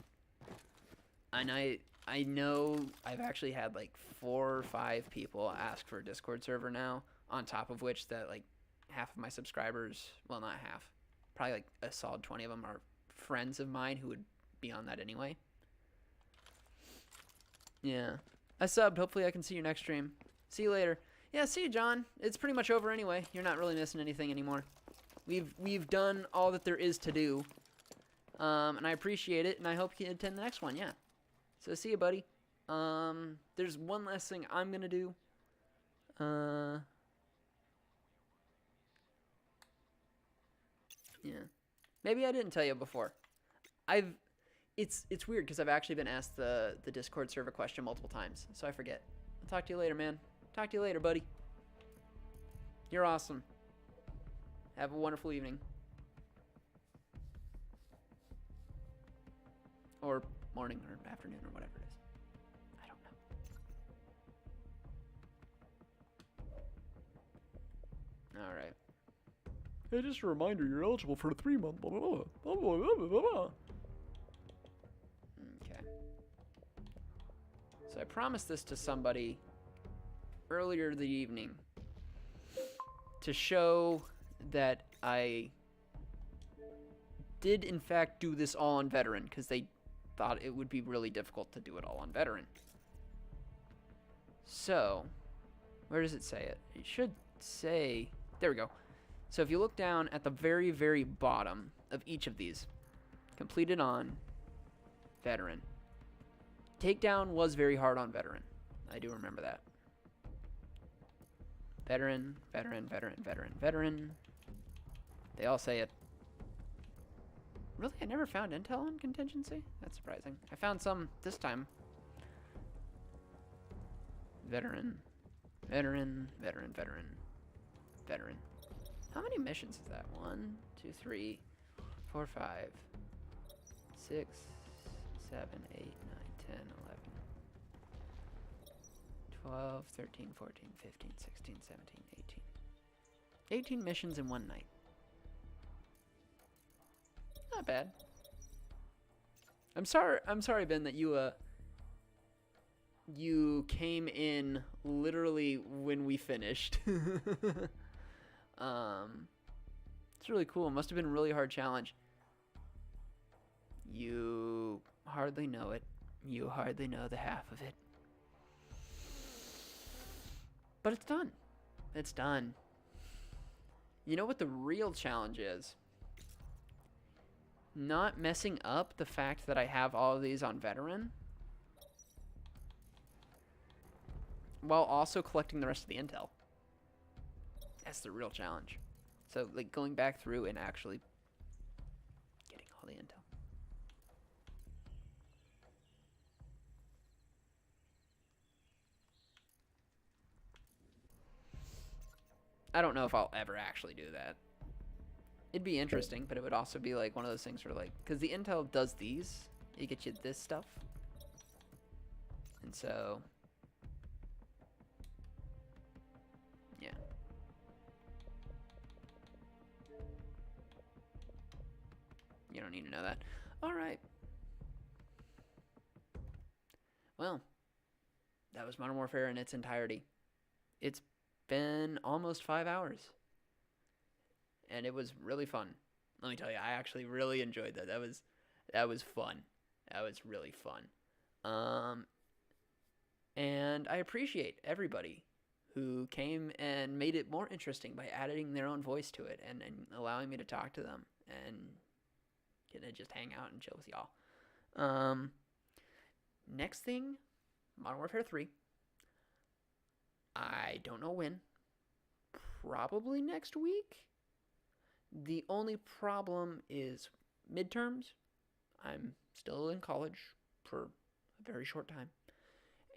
And I know I've actually had like 4 or 5 people ask for a Discord server now, on top of which that like half of my subscribers, well, not half, probably like a solid 20 of them are friends of mine who would be on that anyway. Yeah. I subbed. Hopefully I can see your next stream. See you later. Yeah, see you, John. It's pretty much over anyway. You're not really missing anything anymore. We've done all that there is to do. And I appreciate it, and I hope you can attend the next one, yeah. So see you, buddy. There's one last thing I'm gonna do. Yeah. Maybe I didn't tell you before. It's weird because I've actually been asked the Discord server question multiple times, so I forget. I'll talk to you later, man. Talk to you later, buddy. You're awesome. Have a wonderful evening. Or morning or afternoon or whatever it is. I don't know. Alright. Hey, just a reminder, you're eligible for a 3-month blah, blah, blah, blah, blah, blah, blah, blah. Okay. So I promised this to somebody earlier the evening to show that I did in fact do this all on veteran, because they thought it would be really difficult to do it all on veteran. So, where does it say it? It should say, there we go. So if you look down at the very, very bottom of each of these, completed on veteran, Takedown was very hard on veteran. I do remember that. Veteran, veteran, veteran, veteran, veteran. They all say it. Really? I never found intel on contingency? That's surprising. I found some this time. Veteran, veteran, veteran, veteran, veteran. How many missions is that? 1, 2, 3, 4, 5, 6, 7, 8, 9, 10, 11, 12, 13, 14, 15, 16, 17, 18. 18 missions in one night. Not bad. I'm sorry, Ben, that you came in literally when we finished. It's really cool. It must have been a really hard challenge. You hardly know it. You hardly know the half of it. But it's done. It's done. You know what the real challenge is? Not messing up the fact that I have all of these on veteran, while also collecting the rest of the intel. That's the real challenge. So, like, going back through and actually getting all the intel. I don't know if I'll ever actually do that. It'd be interesting, but it would also be like one of those things where, like, because the intel does these, it gets you this stuff. And so, yeah. You don't need to know that. All right. Well, that was Modern Warfare in its entirety. It's been almost 5 hours. And it was really fun. Let me tell you, I actually really enjoyed that. That was fun. That was really fun. And I appreciate everybody who came and made it more interesting by adding their own voice to it and allowing me to talk to them and get to just hang out and chill with y'all. Next thing, Modern Warfare 3. I don't know when. Probably next week. The only problem is midterms. I'm still in college for a very short time.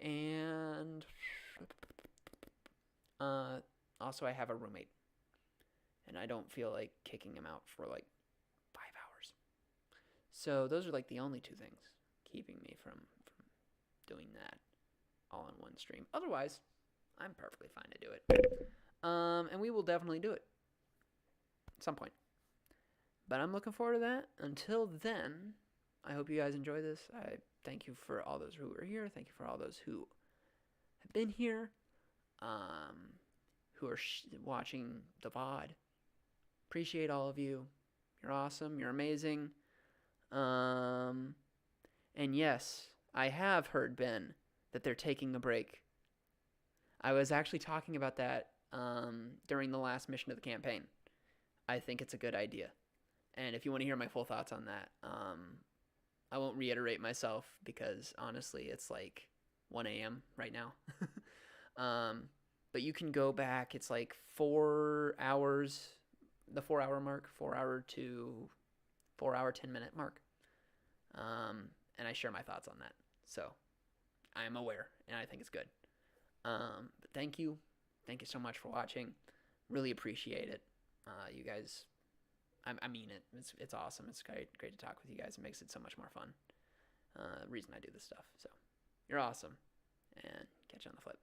And also I have a roommate. And I don't feel like kicking him out for like 5 hours. So those are like the only two things keeping me from doing that all in one stream. Otherwise, I'm perfectly fine to do it. And we will definitely do it. Some point. But I'm looking forward to that. Until then, I hope you guys enjoy this. I thank you for all those who are here. Thank you for all those who have been here, who are watching the VOD. Appreciate all of you. You're awesome. You're amazing. And yes, I have heard, Ben, that they're taking a break. I was actually talking about that during the last mission of the campaign. I think it's a good idea. And if you want to hear my full thoughts on that, I won't reiterate myself because honestly, it's like 1 a.m. right now. But you can go back. It's like 4 hours, the 4-hour mark, 4 hour to 4 hour, 10-minute mark. And I share my thoughts on that. So I am aware and I think it's good. But thank you. Thank you so much for watching. Really appreciate it. You guys, I mean it. It's awesome. It's great to talk with you guys. It makes it so much more fun. Reason I do this stuff. So you're awesome. And catch you on the flip.